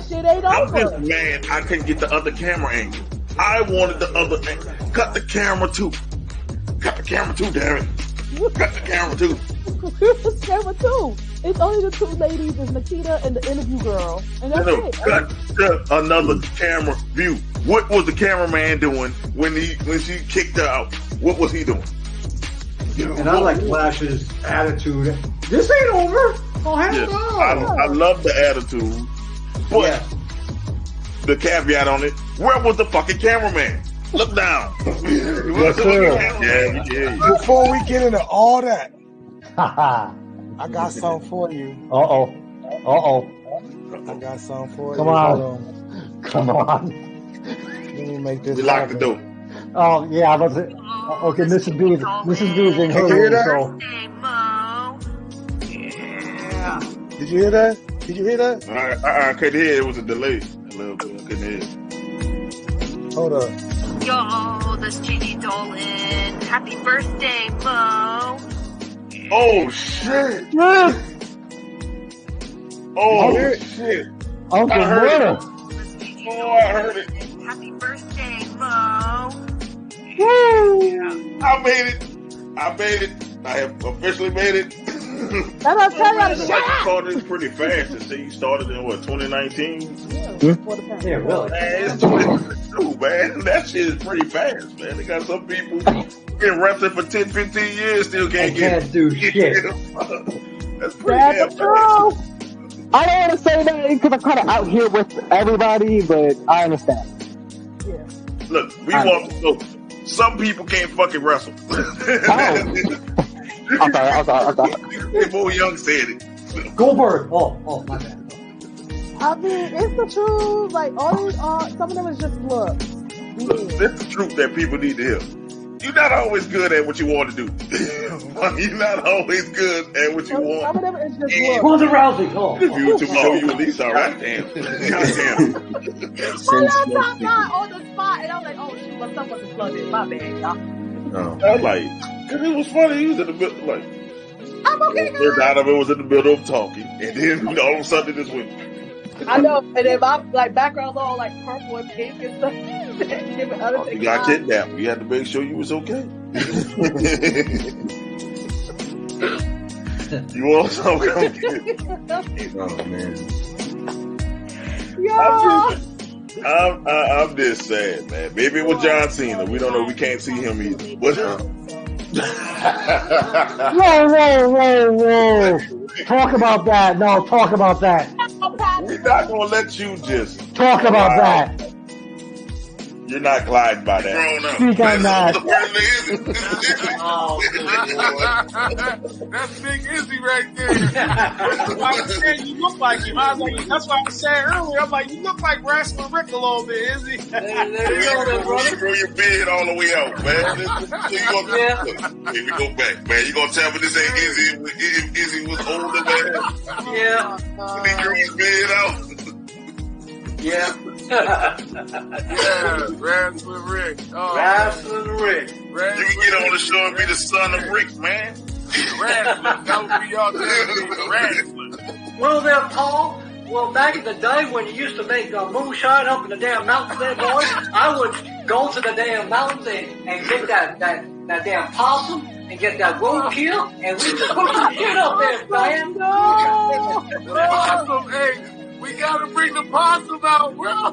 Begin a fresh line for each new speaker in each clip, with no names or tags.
shit ain't
I'm
over.
just mad I couldn't get the other camera angle. I wanted the other angle. Cut the camera too. Cut the camera too, damn it. Cut the camera too.
The camera too. It's only the two ladies, it's Nikita and the interview girl. And that's it.
Cut another camera view. What was the cameraman doing when she kicked her out? What was he doing?
And I like Flash's attitude. This ain't over. Oh, hell no.
I love the attitude. But the caveat on it, where was the fucking cameraman? Look down.
Yes, sir. Before we get into all that, I got something for you.
Uh-oh.
I got something for you.
Come on. Come on.
Let me make this.
We locked the door.
Oh, yeah, I was okay, Mrs. B is in her room, so.
Yeah. Did you hear that?
I couldn't hear it. It was a delay. A little bit. I couldn't hear it.
Hold up.
Yo, this Gigi Dolan. Happy birthday, Mo.
Oh, shit. Oh, shit.
Uncle Murder.
Oh, I heard it.
Happy birthday, Mo.
Woo! I made it. I have officially made it.
That's how
You started pretty fast. To say you started in what, 2019?
Yeah, really.
Man, it's 2022, man. That shit is pretty fast, man. They got some people been wrestling for 10, 15 years, still can't
do shit.
That's pretty damn fast.
I don't want to say that because I'm kind of out here with everybody, but I understand.
Yeah.
Look, we want to know. Some people can't fucking wrestle.
I'm sorry.
Before Young said it.
Goldberg. Oh, my bad.
I mean, it's the truth. Like, all these some of them is just looks.
Look, that's the truth that people need to hear. You're not always good at what you want to do. You're not always good at what you want.
Some of them is just looks.
Ronda Rousey. Oh.
If you were to show you at least, all right, damn.
Well, last time not on the spot, and I was like, oh, shoot, my son wasn't plugged in. My bad, y'all.
I was like, cause it was funny. He was in the middle, like,
I'm okay, guys.
Donovan was in the middle of talking, and then all of a sudden this went.
I know, and then my background's all like purple and pink and stuff.
You got kidnapped. We had to make sure you was okay. You want some? Come get it. Oh man. I'm just sad, man. Maybe it was John Cena. We don't know. We can't see him either. But,
Whoa. Talk about that. No, talk about that.
We're not going to let you just
talk about that.
You're not gliding by that.
Speak on that.
That's Big Izzy right there. That's why I was saying you look like him. That's why I was saying earlier. I'm like, you look like Wrestling Rick a little bit, Izzy.
There you go, grow your beard all the way out, man. Here we go back, man. You gonna tell me this ain't Izzy? If Izzy was older, man?
Yeah.
When he grew his beard out.
Yeah.
Wrestling Rick.
Wrestling Rick.
You can get on the show and be the son of Rick, man.
Wrestling. That would be y'all thing. Wrestling.
Well, there, Paul. Well, back in the day when you used to make moonshine up in the damn mountains there, boy, I would go to the damn mountains and get that damn possum and get that roadkill, and we just put some shit up there, man.
Possum, hey. We gotta bring the possum out, bro.
5%.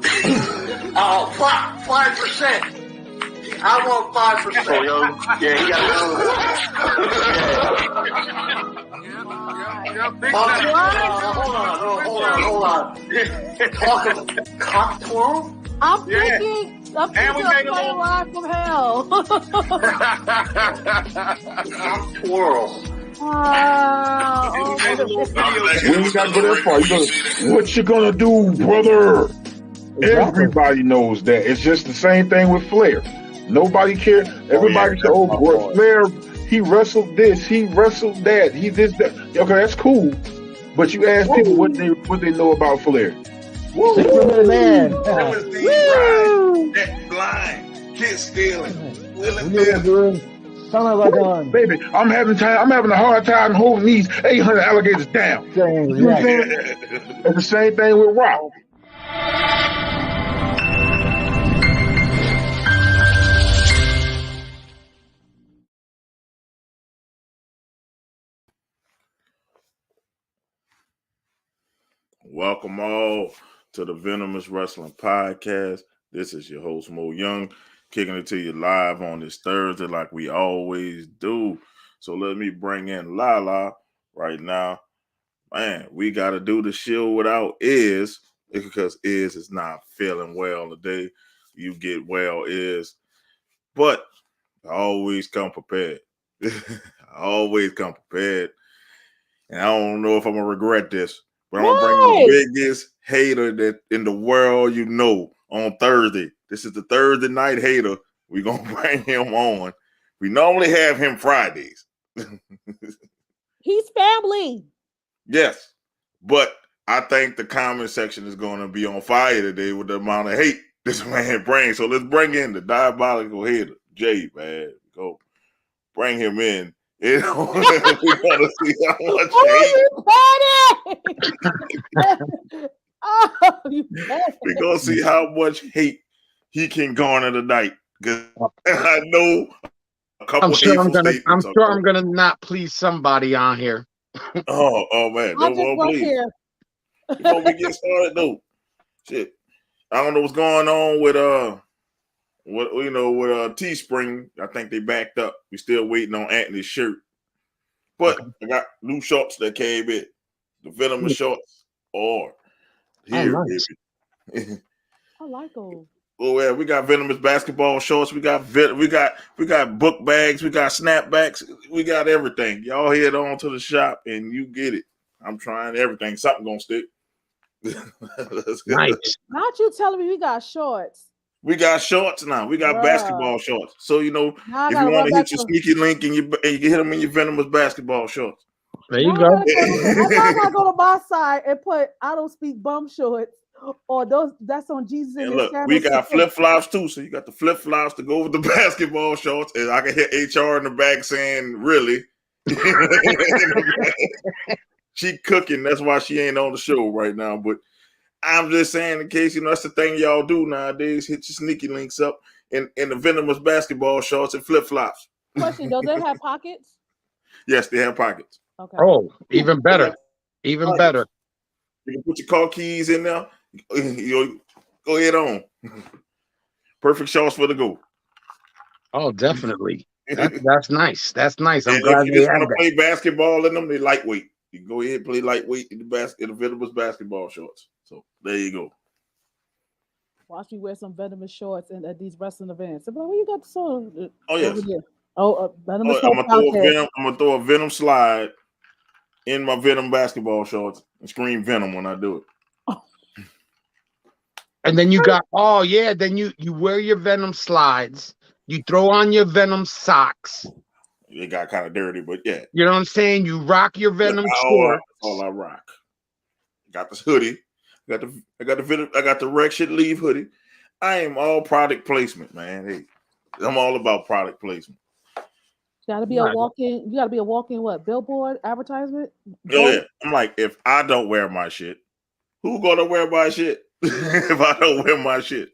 I want 5%.
Oh, yo, yeah, he got
Hold on. Talk about cock twirl?
I'm thinking of Play Ride from Hell.
Cock twirl.
Wow.
We ain't got to go that far. What you gonna do, brother? Everybody knows that. It's just the same thing with Flair. Nobody cares. Everybody said, "Oh, boy, Flair, he wrestled this, he wrestled that, he did that." Okay, that's cool. But you ask people what they know about Flair.
Man.
That blind, kid stealing,
Son of a gun.
Baby, I'm having a hard time holding these 800 alligators down. You know what I'm saying? It's the same thing with Rock.
Welcome all to the Venomous Wrestling Podcast. This is your host, Mo Young, kicking it to you live on this Thursday like we always do. So let me bring in Lala right now. Man, we got to do the show without Iz because Iz is not feeling well today. You get well, Iz. But I always come prepared. I always come prepared. And I don't know if I'm going to regret this. But I'm gonna bring the biggest hater that in the world you know on Thursday. This is the Thursday night hater. We're gonna bring him on. We normally have him Fridays.
He's family.
Yes, but I think the comment section is gonna be on fire today with the amount of hate this man brings. So let's bring in the diabolical hater, Jay, man. Go bring him in. We're gonna see how much hate. We're gonna see how much hate he can garner tonight. Because I know a couple.
I'm gonna not please somebody on here.
oh man, don't please. Before we get started though, shit, I don't know what's going on with with Teespring. I think they backed up. We still waiting on Anthony's shirt. But I got new shorts that came in. The Venomous shorts are here, baby.
I like them.
Oh yeah, we got Venomous basketball shorts. We got book bags. We got snapbacks. We got everything. Y'all head on to the shop and you get it. I'm trying everything. Something gonna stick.
Nice.
Not you telling me we got shorts.
We got shorts now. We got basketball shorts. So if you want to hit your sneaky link and you hit them in your Venomous basketball shorts.
There you go.
I'm gonna go to my side and put I don't speak bum shorts or those that's on Jesus.
And look, we got flip flops too. So you got the flip flops to go with the basketball shorts, and I can hit HR in the back saying, "Really." She cooking. That's why she ain't on the show right now. But I'm just saying, in case that's the thing y'all do nowadays, hit your sneaky links up in the Venomous basketball shorts and flip flops.
Question: does it have pockets?
Yes, they have pockets.
Okay. Oh, even better. Even better.
You can put your car keys in there. Go ahead on. Perfect shorts for the go.
Oh, definitely. That's nice. That's nice. I'm
glad you just want to play basketball in them. They lightweight. You can go ahead and play lightweight in the Venomous basketball shorts. So there you go.
Watch me wear some Venomous shorts and at these wrestling events. I'm like, where you got the song?
Oh yes.
Venomous.
I'm gonna throw a Venom slide in my Venom basketball shorts and scream Venom when I do it.
And then you got then you wear your Venom slides. You throw on your Venom socks.
It got kind of dirty, but yeah.
You know what I'm saying? You rock your Venom shorts.
All I rock. Got this hoodie. I got the Wreck Shit Leave hoodie. I am all product placement, man. Hey, I'm all about product placement.
Gotta be a walk-in. You gotta be a walk-in what? Billboard advertisement?
Oh yeah. I'm like, if I don't wear my shit, who gonna wear my shit? If I don't wear my shit.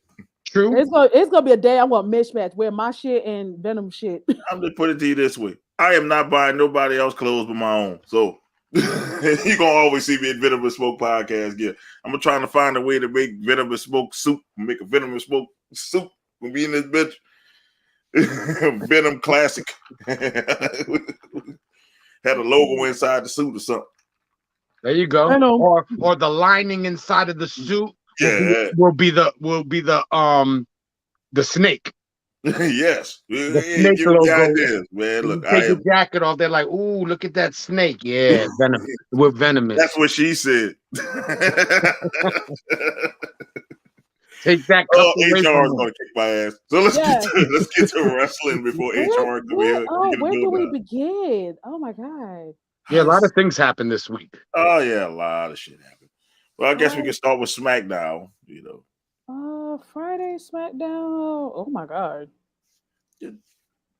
True.
It's gonna be a day I want mismatch. Wear my shit and Venom shit.
I'm just put it to you this way. I am not buying nobody else clothes but my own. So you're gonna always see me at Venomous Smoke Podcast gear. I'm gonna try to find a way to make Venomous Smoke soup. Make a Venomous Smoke soup. We'll be in this bitch. Venom Classic. Had a logo inside the suit or something.
There you go. Or the lining inside of the suit will be the snake.
Yes.
The snake logo.
Ideas, man. Look,
take your jacket off. They're like, ooh, look at that snake. Yeah, Venom. We're venomous.
That's what she said.
Take that.
HR is gonna kick my ass. So let's get to wrestling before HR come here.
Where do we begin? Oh my god.
Yeah, a lot of things happened this week.
Oh yeah, a lot of shit happened. Well, I guess we can start with SmackDown.
Friday SmackDown. Oh my god.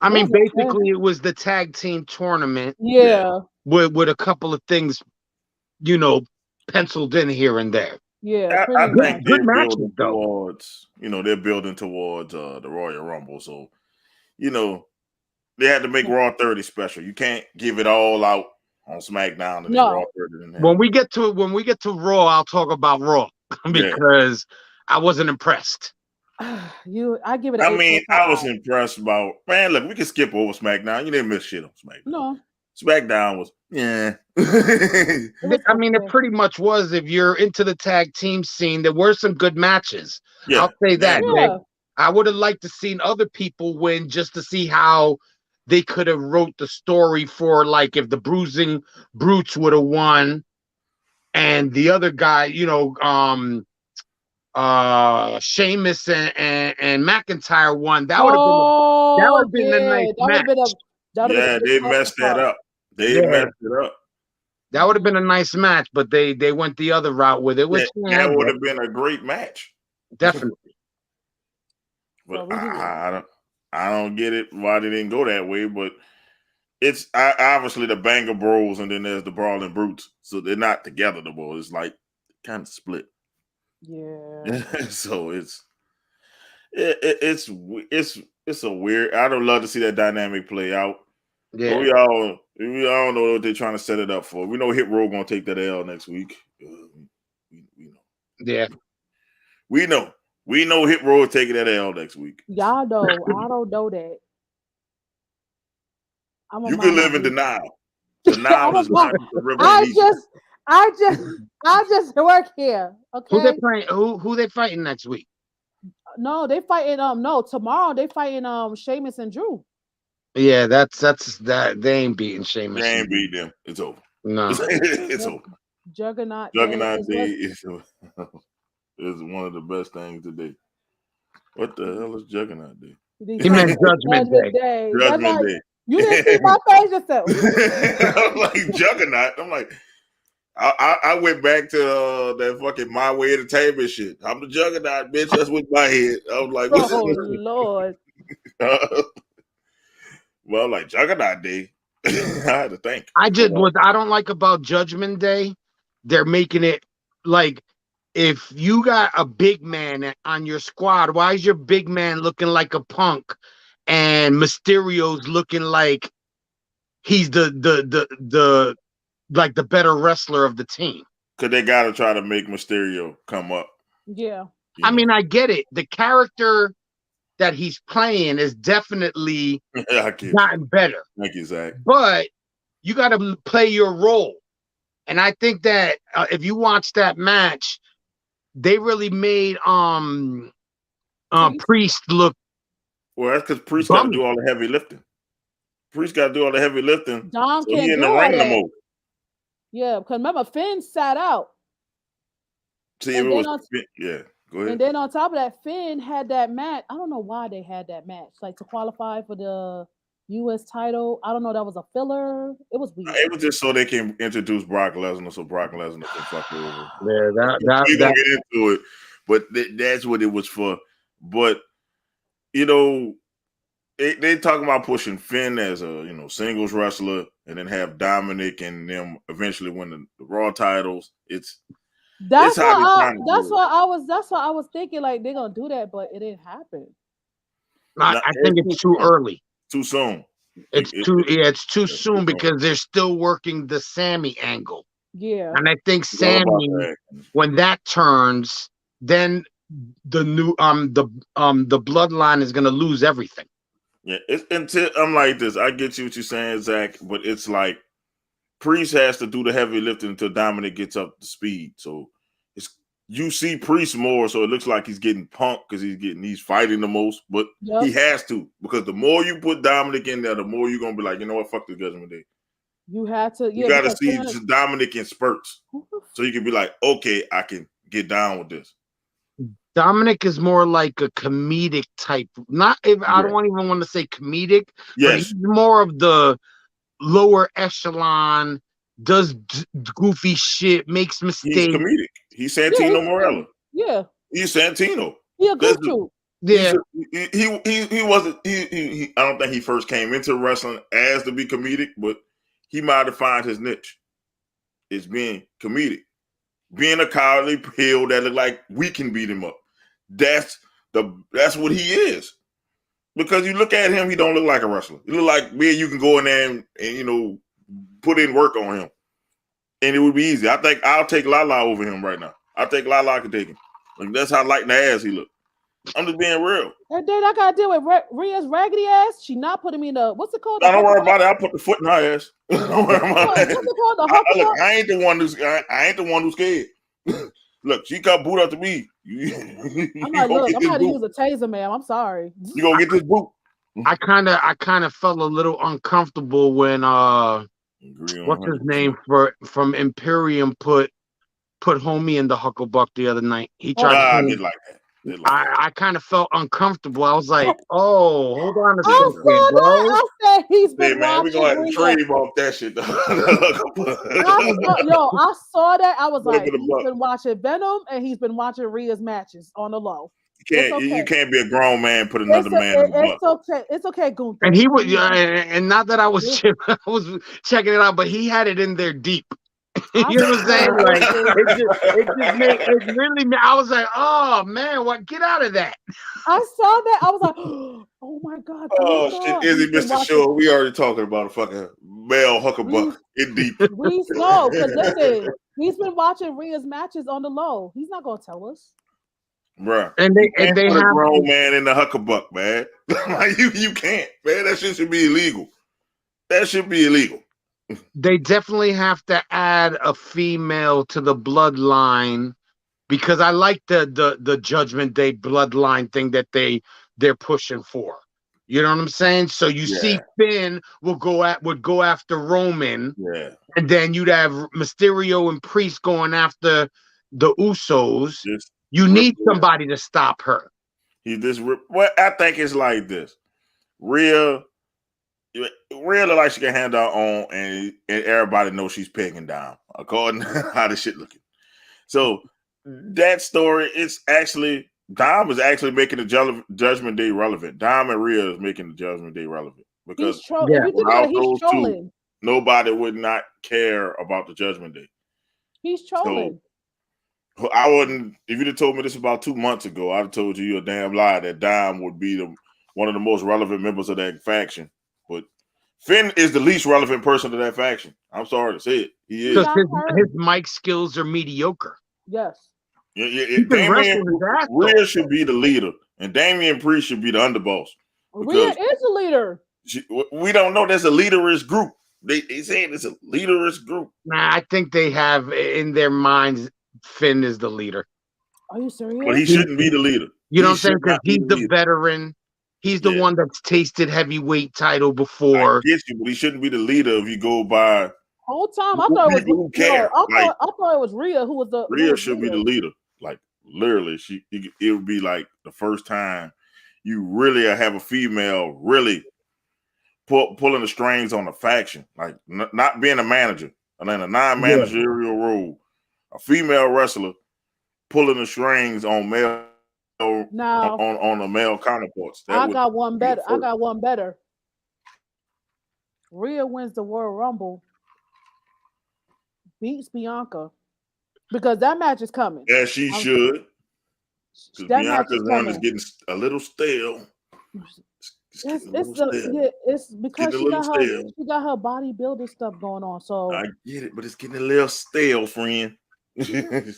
I mean, basically, it was the tag team tournament.
Yeah.
With a couple of things, penciled in here and there.
Yeah,
I
pretty
think
much.
they're
Good matches,
building
though.
towards, they're building towards the Royal Rumble. So, they had to make Raw 30 special. You can't give it all out on SmackDown and then Raw 30 didn't have
When we get to Raw, I'll talk about Raw because I wasn't impressed.
I give it.
I was impressed about, man. Look, we can skip over SmackDown. You didn't miss shit on SmackDown.
No,
SmackDown was
It pretty much was. If you're into the tag team scene, there were some good matches.
Yeah,
I'll say that.
Yeah.
I would have liked to seen other people win just to see how they could have wrote the story for, like, if the Bruising Brutes would have won, and the other guy, Sheamus and McIntyre won. That would have been a nice match.
They messed that up. They messed it up.
That would have been a nice match, but they went the other route with it. Which
that would have been a great match.
Definitely.
But I don't get it why they didn't go that way. But it's obviously the Banger Bros and then there's the Brawling Brutes, so they're not together no more. It's like kind of split.
Yeah.
So it's a weird. I'd love to see that dynamic play out. Yeah, but we all know what they're trying to set it up for. We know Hit Row gonna take that L next week. We know.
Yeah,
we know Hit Row taking that L next week.
Y'all know. I don't know that.
You can live in denial. Denial is not the river.
I just work here. Okay.
Who they playing? Who they fighting next week?
No, they fighting. No, tomorrow they fighting Sheamus and Drew.
Yeah, that's that. They ain't beating Sheamus.
They ain't beat them. It's over.
No,
it's over.
Juggernaut
Day is one of the best things today. What the hell is Juggernaut Day?
He meant Judgment Day.
Judgment Day.
You didn't see my face yourself.
I'm like Juggernaut. I'm like, I went back to that fucking My Way Entertainment shit. I'm the Juggernaut, bitch. That's with my head. I was like,
oh Lord.
Well, like Juggernaut Day, I had to think.
What I don't like about Judgment Day, they're making it like if you got a big man on your squad, why is your big man looking like a punk and Mysterio's looking like he's the better wrestler of the team?
Because they got to try to make Mysterio come up.
Yeah.
I mean, I get it. The character that he's playing is definitely gotten better.
Thank you, Zach.
But you got to play your role. And I think that if you watch that match, they really made Priest look.
Well, that's because Priest got to do all the heavy lifting. Priest got to do all the heavy lifting.
Dom
so
can't
he in
do
the ring no more.
Yeah, because remember, Finn sat out.
See, if it was yeah. Go ahead.
And then on top of that, Finn had that match. I don't know why they had that match, like to qualify for the U.S. title. I don't know. That was a filler. It was weird.
It was just so they can introduce Brock Lesnar, so Brock Lesnar can fuck over.
Yeah,
we're gonna get into it, but that's what it was for. But they talking about pushing Finn as a singles wrestler, and then have Dominic and them eventually win the Raw titles. That's why
I was thinking like they're gonna do that, but it didn't happen.
I think it's too early.
Too soon.
It's too soon because they're still working the Sammy angle.
Yeah.
And I think Sammy, when that turns, then the new the bloodline is gonna lose everything.
Yeah, I'm like this. I get you what you're saying, Zach, but it's like Priest has to do the heavy lifting until Dominic gets up to speed. So you see Priest more, so it looks like he's getting punked because he's fighting the most, but he has to, because the more you put Dominic in there, the more you're gonna be like, you know what, fuck the Judgment Day.
You have to,
you gotta see Dominic in spurts, so you can be like, okay, I can get down with this.
Dominic is more like a comedic type. I don't even want to say comedic, but he's more of the lower echelon, does goofy shit, makes mistakes.
He's comedic. He's Santino Morella.
Yeah.
He's Santino.
Yeah, good too.
Yeah.
He wasn't I don't think he first came into wrestling as to be comedic, but he might have found his niche. It's being comedic. being a cowardly heel that look like we can beat him up. That's what he is. Because you look at him, he don't look like a wrestler. He look like me and you can go in there and you know put in work on him, and it would be easy. I think I'll take Lala over him right now. I think Lala could take him. Like that's how light in the ass he look. I'm just being real.
And then I gotta deal with Rhea's raggedy ass. She not putting me in the what's it called?
No, don't worry about it. I'll put the foot in her ass. Don't worry about that.
What's it called? The hucklebuck?
I ain't the one who's scared. Look, she got boot up to me.
I'm like, look, I'm gonna use a taser, man. I'm sorry.
You gonna get this boot?
I kind of felt a little uncomfortable when what's his name from Imperium put homie in the hucklebuck the other night. He tried.
I did like that.
I kind of felt uncomfortable. I was like, "Oh, hold on a second, bro."
I said he's been
man, we gonna have to trade him off that shit.
I saw that. I was like, he's been watching Venom and he's been watching Rhea's matches on the low.
You can't be a grown man put another man in the
It's okay. It's okay, Gunther.
And he was, and not that I was checking it out, but he had it in there deep. You know what I'm saying? Like it really. I was like, oh man, what? Get out of that!
I saw that. I was like, oh my god.
Oh shit! Izzy missed the show. We already talking about a fucking male hucklebuck in deep.
We know because listen, he's been watching Rhea's matches on the low. He's not gonna tell us.
Bruh.
And they
put
have
a grown man in the hucklebuck, man. Like you can't, man. That shit should be illegal. That should be illegal.
They definitely have to add a female to the bloodline because I like the Judgment Day bloodline thing that they're pushing for. You know what I'm saying? So you see Finn would go after Roman, and then you'd have Mysterio and Priest going after the Usos. You need somebody to stop her.
Well, I think it's like this. Rhea look like she can handle her own, and everybody knows she's pegging down, according to how the shit looking. So that story is actually Dom is actually making the Judgment Day relevant. Dom and Rhea is making the Judgment Day relevant because without those two, nobody would not care about the Judgment Day.
He's trolling.
So, I wouldn't. If you'd have told me this about 2 months ago, I'd have told you a damn lie that Dom would be one of the most relevant members of that faction. But Finn is the least relevant person to that faction. I'm sorry to say it. He is.
Because his mic skills are mediocre.
Yes.
Rhea should be the leader, and Damian Priest should be the underboss.
Rhea is the leader.
We don't know. There's a leaderist group. They saying it's a leaderist group.
Nah, I think they have in their minds Finn is the leader.
Are you serious?
But he shouldn't be the leader.
You know what I'm saying? Because he's the veteran. He's the one that's tasted heavyweight title before.
I get you, but he shouldn't be the leader if you go by.
Whole time I thought it was I thought it was Rhea who was the
Rhea should be the leader. Like literally, it would be like the first time you really have a female really pulling the strings on a faction, like not being a manager and then a non-managerial role. A female wrestler pulling the strings on male on the male counterparts.
I got one better. Rhea wins the Royal Rumble, beats Bianca, because that match is coming.
Yeah, she should. Because Bianca's run is getting a little stale.
It's because she got her bodybuilder stuff going on. So
I get it, but it's getting a little stale, friend.
Can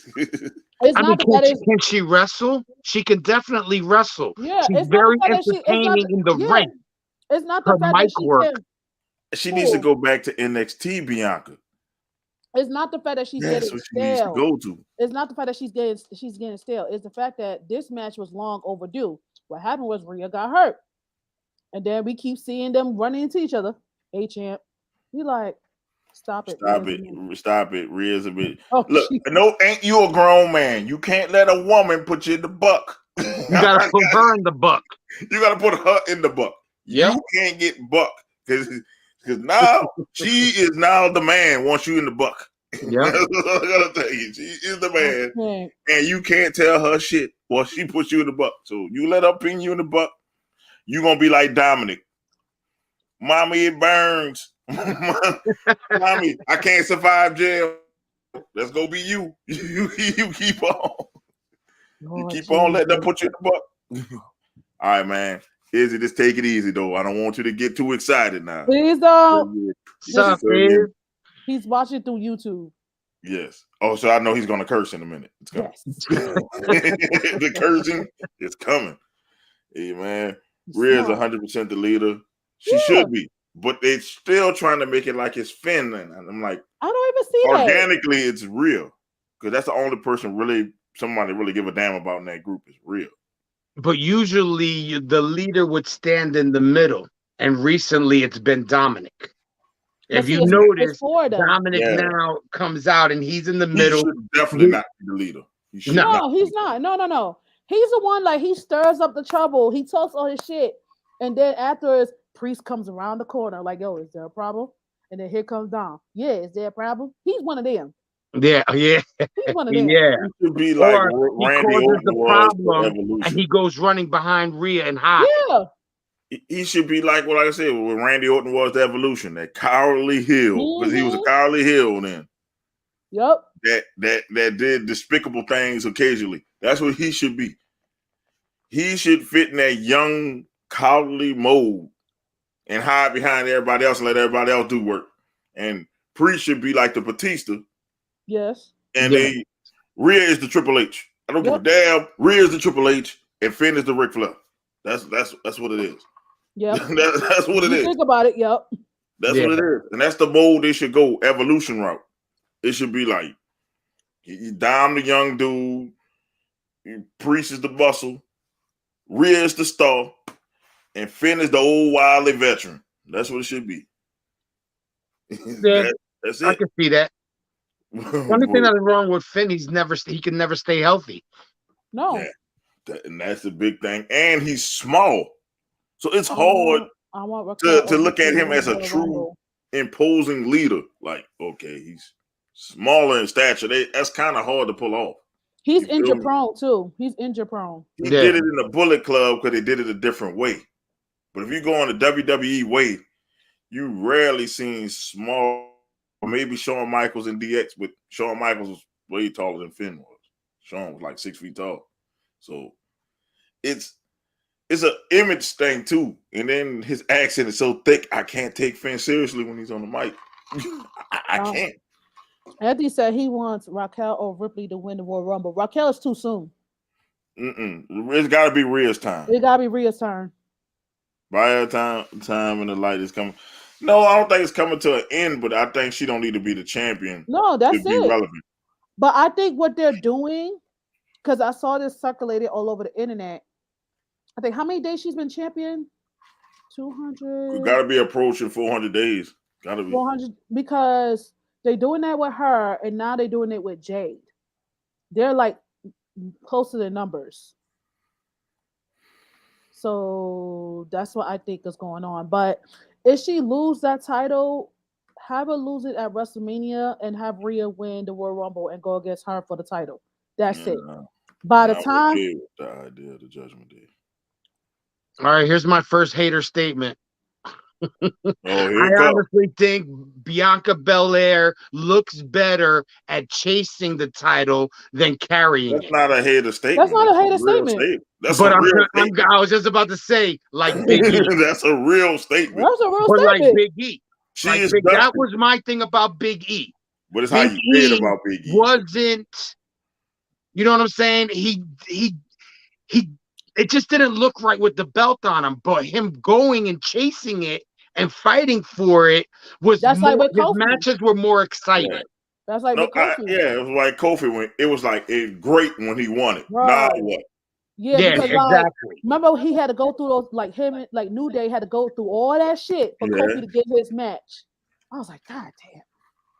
she wrestle? She can definitely wrestle.
Yeah,
she's very entertaining in the ring.
It's not the fact that
she needs to go back to NXT, Bianca.
It's not the fact that she's getting stale.
She needs to go to.
It's not the fact that she's getting stale. It's the fact that this match was long overdue. What happened was Rhea got hurt, and then we keep seeing them running into each other. Champ, we like. Stop it.
Rhea's a bit. Look, ain't you a grown man? You can't let a woman put you in the buck.
You gotta put her in the buck.
You gotta put her in the buck.
Yep.
You can't get buck because now she is now the man once you in the buck.
Yeah.
That's what I gotta tell you. She is the man, and you can't tell her shit while she puts you in the buck. So you let her pin you in the buck, you gonna be like Dominic. Mommy, it burns. Mommy, I can't survive jail. Let's go be you. You keep on. You
Lord
keep on letting them
Jesus.
put you in the butt. All right, man. Izzy, just take it easy though. I don't want you to get too excited now.
Please don't.
You
Sup,
feel
Iz?
me?
He's watching through YouTube.
Yes. Oh, so I know he's gonna curse in a minute. It's coming.
Yes.
The cursing is coming. Hey man,
He's
Rhea's
smart.
100% the leader. She
Yeah.
should be, but they're still trying to make it like it's Finn. And I'm like,
I don't even see that.
organically, it's real because that's the only person really somebody really give a damn about in that group is real.
But usually the leader would stand in the middle, and recently it's been Dominic.
But
If
see,
you
it's
notice,
four of them.
Dominic
Yeah.
now comes out and he's in the
He
middle.
should definitely not be the leader. He should
No.
not.
No, he's not. No. He's the one like he stirs up the trouble. He talks all his shit, and then afterwards, Priest comes around the corner like, "Yo, is there a problem?" And then here comes Dom. Yeah, is there a problem? He's one of them.
Yeah,
He's one of them.
yeah.
He should be like
Or he
Randy
causes
Orton
the
was for
problem, and
Evolution.
he goes running behind Rhea and hides.
Yeah.
He should be like what I said when Randy Orton was the Evolution, that cowardly heel, because he was a cowardly heel then.
Yep.
That did despicable things occasionally. That's what he should be. He should fit in that young cowardly mold and hide behind everybody else and let everybody else do work. And Priest should be like the Batista.
Yes.
And Rhea is the Triple H. I don't give a damn. Rhea is the Triple H and Finn is the Ric Flair. That's what it is.
Yep.
That's what it is.
Think about it. Yep.
That's what it is. And that's the mold they should go, Evolution route. It should be like Dom the young dude, Priest is the muscle, Rhea is the star, and Finn is the old wily veteran. That's what it should be.
Yeah,
that's it.
I can see that. The only thing that is wrong with Finn, he can never stay healthy.
No.
Yeah, and that's the big thing. And he's small. So it's hard to look at him as a true imposing leader. Like, okay, he's smaller in stature. That's kind of hard to pull off.
He's injury prone too. He's injury prone.
He did it in the Bullet Club because they did it a different way. But if you go on the WWE way, you rarely seen small. Maybe Shawn Michaels in DX, but Shawn Michaels was way taller than Finn was. Shawn was like 6 feet tall. So it's an image thing too. And then his accent is so thick, I can't take Finn seriously when he's on the mic. I can't.
Anthony said he wants Raquel or Ripley to win the Royal Rumble. Raquel is too soon.
It's got to be Rhea's time.
It got to be Rhea's turn.
By the time and the light is coming. No, I don't think it's coming to an end, but I think she don't need to be the champion.
No, that's
to be
it.
relevant.
But I think what they're doing, because I saw this circulated all over the internet. I think how many days she's been champion? 200.
Got to be approaching 400 days. Got to be
400 because they're doing that with her, and now they're doing it with Jade. They're like close to the numbers. So that's what I think is going on. But if she lose that title, have her lose it at WrestleMania and have Rhea win the Royal Rumble and go against her for the title. That's it. By the time
okay with the idea of the Judgment Day.
All right, here's my first hater statement. I
go.
honestly think Bianca Belair looks better at chasing the title than carrying
That's not a hater statement.
That's not a hater statement.
That's
but
a real statement.
I was just about to say, like Big E.
That's a real statement.
That's a real
but
statement.
like Big E.
She
like
is
that was my thing about Big E.
But it's how you feel about Big E.
Wasn't, you know what I'm saying? He it just didn't look right with the belt on him, but him going and chasing it and fighting for it was
That's
more,
like with
his
Kofi.
matches were more exciting.
Yeah.
That's like with Kofi.
It was like Kofi when it was like great when he won it.
Right.
Now what?
Yeah, because like remember he had to go through those like him like New Day had to go through all that shit for Kofi to get his match. I was like, God damn.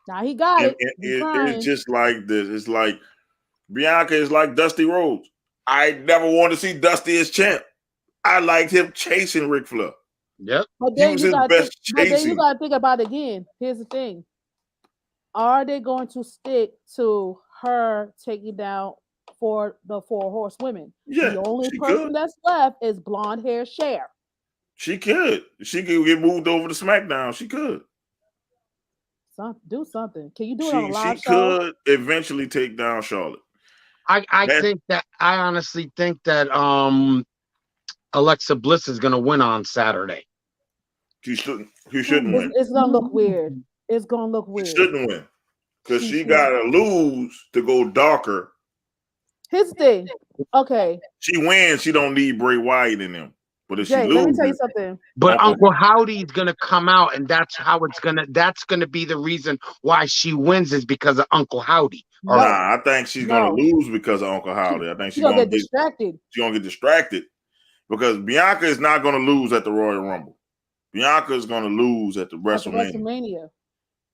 Now he got it.
It's just like this. It's like Bianca is like Dusty Rhodes. I never wanted to see Dusty as champ. I liked him chasing Ric Flair.
Yep.
But then you gotta think about it again. Here's the thing. Are they going to stick to her taking down for the 4 horsewomen?
Yeah,
the only person that's left is blonde hair Cher.
She could get moved over to SmackDown. She could.
Do something. Can you do it on a
She
live show?
could eventually take down Charlotte.
I think that I honestly think that Alexa Bliss is gonna win on Saturday.
She shouldn't. He shouldn't win.
It's gonna look weird. It's gonna look
She
weird.
shouldn't win because she
should.
gotta lose to go darker.
His thing. Okay,
She wins. She don't need Bray Wyatt in them. But if
Jay,
she
let me tell you
loses,
something.
But Uncle Howdy's gonna come out, and that's gonna be the reason why she wins is because of Uncle Howdy.
nah, I think she's gonna lose because of Uncle Howdy. I think she's gonna
get distracted.
She's gonna get distracted because Bianca is not gonna lose at the Royal Rumble. Bianca is gonna lose at the WrestleMania.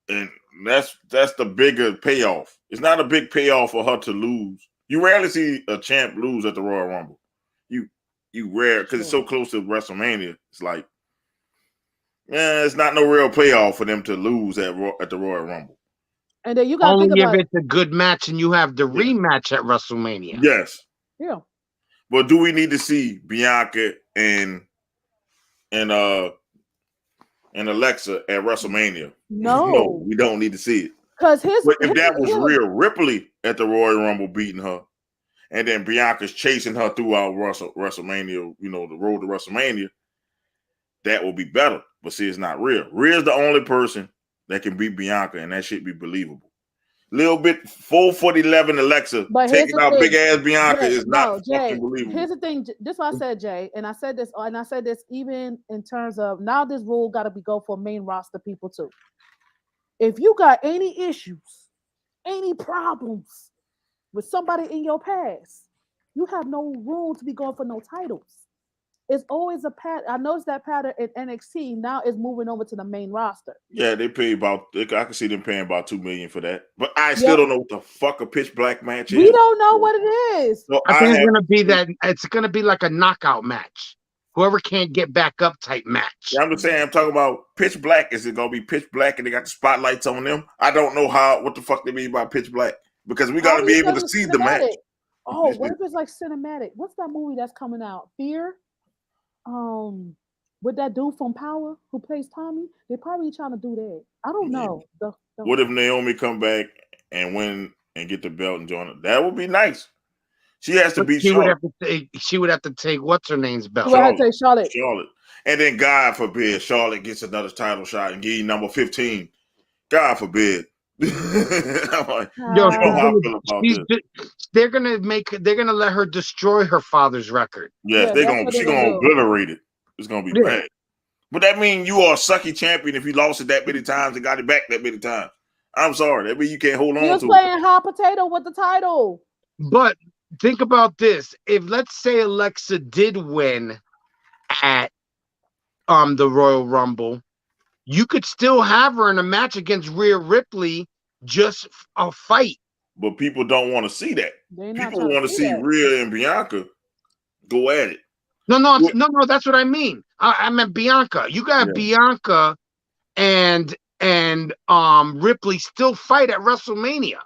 And that's the bigger payoff. It's not a big payoff for her to lose. You rarely see a champ lose at the Royal Rumble. You rare because it's so close to WrestleMania. It's like, it's not no real payoff for them to lose at the Royal Rumble.
And then you got to
only
think
if
about
it's a good match and you have the rematch at WrestleMania.
Yes.
Yeah.
But do we need to see Bianca and Alexa at WrestleMania? No, we don't need to see it.
Because
if that was Rhea Ripley at the Royal Rumble beating her, and then Bianca's chasing her throughout WrestleMania, the road to WrestleMania, that will be better. But see, it's not Rhea. Rhea's the only person that can beat Bianca, and that shit be believable. Little bit 4'11" Alexa taking out big ass Bianca is not fucking believable.
Here's the thing. This is what I said, Jay, and I said this even in terms of now this rule got to be go for main roster people too. If you got any issues, any problems with somebody in your past, you have no room to be going for no titles. It's always a pattern. I noticed that pattern in NXT. Now it's moving over to the main roster.
Yeah, they pay about. I can see them paying about $2 million for that. But I still don't know what the fuck a pitch black match is.
We don't know what it is.
So
I think it's gonna be that. It's gonna be like a knockout match. Whoever can't get back up type match.
Yeah, I'm just saying. I'm talking about pitch black. Is it gonna be pitch black and they got the spotlights on them? I don't know what the fuck they mean by pitch black because we got to be able to see the match.
Oh, what if it's like cinematic? What's that movie that's coming out? Fear. With that dude from Power who plays Tommy, they probably trying to do that. I don't know.
What if Naomi come back and win and get the belt and join it? That would be nice. She has to beat Charlotte.
She would have to take what's her name's belt.
She would have to take Charlotte.
And then God forbid Charlotte gets another title shot and give you number 15. God forbid. I'm like,
they're gonna let her destroy her father's record.
Yes, she's gonna obliterate it. It's gonna be bad. But that means you are a sucky champion if you lost it that many times and got it back that many times. I'm sorry. That means you can't hold on to it.
You're playing hot potato with the title.
But think about this. If let's say Alexa did win at the Royal Rumble, you could still have her in a match against Rhea Ripley, just a fight.
But people don't want to see that. People want to see Rhea and Bianca go at it.
No, that's what I mean. I meant Bianca. You got Bianca and Ripley still fight at WrestleMania.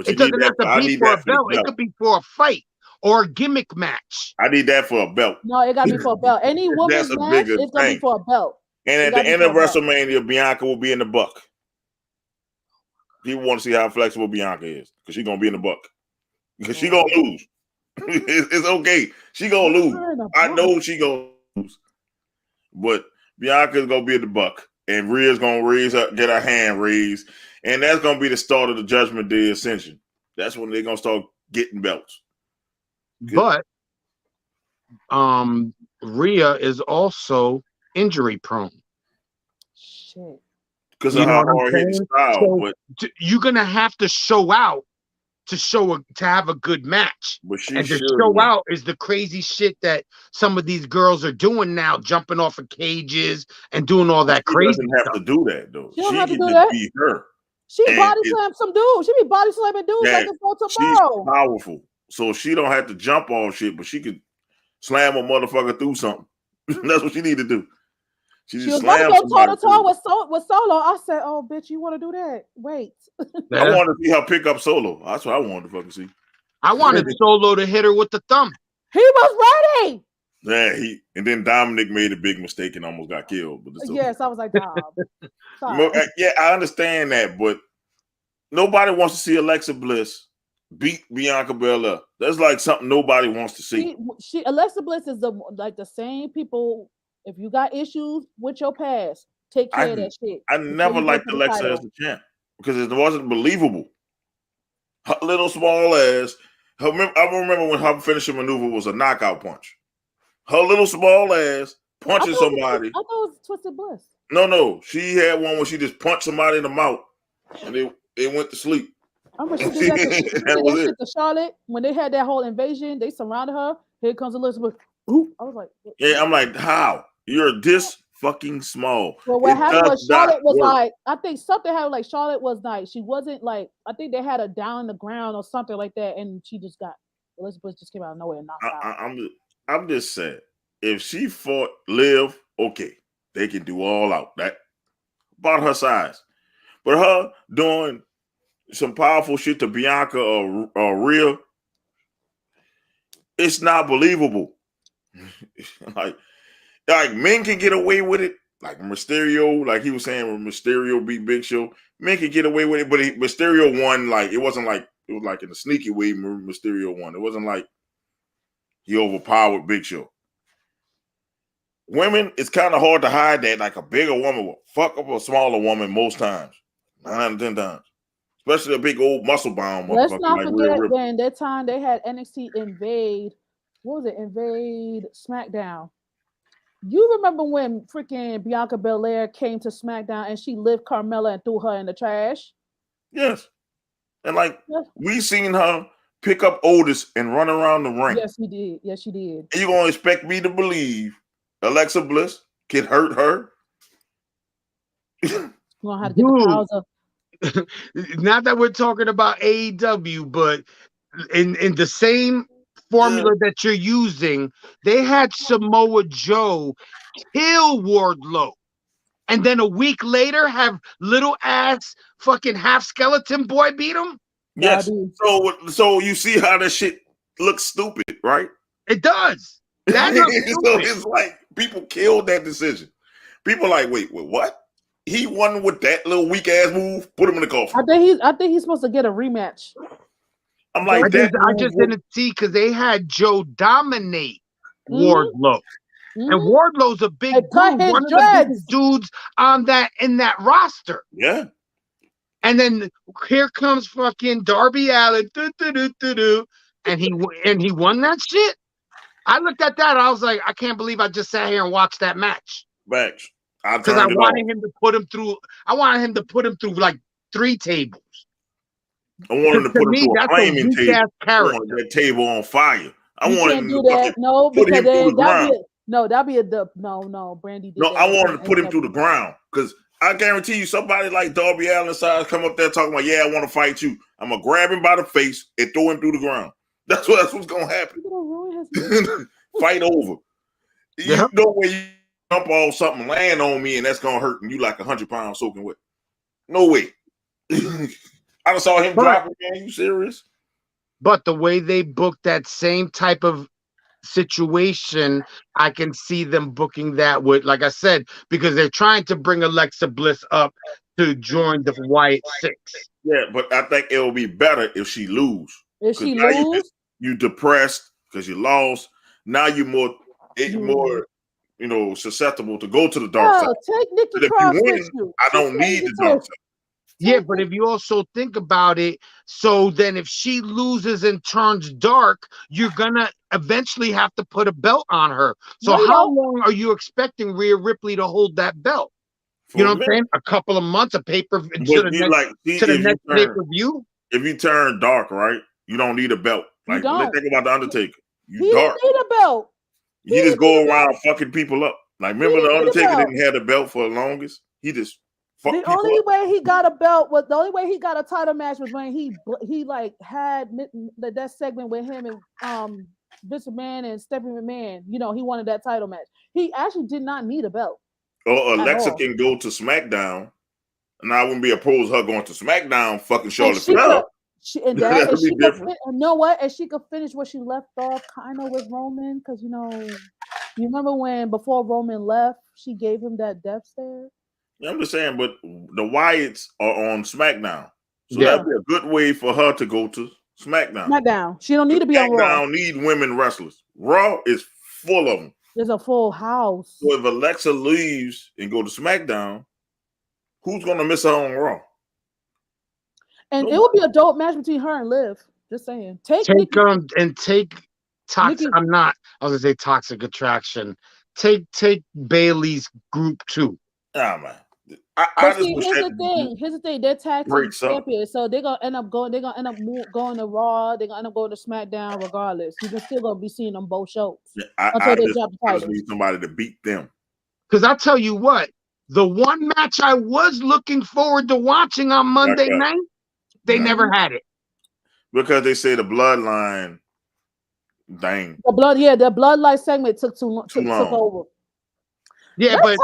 It doesn't have to be for a belt. It could be for a fight or a gimmick match.
I need that for a belt.
No, it got to be for a belt. Any woman's match, it's going to be for a belt.
And at the end of WrestleMania, Bianca will be in the buck. People want to see how flexible Bianca is because she's going to be in the buck. Because she's going to lose. It's okay. She's going to lose. I know she's going to lose. But Bianca's going to be in the buck. And Rhea's going to get her hand raised. And that's going to be the start of the Judgment Day Ascension. That's when they're going to start getting belts.
But Rhea is also injury prone.
Shit.
Because of how hard hitting style.
So you're gonna have to show out to have a good match. And to show out is the crazy shit that some of these girls are doing now, jumping off of cages and doing all that crazy.
She doesn't have to do that though.
She don't have to do that.
Be her.
She body slam some dudes. She be body slamming dudes like it's for tomorrow.
She's powerful. So she don't have to jump all shit, but she could slam a motherfucker through something. That's what she need to do. She was about to go
toe-to-toe with Solo. I said, "Oh, bitch, you want to do that? Wait."
I wanted to see her pick up Solo. That's what I wanted to fucking see.
I wanted Solo to hit her with the thumb.
He was ready.
Yeah, and then Dominic made a big mistake and almost got killed. But it's okay.
Yes, I was like, Dom.
Yeah, I understand that, but nobody wants to see Alexa Bliss beat Bianca Belair. That's like something nobody wants to see.
Alexa Bliss is the same people. If you got issues with your past, take care of that shit.
I never liked Alexa as a champ because it wasn't believable. Her little small ass. I remember when her finishing maneuver was a knockout punch. Her little small ass punching somebody.
I thought it was Twisted Bliss.
No. She had one where she just punched somebody in the mouth and they went to sleep.
I remember she did that shit to Charlotte when they had that whole invasion. They surrounded her. Here comes Elizabeth. Ooh, I was like,
yeah, I'm like, how? You're this fucking small.
Well, what happened was Charlotte was like, I think something happened. Like Charlotte was like, she wasn't like, I think they had her down on the ground or something like that, and she just got Elizabeth just came out of nowhere and knocked out.
I'm just saying, if she fought Liv, okay, they can do all out that about her size, but her doing some powerful shit to Bianca or Rhea, it's not believable. like men can get away with it, like Mysterio, like he was saying when Mysterio beat Big Show, men can get away with it, but Mysterio won. Like it wasn't like it was like in a sneaky way. Mysterio won. It wasn't like he overpowered Big Show. Women, it's kind of hard to hide that. Like a bigger woman will fuck up a smaller woman most times, 9 out of 10 times. Especially a big old muscle bound motherfucker.
Let's not forget when that time they had NXT invade. What was it? Invade SmackDown. You remember when freaking Bianca Belair came to SmackDown and she lifted Carmella and threw her in the trash?
Yes. And we seen her pick up Otis and run around the ring.
Yes, he did. Yes, she did.
And you gonna expect me to believe Alexa Bliss can hurt her?
You're gonna have to get the powers of.
Not that we're talking about AEW, but in the same formula that you're using, they had Samoa Joe kill Wardlow, and then a week later have little ass fucking half skeleton boy beat him.
Yes. So you see how that shit looks stupid, right?
It does. That
so it's like people killed that decision. People are like, wait, what? He won with that little weak ass move. Put him in the coffin.
I think he's supposed to get a rematch.
I'm like,
I just didn't see because they had Joe dominate Wardlow, and Wardlow's a big dude, one of the biggest dudes on in that roster.
Yeah.
And then here comes fucking Darby Allin, and he won that shit. I looked at that, I was like, I can't believe I just sat here and watched that match.
Match.
Because I wanted him to put him through. I wanted him to put him through like 3 tables.
I wanted him to put him through a flaming table. I wanted that table on fire. I wanted him to
do that. No,
put him through the ground.
That'd be a no. Brandy did that.
I wanted to put him through the ground because I guarantee you, somebody like Darby Allin size come up there talking about, yeah, I want to fight you. I'm gonna grab him by the face and throw him through the ground. That's what's gonna happen. Fight over. You know where you jump off something, land on me, and that's gonna hurt you like 100 pounds soaking wet. No way. I saw him drop it, man. You serious?
But the way they booked that same type of situation, I can see them booking that with, like I said, because they're trying to bring Alexa Bliss up to join the Wyatt Six.
Yeah, but I think it will be better if she lose.
If she lose,
you depressed because you lost. Now you're more, susceptible to go to the dark side.
Take Nikki Cross with you.
I don't need the dark side.
Yeah, but if you also think about it, so then if she loses and turns dark, you're gonna eventually have to put a belt on her. So how long are you expecting Rhea Ripley to hold that belt? You know what I'm saying? A couple of months, a paper to the next pay-per-view.
If you turn dark, right, you don't need a belt. Like let's think about the Undertaker.
He didn't need a belt.
You just go around fucking people up. Like remember the Undertaker didn't have the belt for the longest. He just
the only way he got a belt was the only way he got a title match was when he like had that segment with him and Vince McMahon and Stephanie McMahon. You know, he wanted that title match. He actually did not need a belt.
Or Alexa can go to SmackDown, and I wouldn't be opposed to her going to SmackDown. Fucking Charlotte Flair.
And that, and
That'd be
she could,
different.
you know what? And she could finish where she left off, kind of with Roman, because you remember when before Roman left, she gave him that death stare.
Yeah, I'm just saying, but the Wyatts are on SmackDown, so
Yeah.
that'd be a good way for her to go to SmackDown.
SmackDown. She don't need to be on Raw.
SmackDown need women wrestlers. Raw is full of them.
There's a full house.
So if Alexa leaves and go to SmackDown, who's gonna miss her on Raw?
And it would be a dope match between her and Liv. Just saying. Take Nikki.
And take toxic.
Nikki.
I'm not. I was gonna say toxic attraction. Take Bailey's group 2.
Ah man.
But see, here's the thing. Here's the thing. They're tag team
breaks up.
champions, so they're gonna end up going. They're gonna end up going to Raw. They're gonna end up going to SmackDown, regardless. You're still gonna be seeing them both shows until they drop the
I just
titles.
need somebody to beat them.
Because I tell you what, the one match I was looking forward to watching on Monday night, they never had it.
Because they say the bloodline thing.
The bloodline segment took too long. Took over.
Yeah, but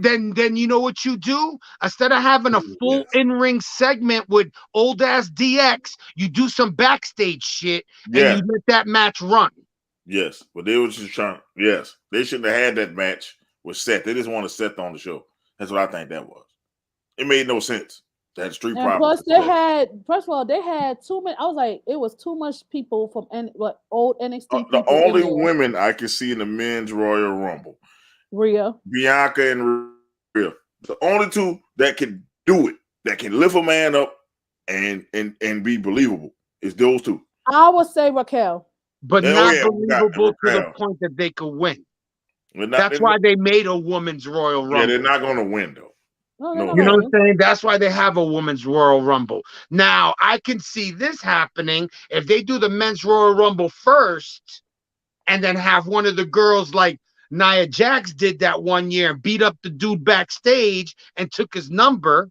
then you know what you do? Instead of having a full in-ring segment with old ass DX, you do some backstage shit and you let that match run.
Yes, but they were just trying. Yes, they shouldn't have had that match with Seth. They just wanted Seth on the show. That's what I think that was. It made no sense. They had Street Profits.
Plus, they had too many. I was like, it was too much people from old NXT people.
The only women I can see in the men's Royal Rumble. Bianca and Rhea. The only two that can do it, that can lift a man up and be believable, is those two.
I would say Raquel.
But not believable to the point that they could win. That's why they made a women's Royal Rumble.
Yeah, they're not going to win, though.
No. You know what I'm saying? That's why they have a women's Royal Rumble. Now, I can see this happening if they do the men's Royal Rumble first and then have one of the girls like Nia Jax did that one year and beat up the dude backstage and took his number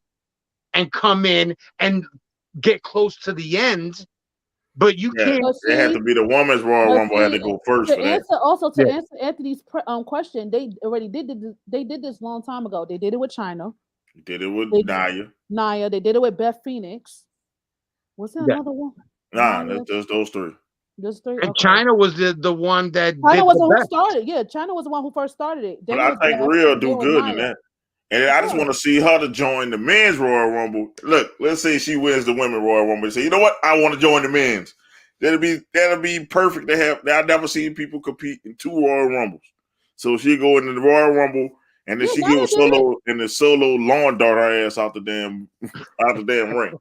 and come in and get close to the end. But you can't.
It had to be the women's Royal Rumble had to go first for that.
To answer Anthony's question, they already did this. They did this a long time ago. They did it with China.
They did it with Nia.
They did it with Beth Phoenix. Was there another one?
Nah, there's those three.
Those three.
And China was the one that
China was the one who started. Yeah, China was the one who first started it.
But I think Rhea do good in that. And I just want to see her to join the men's Royal Rumble. Look, let's say she wins the women's Royal Rumble and say, you know what? I want to join the men's. That'll be perfect to have. I've never seen people compete in 2 Royal Rumbles. So she go into the Royal Rumble and then she give a solo and the solo lawn dart her ass out the damn ring.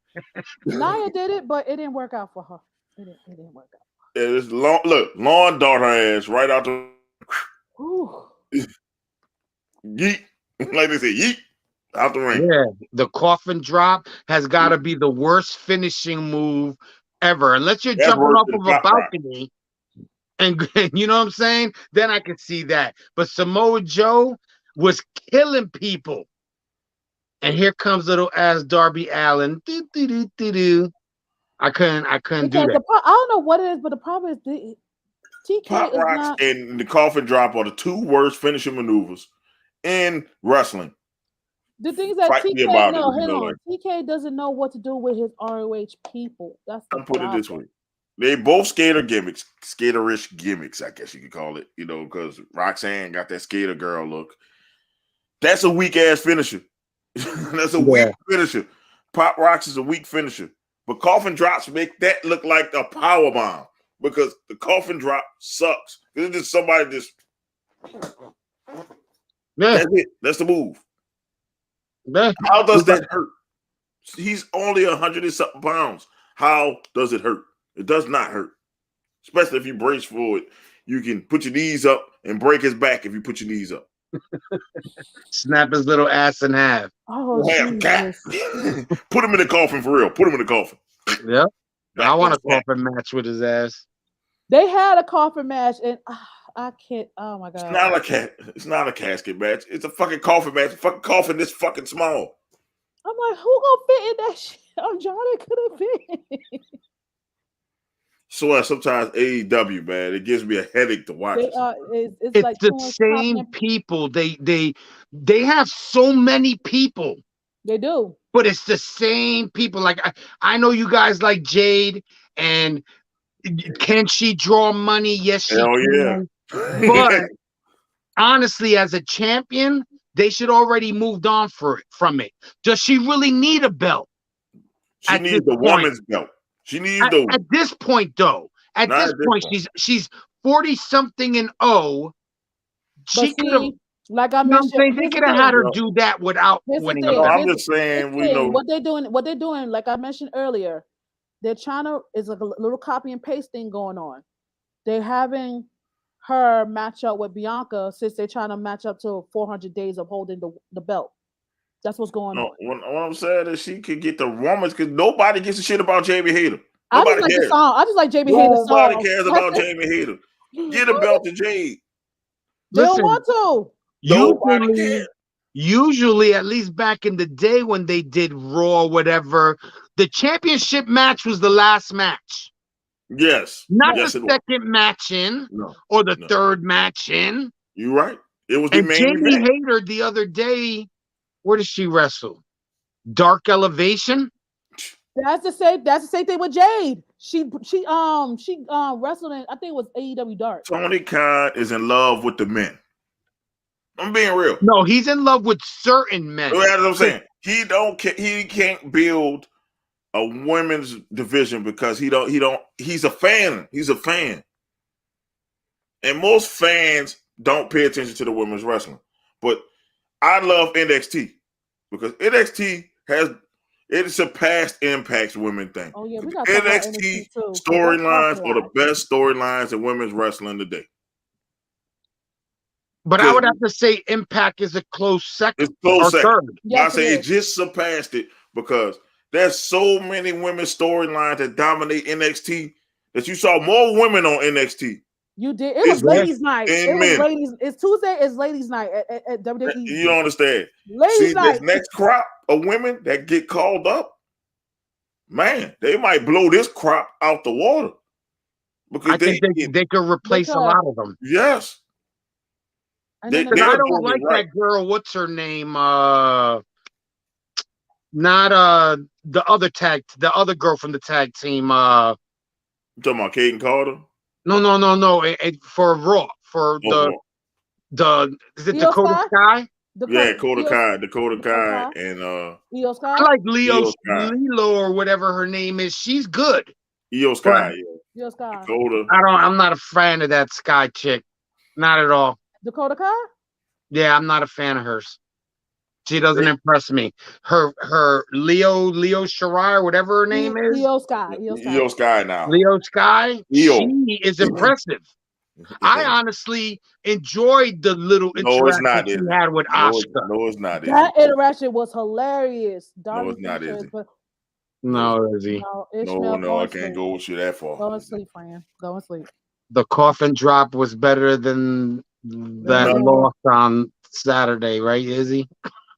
Nia did it, but it didn't work out for her. It didn't work out.
Yeah, it's lawn dart her ass right out the yeet. Like they say, yeet out the ring.
Yeah, the coffin drop has got to be the worst finishing move ever. Unless you're jumping off of a balcony, and you know what I'm saying? Then I can see that. But Samoa Joe was killing people, and here comes little ass Darby Allin. I couldn't do that.
I don't know what it is, but the problem is the TK
Pop rocks and the coffin drop are the 2 worst finishing maneuvers in wrestling.
The thing is that TK doesn't know what to do with his ROH people. That's the
problem. Put it this way. They both skaterish gimmicks, I guess you could call it, because Roxanne got that skater girl look. That's a weak ass finisher. That's a weak finisher. Pop rocks is a weak finisher. But coffin drops make that look like a power bomb because the coffin drop sucks. It's just somebody just. That's it. That's the move. How does that hurt? He's only 100 and something pounds. How does it hurt? It does not hurt. Especially if you brace for it. You can put your knees up and break his back if you put your knees up.
Snap his little ass in half.
Oh,
put him in the coffin for real. Put him in the coffin.
Yeah. I want a coffin match with his ass.
They had a coffin match and I can't. Oh my god!
It's not a casket match. It's a fucking coffin match. A fucking coffin this fucking small.
I'm like, who gonna fit in that shit? I'm Johnny couldn't fit.
So sometimes AEW, man, it gives me a headache to watch.
It's like the same people. They have so many people
They do.
But it's the same people. Like I know you guys like Jade, and can she draw money? Yes, she
Hell yeah.
can. But honestly, as a champion, they should already moved on from it. Does she really need a belt
She
at this
needs the
point?
woman's belt. She needs the
At this point, though, at
not
this
at this
point,
point.
she's 40 something and oh,
But
she could have.
see, like I
You know what I'm
mentioned,
saying? They
here's the
could have had her
thing.
No,
do that without
Here's the
winning a
no,
thing.
belt.
I'm
Here's,
just
here's
saying
the
we
thing.
know.
What they're doing, like I mentioned earlier, they're trying to is like a little copy and paste thing going on. They're having her match up with Bianca since they're trying to match up to 400 days of holding the belt. That's what's going
No,
on.
what I'm saying is she could get the woman's because nobody gives a shit about Jamie Hayter.
I just
Nobody
like the
cares.
song. I just like JB Hayter's
Nobody
song.
cares about Jamie Hayter. Get a belt to Jade.
They don't
Listen,
want to.
Nobody cares.
usually, at least back in the day when they did Raw or whatever, the championship match was the last match.
Yes.
Not the
Yes, it was.
second match in
No.
or the
No.
third match in.
You're right. It was the
And
main
Jamie
event.
Hayter the other day, where did she wrestle? Dark Elevation?
That's the same. That's the same thing with Jade. She wrestled in, I think it was AEW Dark.
Tony Khan is in love with the men. I'm being real.
No, he's in love with certain men.
That's what I'm saying. He can't build a women's division because he's a fan. He's a fan. And most fans don't pay attention to the women's wrestling. But I love NXT because NXT it surpassed Impact's women thing.
Oh yeah, we got to talk about
NXT
NXT too.
storylines are the best storylines in women's wrestling today.
But I would have to say Impact is a close second.
It's close second.
Third.
Yes, I say it just surpassed it because there's so many women's storylines that dominate NXT that you saw more women on NXT.
You did. It was ladies' night.
And
It was
men.
ladies. It's Tuesday. It's ladies' night at WWE.
You don't understand.
Ladies'
See,
night.
this next crop of women that get called up, man, they might blow this crop out the water. Because
I think they could replace a lot of them.
Yes.
I don't like that girl. What's her name? Not the other girl from the tag team.
You talking about Kaden Carter?
No. For Raw, for the is it Dakota Sky?
Dakota Kai, and
Io Sky.
I like Lilo or whatever her name is. She's good.
Io Sky,
Io Sky.
Dakota.
I'm not a fan of that Sky chick. Not at all.
Dakota Kai?
Yeah, I'm not a fan of hers. She doesn't impress me. Her Leo Shirai, whatever her name is.
Io Sky.
Io Sky now.
Leo Sky. She is impressive. I honestly enjoyed the little interaction she had with Asuka.
No, it's not.
That interaction was hilarious.
No, it's not easy.
No, Izzy.
No, I can't go with you that far.
Go and sleep, friend. Go and sleep.
The coffin drop was better than that loss on Saturday, right, Izzy?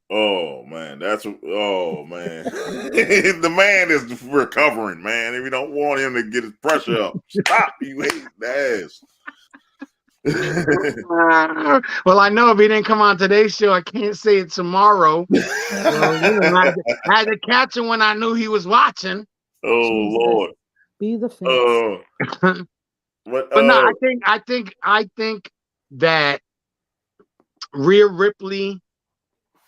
Oh man, oh man. The man is recovering, man. If you don't want him to get his pressure up, stop. You hate the ass.
Well, I know if he didn't come on today's show, I can't say it tomorrow. I had to catch him when I knew he was watching.
Oh Lord,
be the fence.
But no, I think that Rhea Ripley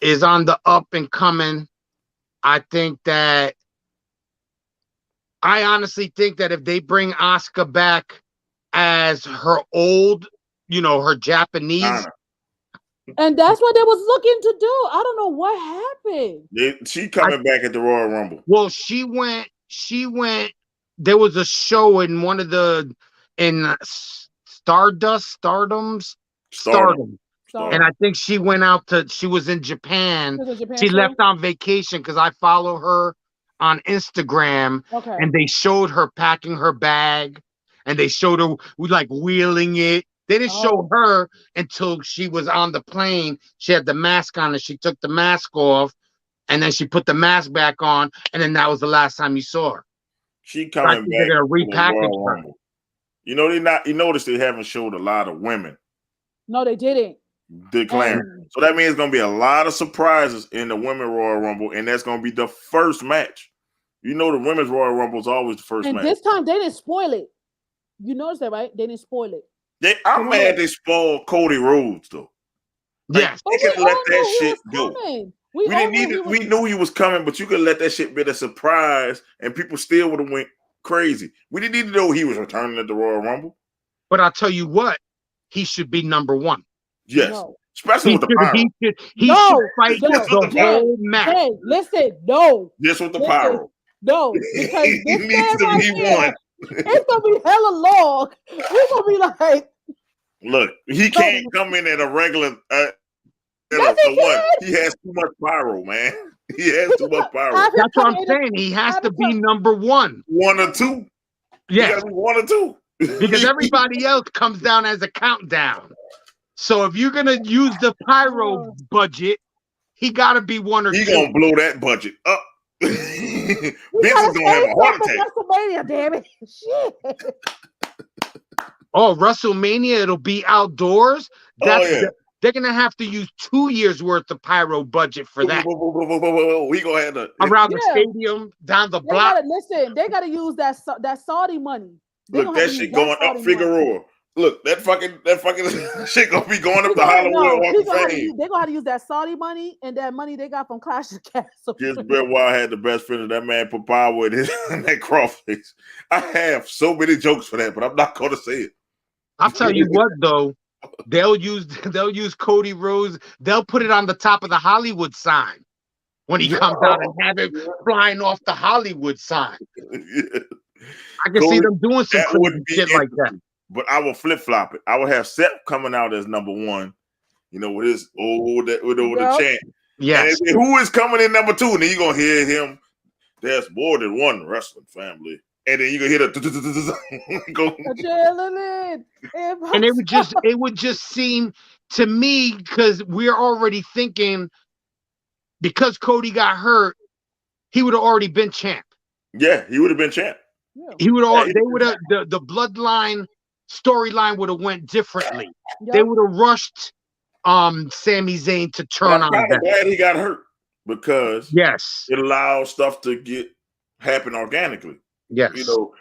is on the up and coming. I honestly think that if they bring Asuka back as her old, her Japanese.
And that's what they was looking to do. I don't know what happened.
She coming back at the Royal Rumble.
Well, she went. There was a show in one of in Stardom. And I think she went out she was in Japan. She left on vacation because I follow her on Instagram.
Okay.
And they showed her packing her bag and they showed her wheeling it. They didn't show her until she was on the plane. She had the mask on and she took the mask off and then she put the mask back on. And then that was the last time you saw her.
She coming back.
They're going to repackage her.
You notice they haven't showed a lot of women.
No, they didn't.
declaring.
And
So that means it's gonna be a lot of surprises in the Women's Royal Rumble, and that's gonna be the first match. You know, the Women's Royal Rumble is always the first match.
this time they didn't spoil it. You noticed that, right? They didn't spoil it.
I'm mad they spoiled Cody Rhodes though. Like,
Yes.
But
they
we
could let
all
that
knew he
shit
was
go.
coming.
We didn't need it. We knew he was coming, but you could let that shit be a surprise, and people still would have went crazy. We didn't need to know he was returning at the Royal Rumble.
But I'll tell you what, he should be number one.
Yes,
No.
especially with the pyro.
He
No,
should fight
no,
the whole match.
Hey, listen, no.
Just with the
Listen,
pyro.
No, because
He
this
needs
man
to
right
be
here,
one.
it's gonna be hella long. We're gonna be like,
Look, he can't come in at a regular.
Yes, he
one.
can.
He has too much pyro, man. He has too much pyro.
That's what I'm saying. He has to be number one.
One or two.
Yeah.
He gotta be one or two.
Because everybody else comes down as a countdown. So if you're gonna use the pyro budget, he gotta be one or two.
He gonna blow that budget up. Vince is gonna have a heart attack.
WrestleMania, damn it. Shit.
Oh, WrestleMania, it'll be outdoors. They're gonna have to use 2 years worth of pyro budget for that.
We gonna have to
around the stadium, down the block.
They gotta use that Saudi money.
Look, that shit going up Figueroa. Look, that fucking shit gonna be going up the Hollywood Walk of Fame.
They're gonna have to use that Saudi money and that money they got from Clash of Castle.
Just Benoit had the best friend of that man put power in his in that crawfish. I have so many jokes for that, but I'm not gonna say it.
I'll tell you what though, they'll use Cody Rhodes. They'll put it on the top of the Hollywood sign when he comes out and have it flying off the Hollywood sign. I can see them doing some crazy shit like that.
But I will flip flop it. I will have Seth coming out as number one, you know, with his the chant.
Yes.
And who is coming in number two? And then you're gonna hear him. There's more than one wrestling family. And then you gonna hear the go.
And it would just seem to me, because we're already thinking, because Cody got hurt, he would have already been champ.
Yeah, he would have been champ.
He would have. They would have. The bloodline storyline would have went differently. Yep. They would have rushed Sami Zayn to turn on that.
I'm glad he got hurt, because it allows stuff to happen organically.
Yes.
You know,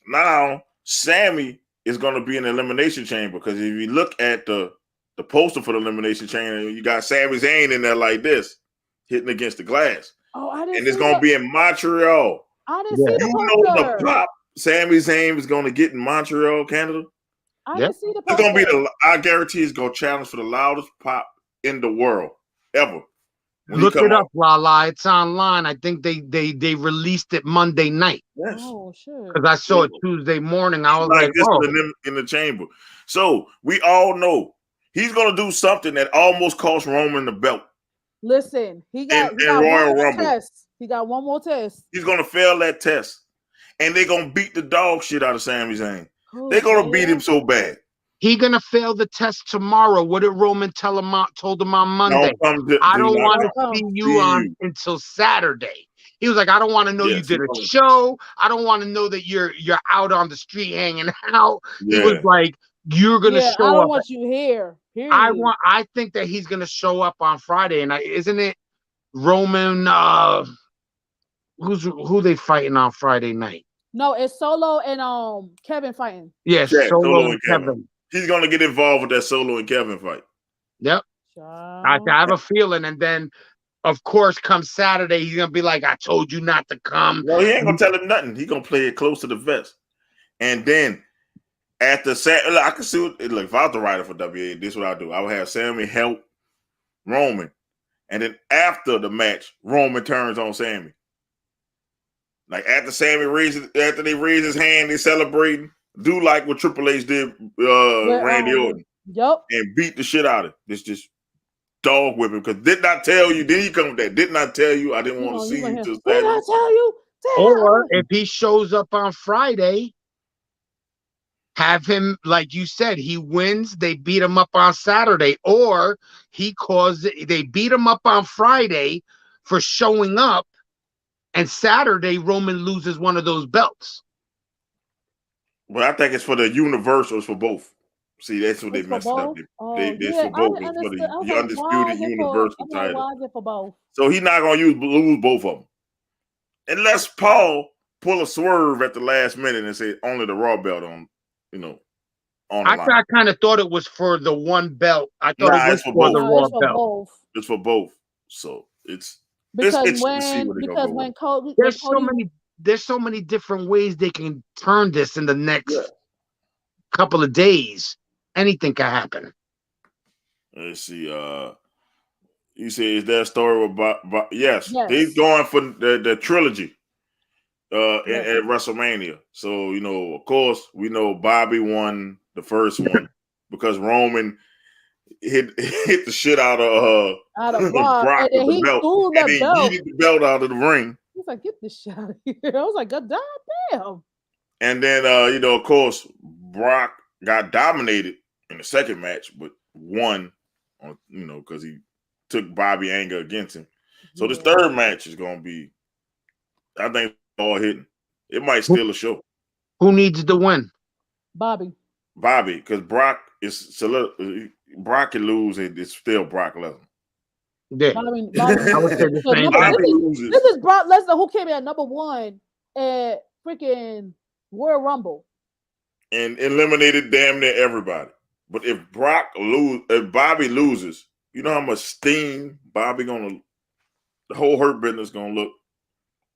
now Sammy is going to be in the Elimination Chamber, because if you look at the poster for the Elimination Chamber, you got Sami Zayn in there like this, hitting against the glass.
Oh, I didn't.
And it's going to be in Montreal.
I didn't see the
poster. The pop Sami Zayn is going to get in Montreal, Canada.
I didn't see the poster.
It's going to be I guarantee it's going to challenge for the loudest pop in the world ever.
Look it up, Lala. It's online. I think they released it Monday night.
Yes.
Oh shit.
Because I saw it Tuesday morning. I was like,
this in the chamber. So we all know he's gonna do something that almost cost Roman the belt.
Listen, he got
Royal Rumble.
Test. He got one more test.
He's gonna fail that test, and they're gonna beat the dog shit out of Sami Zayn. They're gonna beat him so bad.
He gonna fail the test tomorrow. What did Roman told him on Monday? I don't want to see you on until Saturday. He was like, I don't want to know you did a show. I don't want to know that you're out on the street hanging out. He was like, you're gonna show up.
I don't want you here.
I think that he's gonna show up on Friday, and isn't it Roman? Who they fighting on Friday night?
No, it's Solo and Kevin fighting.
Yes, Solo and Kevin.
He's gonna get involved with that Solo and Kevin fight.
Yep. I have a feeling, and then of course, come Saturday, he's gonna be like, "I told you not to come."
No, he ain't gonna tell him nothing. He's gonna play it close to the vest, and then after Saturday, I can see look. If I was the writer for WA, this is what I do. I would have Sammy help Roman, and then after the match, Roman turns on Sammy. Like after they raise his hand, they celebrating. Do like what Triple H did, Randy Orton.
Yep.
And beat the shit out of him. This just dog whipping, because did not tell you. Then he come with that. Did not tell you. I didn't want to see you till Saturday.
Did I tell you?
Or if he shows up on Friday, have him, like you said, he wins, they beat him up on Saturday. Or they beat him up on Friday for showing up, and Saturday Roman loses one of those belts.
But I think it's for the Universals for both. See, that's what they
It's for
messed up.
both. Oh
It's
yeah,
for
I
both.
didn't
It's for
understand. I was
the
like, why
undisputed
is it for?
universal
I'm like,
title.
why is it for both?
So he's not gonna lose both of them unless Paul pull a swerve at the last minute and say only the Raw belt on, you know, on the line.
I kind of thought it was for the one belt. I thought it
Nah,
was
it's for
for
both.
the
No,
Raw
it's for
belt.
both.
It's for both. So it's
Because
interesting to see where they're gonna go with it.
There's so many different ways they can turn this in the next
Yeah.
couple of days. Anything can happen.
Let's see. You say is that story about yes, they're
Yes.
going for the trilogy
Yes.
at WrestleMania. So, of course, we know Bobby won the first one because Roman hit the shit out of
Out of Brock, and
Brock with
then
the
he
belt,
threw
and
the
then
belt.
yeeted the belt out of the ring.
He's like, get this shit out of here. I was like, God damn.
And then of course, Brock got dominated in the second match, but won on because he took Bobby anger against him. So this third match is gonna be, I think, all hitting. It might steal a show.
Who needs to win?
Bobby,
because Brock Brock can lose and it's still Brock Lesnar.
Yeah.
Bobby.
I would say the same
Remember,
thing.
this is Brock Lesnar who came in at number 1 at freaking Royal Rumble
and eliminated damn near everybody. But if Bobby loses, you know how much steam the whole Hurt Business gonna look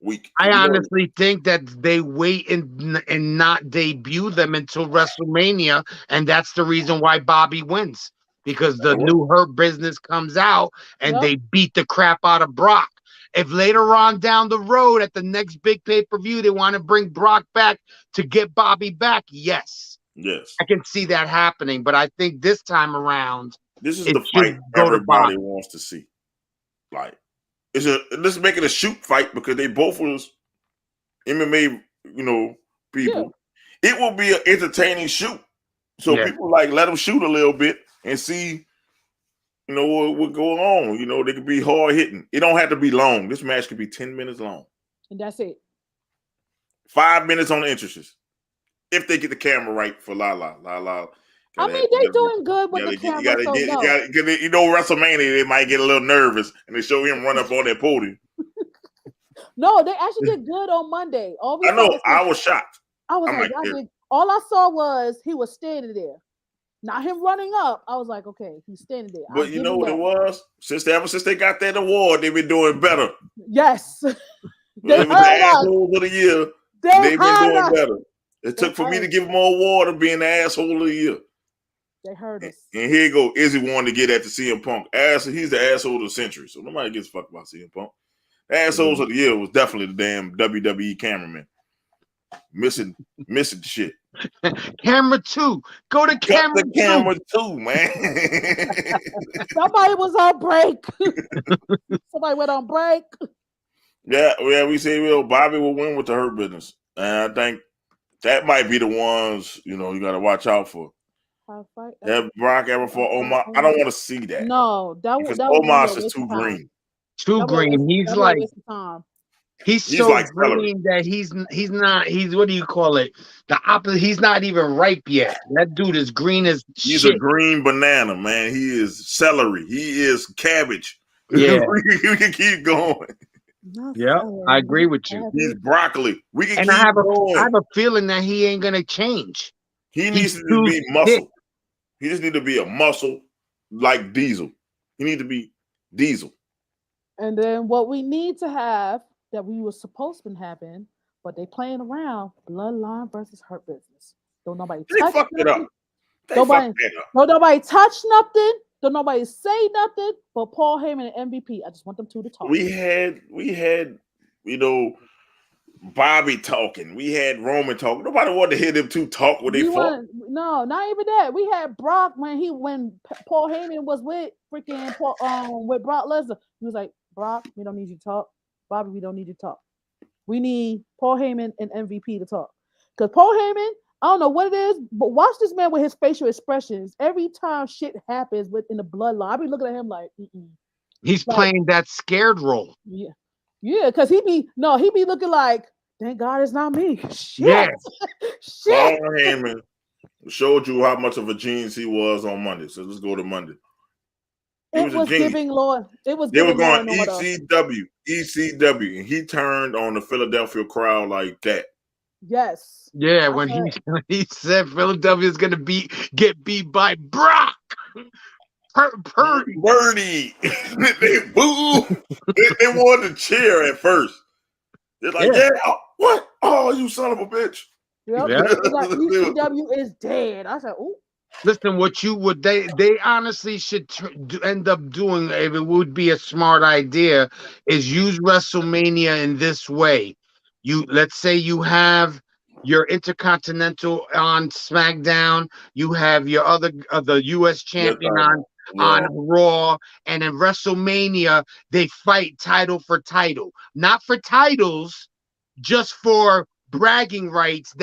weak.
I honestly think that they wait and not debut them until WrestleMania, and that's the reason why Bobby wins, because the new Hurt Business comes out and they beat the crap out of Brock. If later on down the road at the next big pay-per-view they want to bring Brock back to get Bobby back, yes, I can see that happening. But I think this time around,
this is the fight everybody wants to see. Like, let's make it a shoot fight because they both was MMA, people. Yeah. It will be an entertaining shoot. So people let them shoot a little bit and see, what going on. They could be hard hitting. It don't have to be long. This match could be 10 minutes long.
And that's it.
5 minutes on the entrances. If they get the camera right for La La.
I mean, they doing good with the camera.
WrestleMania, they might get a little nervous and they show him run up on that podium.
No, they actually did good on Monday.
I know. I was shocked.
I was like, all I saw was he was standing there. Not him running up. I was like, okay, he's standing there.
But you know what it was? Since they got that award, they've been doing better.
Yes.
It was the asshole of the year. They've been doing better. It took for me to give them an award of being the asshole of the year.
They heard us.
And here you go. Izzy wanted to get at the CM Punk. He's the asshole of the century. So nobody gives a fuck about CM Punk. The assholes of the year was definitely the damn WWE cameraman. Missing shit.
Camera 2. Go to camera 2.
Camera 2, man.
Somebody was on break. Somebody went on break.
Yeah, we say Bobby will win with the Hurt Business. And I think that might be the ones, you got to watch out for. Have Brock ever for Omar? I don't want to see that.
No,
because Omar is too green.
Too green. He's like he's so
like
green that he's not. He's what do you call it? The opposite. He's not even ripe yet. That dude is green as
he's
shit.
A green banana, man. He is celery. He is cabbage.
Yeah,
we can keep going.
Yeah, I agree with you.
He's broccoli. We can
and
keep
I have
going.
I have a feeling that he ain't gonna change.
He needs to be muscle. He just need to be a muscle like Diesel. He need to be Diesel.
And then what we need to have that we were supposed to happen, but they playing around Bloodline versus Hurt Business. Don't nobody touch
it up.
Nobody touch nothing. Don't nobody say nothing. But Paul Heyman and MVP. I just want them two to talk.
We had Bobby talking. We had Roman talking. Nobody wanted to hear them two talk when they fought.
No, not even that. We had Brock when Paul Heyman was with freaking with Brock Lesnar. He was like, Brock, we don't need you to talk. Bobby, we don't need you to talk. We need Paul Heyman and MVP to talk. Because Paul Heyman, I don't know what it is, but watch this man with his facial expressions. Every time shit happens within the bloodline, I be looking at him like,
he's playing that scared role.
Yeah. Yeah, because he be looking like, thank God it's not me. Shit.
Yeah.
Shit.
Paul Heyman Showed you how much of a genius he was on Monday. So let's go to Monday.
It was giving law. It was
They were
giving law
going
and order.
ECW, and he turned on the Philadelphia crowd like that.
Yes.
Yeah, when he said Philadelphia's gonna get beat by Brock Purdy.
They boo. they wanted to cheer at first. They're like, yeah, what? Oh, you son of a bitch.
Yep. It's like ECW is dead. I said, ooh.
Listen, what they honestly should end up doing, if it would be a smart idea, is use WrestleMania in this way. Let's say you have your Intercontinental on SmackDown, you have your the U.S. champion on Raw, and in WrestleMania they fight title for title, not for titles, just for bragging rights.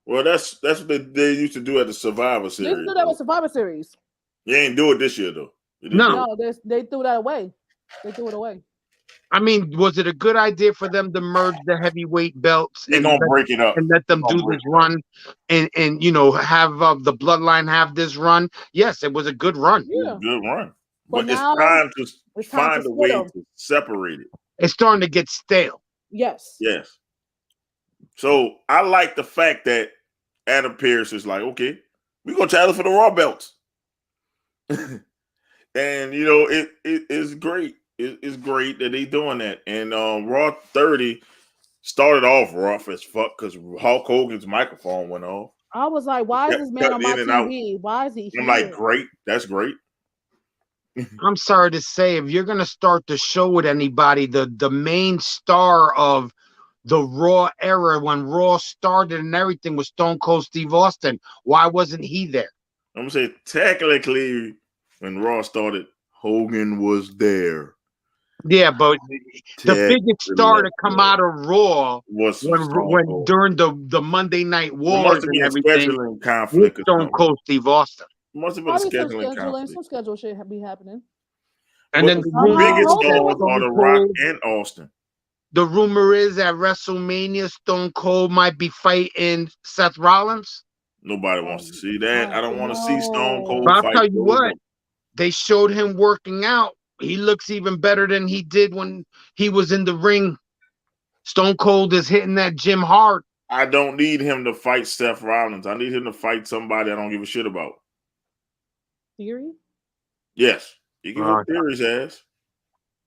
Well, that's what they used to do at the Survivor Series.
They used to do that with Survivor Series.
They ain't do it this year though.
No, they threw that away. They threw it away.
I mean, was it a good idea for them to merge the heavyweight belts
and break it up
and let them do this run and have the Bloodline have this run? Yes, it was a good run.
Yeah, good run. But
now,
it's time to find a way to separate it.
It's starting to get stale.
Yes.
Yes. So I like the fact that Adam Pearce is like, okay, we're gonna challenge for the Raw belts. And it's great. It's great that they doing that. And Raw 30 started off rough as fuck because Hulk Hogan's microphone went off.
I was like, why is this man on my TV? Why is he here?
I'm like, great. That's great.
I'm sorry to say, if you're gonna start the show with anybody, the main star of the Raw era, when Raw started and everything, was Stone Cold Steve Austin. Why wasn't he there?
I'm gonna say technically when Raw started, Hogan was there.
Yeah, but the biggest star to come out of Raw
was
when during the Monday Night Wars and everything,
scheduling conflict.
Stone Cold Steve Austin.
Must have been a scheduling conflict.
Some schedule should be happening.
And then
the biggest stars are The Rock and Austin.
The rumor is at WrestleMania, Stone Cold might be fighting Seth Rollins.
Nobody wants to see that. I don't want to see Stone Cold.
But I'll tell you what, they showed him working out. He looks even better than he did when he was in the ring. Stone Cold is hitting that gym hard.
I don't need him to fight Seth Rollins. I need him to fight somebody I don't give a shit about.
Theory?
Yes. He can whoop Theory's ass.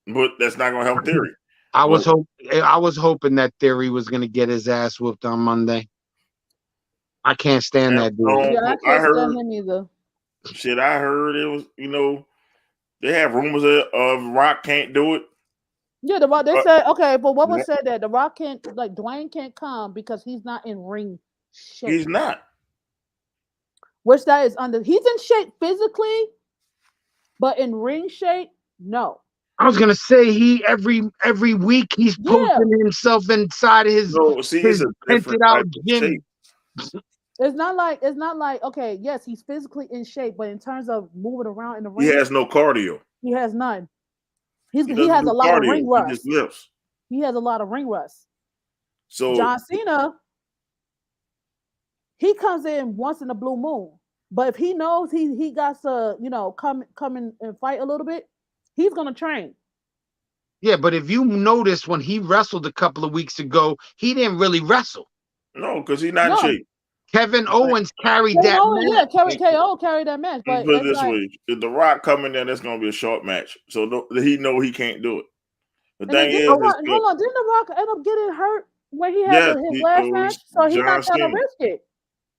But that's not going to help Theory.
I was hoping that Theory was going to get his ass whooped on Monday. I can't stand that dude.
Yeah, I can't stand him either.
Shit, I heard it was, they have rumors of Rock can't do it.
Yeah, they said, okay, but what was said that The Rock can't, like, Dwayne can't come because he's not in ring shape.
He's not.
Which that is he's in shape physically, but in ring shape, no.
I was gonna say every week he's posting himself inside of his rented out gym.
It's not like okay, yes, he's physically in shape, but in terms of moving around in the ring,
he has no cardio.
He has none. He has a lot of ring rust.
He just lifts.
He has a lot of ring rust.
So
John Cena, he comes in once in a blue moon. But if he knows he got to, come in and fight a little bit, he's gonna train.
Yeah, but if you notice when he wrestled a couple of weeks ago, he didn't really wrestle.
No, because he's not in shape.
Kevin Owens carried that match.
Yeah, KO carried that match. But
put it this way, if The Rock come in there, that's gonna be a short match. So he know he can't do it. The thing is,
hold on, didn't The Rock end up getting hurt when he had his last match? So he's not trying to risk it.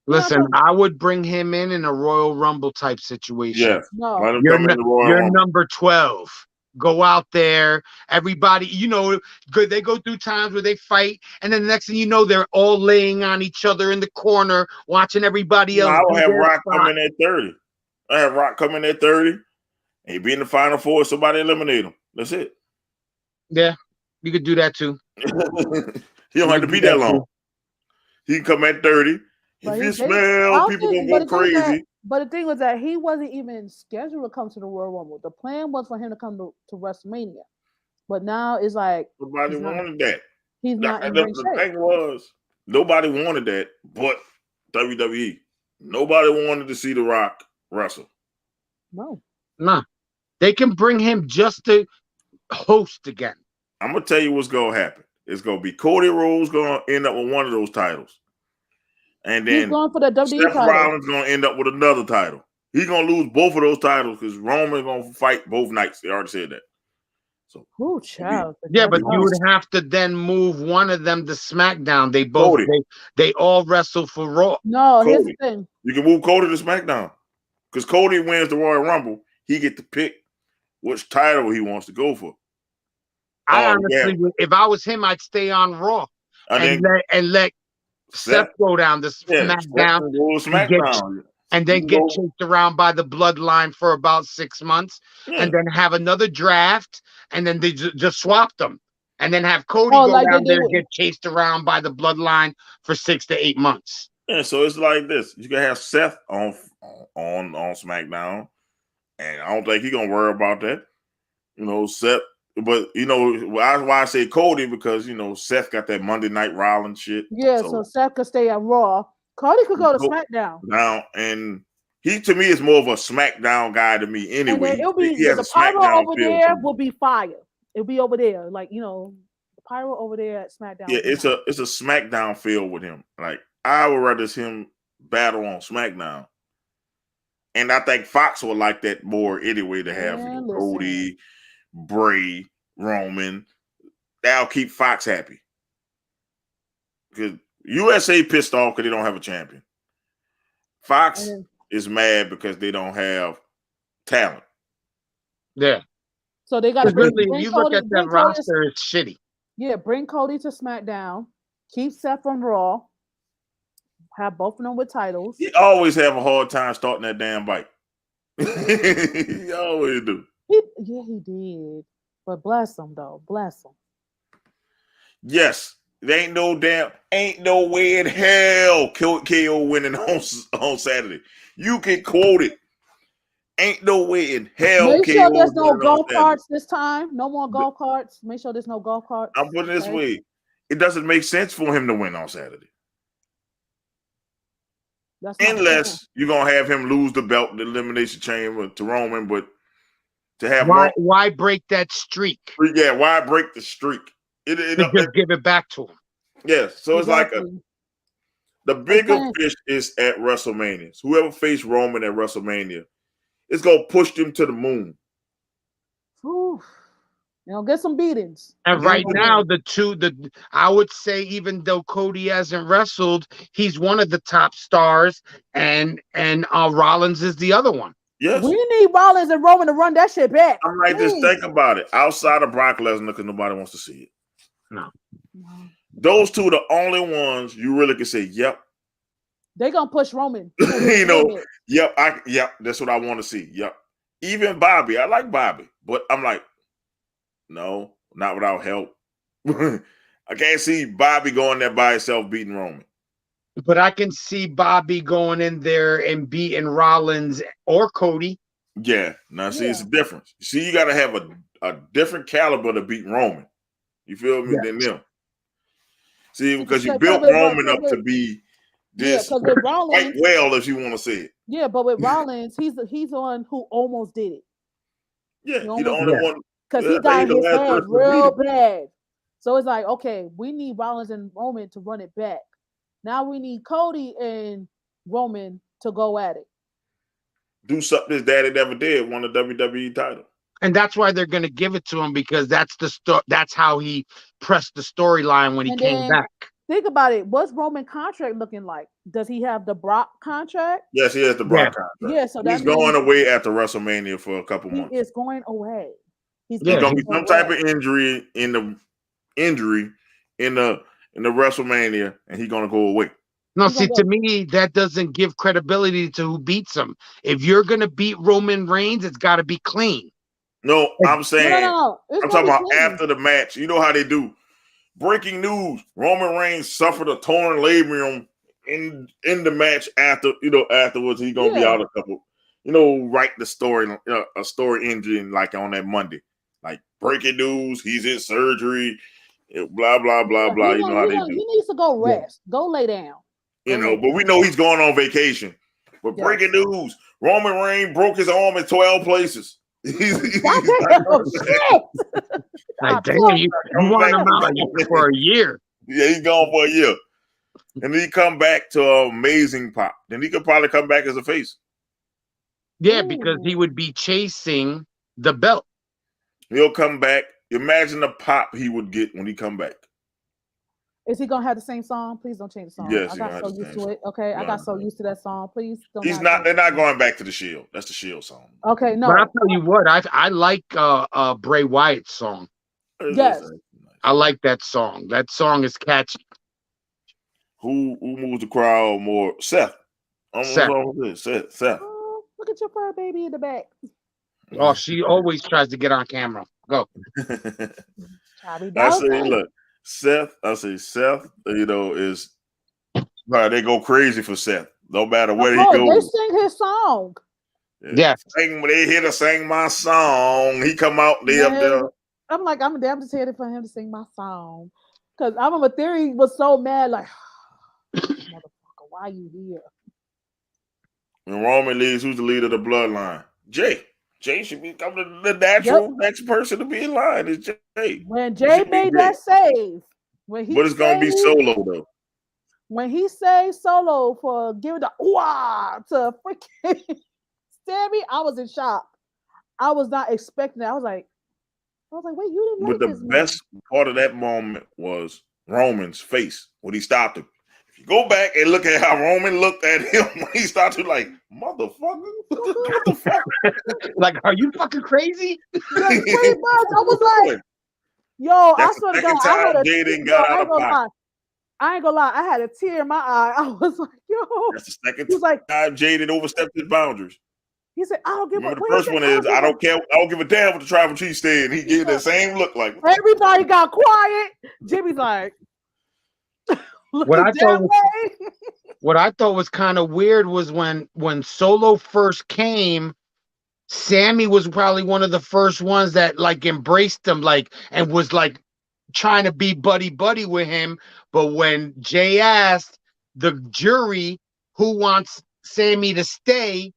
Listen, I would bring him in a Royal Rumble type situation.
Yeah,
no.
You're number 12. Go out there, everybody. They go through times where they fight, and then the next thing you know, they're all laying on each other in the corner, watching everybody else.
I would have Rock come in at 30. I have Rock come in at 30, and he be in the final four. Somebody eliminate him. That's it.
Yeah, you could do that too.
He don't have to be that long. He can come at 30. If you smell, people gonna go crazy.
But the thing was that he wasn't even scheduled to come to the Royal Rumble. The plan was for him to come to WrestleMania. But now it's like
nobody wanted that.
He's not in
the thing was nobody wanted that but WWE. Nobody wanted to see The Rock wrestle.
No.
Nah. They can bring him just to host again.
I'm gonna tell you what's gonna happen. It's gonna be Cody Rhodes gonna end up with one of those titles, and
He's
then
going for the WWE
Seth
title.
Rollins gonna end up with another title. He's gonna lose both of those titles because Roman gonna fight both nights. They already said that. So,
Ooh, child.
Yeah, but you
That's
would have to then move one of them to SmackDown. They both
Cody.
they all wrestle for Raw.
no. Here's the
Cody.
thing.
You can move Cody to SmackDown because Cody wins the Royal Rumble. He get to pick which title he wants to go for.
I honestly, if I was him, I'd stay on Raw and let Seth go down to SmackDown, and then get chased around by the bloodline for about 6 months, and then have another draft, and then they just swap them, and then have Cody go down there and get chased around by the bloodline for 6 to 8 months.
Yeah, so it's like this. You can have Seth on SmackDown, and I don't think he's gonna worry about that. You know, Seth. But you know why I say Cody, because you know Seth got that Monday Night Rollins shit.
Yeah, so Seth could stay at Raw. Cody could go to SmackDown.
Now, and he to me is more of a SmackDown guy to me anyway.
And it'll be the pyro over there will be fire. It'll be over there, like the pyro over there at SmackDown.
Yeah, it's a SmackDown feel with him. Like I would rather see him battle on SmackDown, and I think Fox would like that more anyway to have Cody, Bray, Roman. That'll keep Fox happy. Because USA pissed off because they don't have a champion. Fox is mad because they don't have talent.
Yeah.
So they got to bring
you look at that roster, it's shitty.
Yeah, bring Cody to SmackDown. Keep Seth on Raw. Have both of them with titles.
He always have a hard time starting that damn bike. He always do.
He did. But bless him, though. Bless him.
Yes. There ain't no way in hell KO winning on Saturday. You can quote it. Ain't no way in hell.
Make sure there's no golf carts this time. No more golf carts. Make sure there's no golf carts.
I'm putting it this way. It doesn't make sense for him to win on Saturday. Unless you're gonna have him lose the belt, the Elimination Chamber to Roman, but to have
why break that streak?
Yeah, why break the streak?
Just give it back to him.
Yes, so it's like the bigger fish is at WrestleMania. So whoever faced Roman at WrestleMania, it's gonna push them to the moon.
Get some beatings.
And right now, I would say, even though Cody hasn't wrestled, he's one of the top stars, and Rollins is the other one.
Yes.
We need Rollins and Roman to run that shit back.
I'm like, just think about it. Outside of Brock Lesnar, because nobody wants to see it.
No.
Those two are the only ones you really can say, yep.
They're gonna push Roman.
Yep, that's what I want to see. Yep. Even Bobby. I like Bobby, but I'm like, no, not without help. I can't see Bobby going there by himself beating Roman.
But I can see Bobby going in there and beating Rollins or Cody.
Yeah. Now, see, it's a difference. See, you got to have a different caliber to beat Roman. You feel me? Than them. See, because you built Roman up to be this quite well, if you want to say it.
Yeah, but with Rollins, he's the one who almost did it.
Yeah, he's the only one.
Because he got his head real bad. So it's like, okay, we need Rollins and Roman to run it back. Now we need Cody and Roman to go at it.
Do something his daddy never did, won the WWE title.
And that's why they're going to give it to him, because that's that's how he pressed the storyline when he came back.
Think about it. What's Roman's contract looking like? Does he have the Brock contract?
Yes, he has the Brock contract.
Yeah, so
he's going away after WrestleMania for a couple months.
He is going away.
He's going to be some type of injury in the WrestleMania, and he's going to go away.
No, see, to me, that doesn't give credibility to who beats him. If you're going to beat Roman Reigns, it's got to be clean.
No, I'm saying,
no.
I'm talking about after the match. You know how they do. Breaking news: Roman Reigns suffered a torn labrum in the match. Afterwards he's gonna be out a couple. Write the story, a story engine like on that Monday. Like breaking news: he's in surgery. Blah blah blah blah. You know how they do.
He needs to go rest. Go lay down.
But we know he's going on vacation. But breaking news: Roman Reigns broke his arm in 12 places. He's
Goddamn shit!
Like, damn, you want him out for a year.
Yeah, he's gone for a year. And then he come back to an amazing pop. Then he could probably come back as a face.
Yeah, because he would be chasing the belt.
He'll come back. Imagine the pop he would get when he come back.
Is he gonna have the same song? Please don't change the song.
Yes,
I got so used to it. Okay, I got so used to that song. Please don't.
He's not. They're not going back to the Shield. That's the Shield song.
Okay, no.
But I'll tell you what, I like Bray Wyatt's song.
Yes,
I like that song. That song is catchy.
Who moves the crowd more? Seth.
Seth.
Seth.
Oh, look at your fur baby in the back.
Oh, she always tries to get on camera. Go.
I say, look, Seth. I say Seth. You know, is right. They go crazy for Seth. No matter where he goes.
They sing his song.
Yeah.
When they hear to sing my song, he come out. They up there.
I'm like, I'm just here for him to sing my song. Because I remember Theory was so mad, like, motherfucker, why you here?
When Roman leaves, who's the leader of the bloodline? Jay. Jay should become the natural next person to be in line. Is Jay.
When Jay made that save,
but it's gonna be Solo though.
When he saved Solo for giving the ooh to freaking Sammy, I was in shock. I was not expecting that. I was like, wait, you didn't.
But the best part of that moment was Roman's face when he stopped him. If you go back and look at how Roman looked at him when he started, like, motherfucker, what the fuck?
Like, are you fucking crazy?
Pretty much. I was like, yo, I swear to God, I had a tear. I ain't gonna lie, I had a tear in my eye. I was like, yo.
That's the second time Jaden overstepped his boundaries.
He said, I don't give a
the first one is I don't care. I don't give a damn what the tribal chief said. And he gave that same look like
everybody got quiet. Jimmy's like,
what I thought was kind of weird was when Solo first came, Sammy was probably one of the first ones that like embraced him, like, and was like trying to be buddy with him. But when Jay asked the jury who wants Sammy to stay,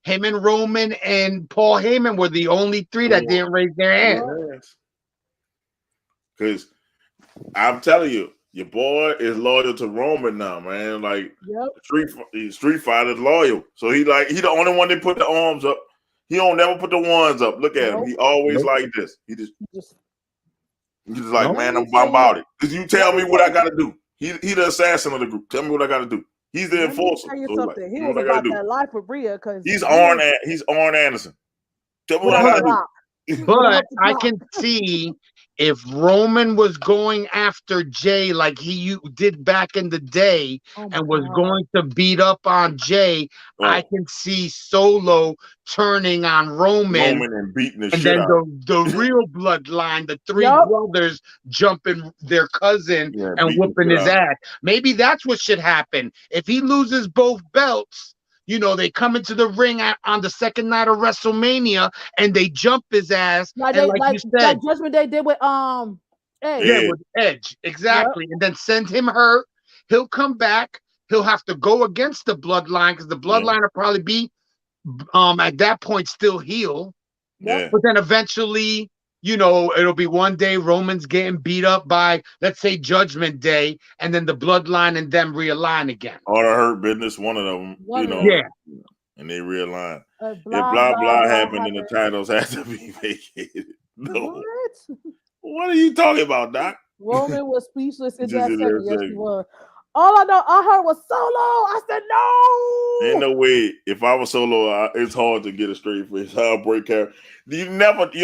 him and Roman and Paul Heyman were the only three that didn't raise their hands.
Because I'm telling you, your boy is loyal to Roman now, man. Like Street Fighter's loyal. So he the only one that put the arms up. He don't never put the ones up. Look at him. He always like this. He's just like, man, I'm about it. Because you tell me what I gotta do. He the assassin of the group. Tell me what I gotta do. He's the enforcer.
Tell you
so
something.
Like,
he was about that life for Bria because
he's Arn Anderson. Tell me what I gotta do.
But I can see if Roman was going after Jay like he did back in the day and was going to beat up on Jay, I can see Solo turning on Roman
and beating the
and
shit
then
out.
the real bloodline, the three brothers jumping their cousin and whooping his ass. Maybe that's what should happen. If he loses both belts, you know, they come into the ring on the second night of WrestleMania and they jump his ass.
Like
you said,
Judgment Day did with Edge.
Yeah, with Edge, exactly. And then send him hurt. He'll come back. He'll have to go against the bloodline because the bloodline will probably be at that point still heel.
Yeah.
But then eventually, you know, it'll be one day Roman's getting beat up by, let's say, Judgment Day, and then the bloodline and them realign again.
Or the Hurt Business, one of them,
Yeah.
And they realign.
If
blah happened, then the titles have to be vacated. No. What are you talking about, Doc?
Roman was speechless in that second. Yes, he was. All I heard was Solo. I said no.
Ain't no way. If I was Solo, it's hard to get a straight face. I'll break character. You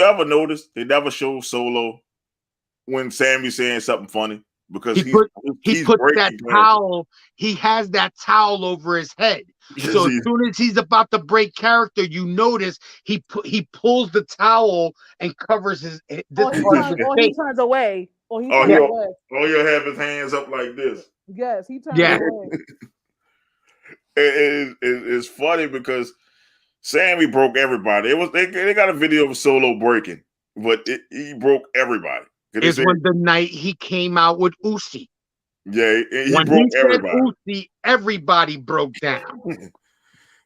ever notice they never show Solo when Sammy's saying something funny because he put
that towel. He has that towel over his head. So as soon as he's about to break character, you notice he pulls the towel and covers his
he turns away. Or he turns away.
Or he'll have his hands up like this.
Yes, he turns away.
It's funny because Sammy broke everybody. They got a video of Solo breaking, but he broke everybody.
It's when the night he came out with Uzi.
Yeah, he broke everybody.
Uzi, everybody broke down.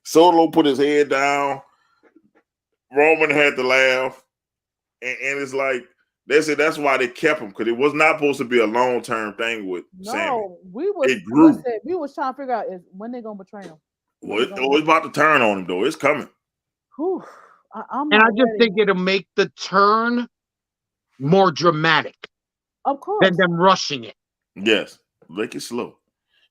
Solo put his head down. Roman had to laugh, and it's like they said that's why they kept him, because it was not supposed to be a long-term thing with Sammy.
No, we was
It grew.
listen, we was trying to figure out is when they gonna betray him.
Well, it's about to turn on him though. It's coming.
Whew, I'm
And
not
I just
ready.
think it'll make the turn more dramatic
Of course.
than them rushing it.
Yes, make it slow.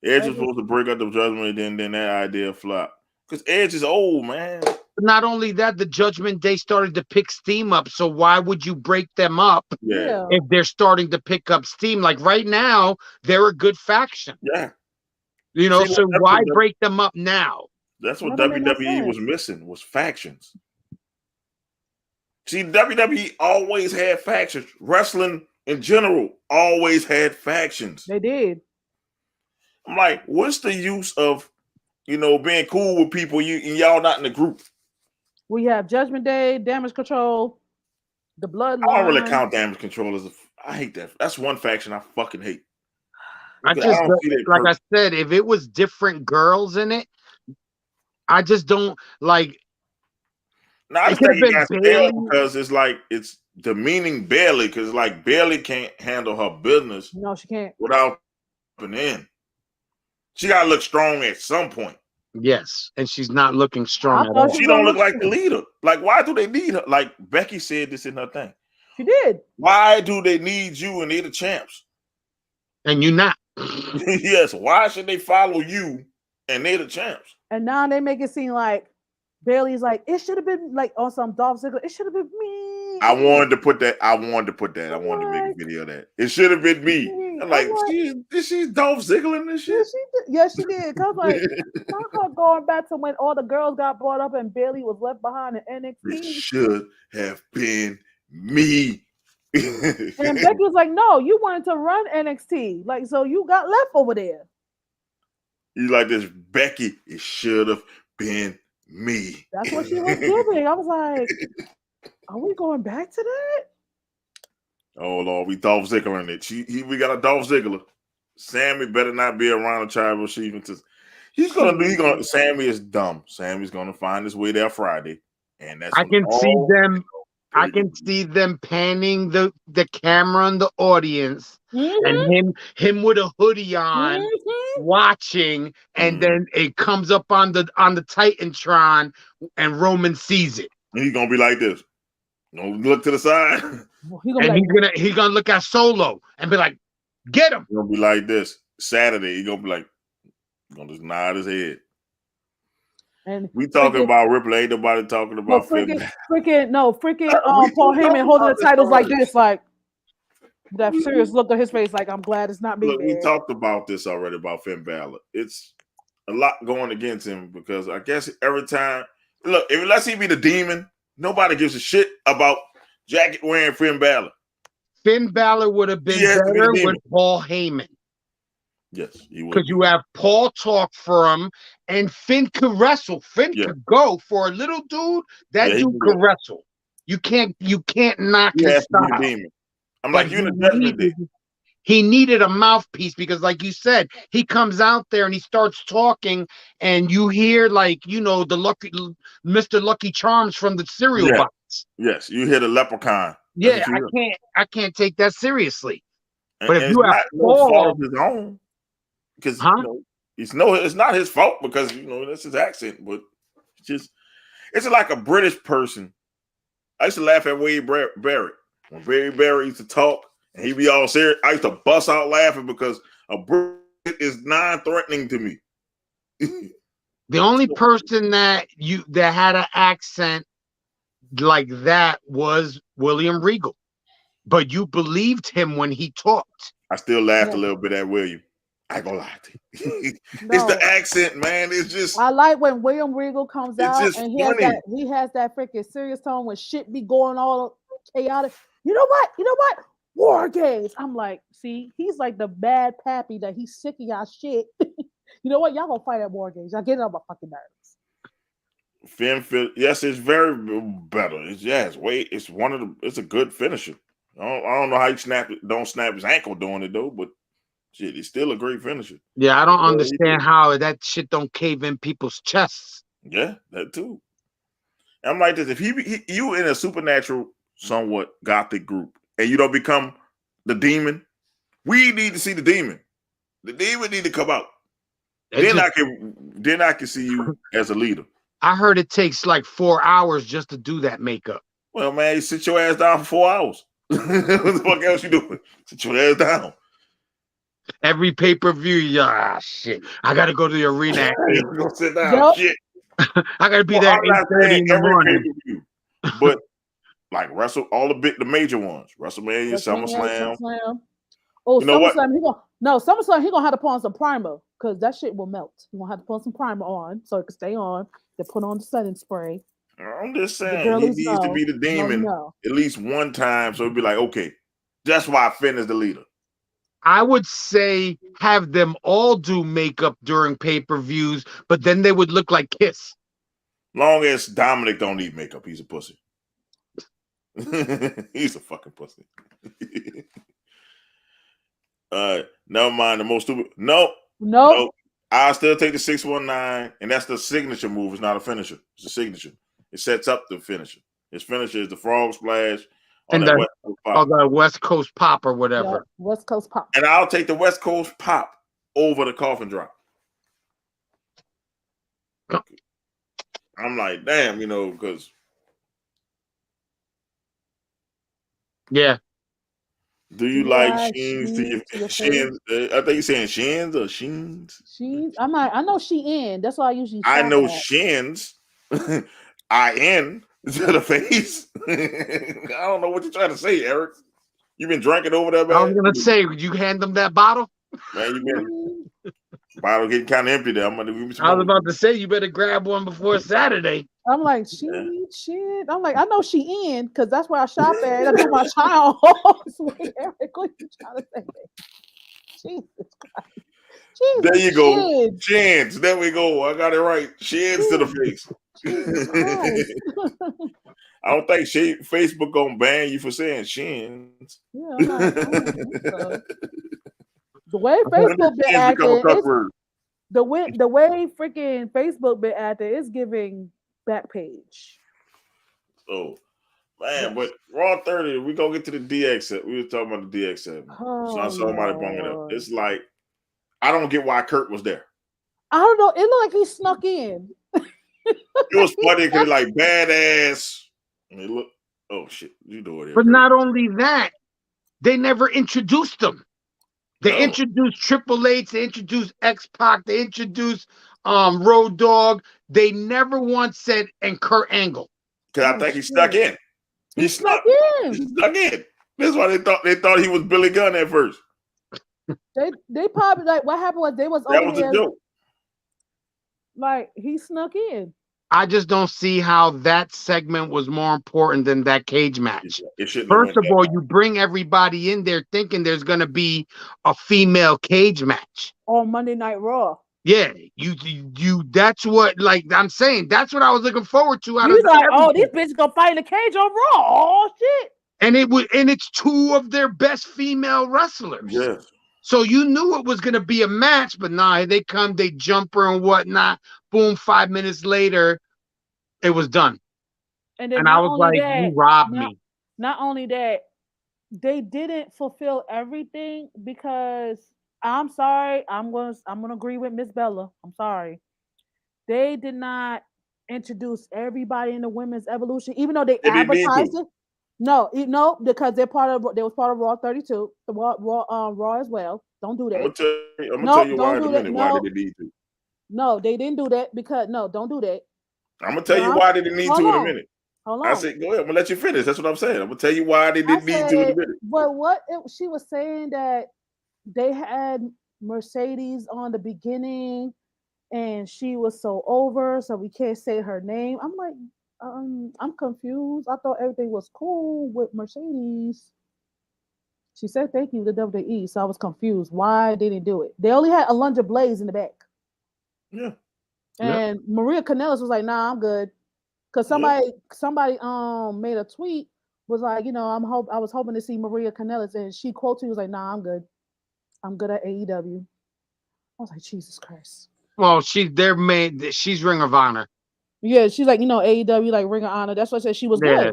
Edge was supposed to break up the Judgment, and then that idea flopped. Because Edge is old, man.
Not only that, the Judgment Day started to pick steam up. So why would you break them up
Yeah.
if they're starting to pick up steam? Like right now, they're a good faction.
Yeah.
You know,
See,
so
that's
why
what
break them up now?
That's what
That don't make no
WWE was
sense.
missing, was factions. See, WWE always had factions. Wrestling in general always had factions.
They did.
I'm like, what's the use of, being cool with people and y'all not in the group?
We have Judgment Day, Damage Control, the Bloodline.
I don't really count Damage Control as I hate that. That's one faction I fucking hate.
I
Because
just,
don't see their
like I
purpose.
said, if it was different girls in it, I just don't like.
No, I
It
just
could
think
have
it got
been
stale
Bayley.
because it's demeaning Bayley, because like Bayley can't handle her business
No, she can't.
without an end. She gotta look strong at some point.
Yes, and she's not looking strong
I
at
thought
all.
She don't look like the leader. Like, why do they need her? Like Becky said this in her thing.
She did.
Why do they need you and they're the champs?
And you're not.
Yes. Why should they follow you and they're the champs?
And now they make it seem like Bailey's like, it should have been like on some Dolph Ziggler. It should have been me.
I wanted to put that. I wanted to make a video of that. It should have been me. I'm like, she's Dolph Ziggler in this shit.
Yes, she did. Cause like, not her going back to when all the girls got brought up and Bailey was left behind in NXT.
It should have been me.
And Becky was like, no, you wanted to run NXT. Like, so you got left over there.
You like this, Becky? It should have been me.
That's what she was giving. I was like, are we going back to that?
Oh Lord, we Dolph Ziggler in it. We got a Dolph Ziggler. Sammy better not be around the tribal chief until Sammy is dumb. Sammy's gonna find his way there Friday. And that's
I can see them panning the camera on the audience and him with a hoodie on watching, and then it comes up on the Titantron and Roman sees it.
And he's gonna be like this. Gonna look to the side.
He's gonna look at Solo and be like, get him.
He's gonna be like this. Saturday, he's gonna be like, gonna just nod his head.
And
we talking about Ripley, ain't nobody talking about
freaking Paul Heyman holding the titles like this, like that serious look on his face, like I'm glad it's not me.
Look, we talked about this already about Finn Balor. It's a lot going against him because I guess every time, look, let's he be the demon, nobody gives a shit about jacket wearing Finn Balor.
Finn Balor would have been better with Paul Heyman.
Yes, he would.
Because you have Paul talk for him, and Finn could wrestle. Finn could go for a little dude. That dude could wrestle. You can't knock his style.
Demon. I'm like, you're in the Judgment Day.
He needed a mouthpiece because, like you said, he comes out there and he starts talking, and you hear the Mr. Lucky Charms from the cereal box.
Yes, you hear the leprechaun.
Yeah, I can't take that seriously. But if
and
you have Paul,
his own. Because it's not his fault because that's his accent, but it's like a British person. I used to laugh at Wade Barrett when Wade Barrett used to talk and he'd be all serious. I used to bust out laughing because a Brit is non-threatening to me.
The only person that had an accent like that was William Regal, but you believed him when he talked.
I still laughed a little bit at William. I ain't gonna lie to you. It's the accent, man. It's just
I like when William Regal comes out and he
funny.
has that freaking serious tone when shit be going all chaotic. You know what? War games. I'm like, see, he's like the bad pappy that he's sick of y'all shit. You know what? Y'all gonna fight at war games. Y'all get it on my fucking nerves.
Finn, yes, it's very better. It's a good finisher. I don't know how he don't snap his ankle doing it though, but shit, he's still a great finisher.
Yeah, I don't understand how that shit don't cave in people's chests.
Yeah, that too. I'm like this. If you in a supernatural, somewhat gothic group, and you don't become the demon, we need to see the demon. The demon need to come out. Then I can see you as a leader.
I heard it takes like 4 hours just to do that makeup.
Well, man, you sit your ass down for 4 hours. What the fuck else you doing? Sit your ass down.
Every pay-per-view, yeah, shit. I gotta go to the arena.
Go sit down. Shit.
I gotta be there at 8:30 in the morning.
Pay-per-view, but like all the major ones, WrestleMania, SummerSlam.
Oh,
you know
SummerSlam, SummerSlam, he gonna have to put on some primer because that shit will melt. He gonna have to put some primer on so it can stay on. They put on the setting spray.
I'm just saying he needs to be the demon at least one time, so it'd be like, okay, that's why Finn is the leader.
I would say have them all do makeup during pay-per-views, but then they would look like Kiss.
Long as Dominic don't need makeup, he's a pussy. He's a fucking pussy. Never mind. The most stupid. Nope. I'll still take the 619, and that's the signature move. It's not a finisher. It's a signature. It sets up the finisher. His finisher is the frog splash on that West Coast pop.
The West Coast pop or whatever.
Yeah, West Coast pop.
And I'll take the West Coast pop over the coffin drop. I'm like, damn, because.
Yeah.
Do you like Sheens to your Sheens? I think you're saying Sheens or Sheens.
Sheens. I know Shein. That's why I usually.
I know Sheens. I-N to the face. I don't know what you're trying to say, Eric. You been drinking over there, man?
I was gonna say, would you hand them that bottle?
Man, you been bottle getting kind of empty there. I was
about to say you better grab one before Saturday.
I'm like, shit. I'm like, I know she in because that's where I shop at. I do my child. Eric, what you trying to say? Jesus Christ. Jesus,
there you go. Chance. There we go. I got it right. Chance to the face. I don't think Facebook gonna ban you for saying shins.
Yeah, I'm not the way Facebook been acting, the way freaking Facebook been acting is giving back page.
Oh man, but Raw 30, we gonna get to the DX set. We were talking about the DX set. So I saw somebody bring it up. It's like I don't get why Kurt was there.
I don't know. It looked like he snuck in.
It was funny because like badass. And they look, oh shit, you know it.
But not only that, they never introduced them. They introduced Triple H, they introduced X-Pac, they introduced Road Dogg. They never once said and Kurt Angle.
Because I think he stuck in. He snuck in. He stuck in. That's why they thought he was Billy Gunn at first.
They probably like what happened was they was
that was a joke.
Like he snuck in.
I just don't see how that segment was more important than that cage match. First of all, you bring everybody in there thinking there's going to be a female cage match
on Monday Night Raw.
Yeah, you. That's what, like I'm saying. That's what I was looking forward to.
You like, oh, these bitches gonna fight in the cage on Raw. Oh shit!
And it's two of their best female wrestlers.
Yeah.
So you knew it was gonna be a match, but nah, they come, they jumper and whatnot. Boom! 5 minutes later, it was done. And I was like, you robbed me.
Not only that, they didn't fulfill everything because I'm sorry, I'm gonna agree with Miss Bella. I'm sorry. They did not introduce everybody in the women's evolution, even though they advertised it. No, because they was part of Raw 32, the Raw as well. Don't do that.
I'm gonna tell you why in a minute. Why did they need to?
No, they didn't do that because don't do that.
I'm gonna tell you why they didn't need to in a minute.
Hold on.
I said, go ahead. I'm gonna let you finish. That's what I'm saying. I'm gonna tell you why they didn't need to in a minute.
But she was saying that they had Mercedes on the beginning, and she was so over, so we can't say her name. I'm like, I'm confused. I thought everything was cool with Mercedes. She said thank you to WWE, so I was confused. Why they didn't do it? They only had Alundra Blaze in the back.
Yeah.
And Maria Kanellis was like, nah, I'm good. Because somebody made a tweet, was like, I was hoping to see Maria Kanellis, and she quoted, was like, nah, I'm good. I'm good at AEW. I was like, Jesus Christ.
Well, she's Ring of Honor.
Yeah, she's like, AEW, like Ring of Honor. That's why I said she was
Yeah,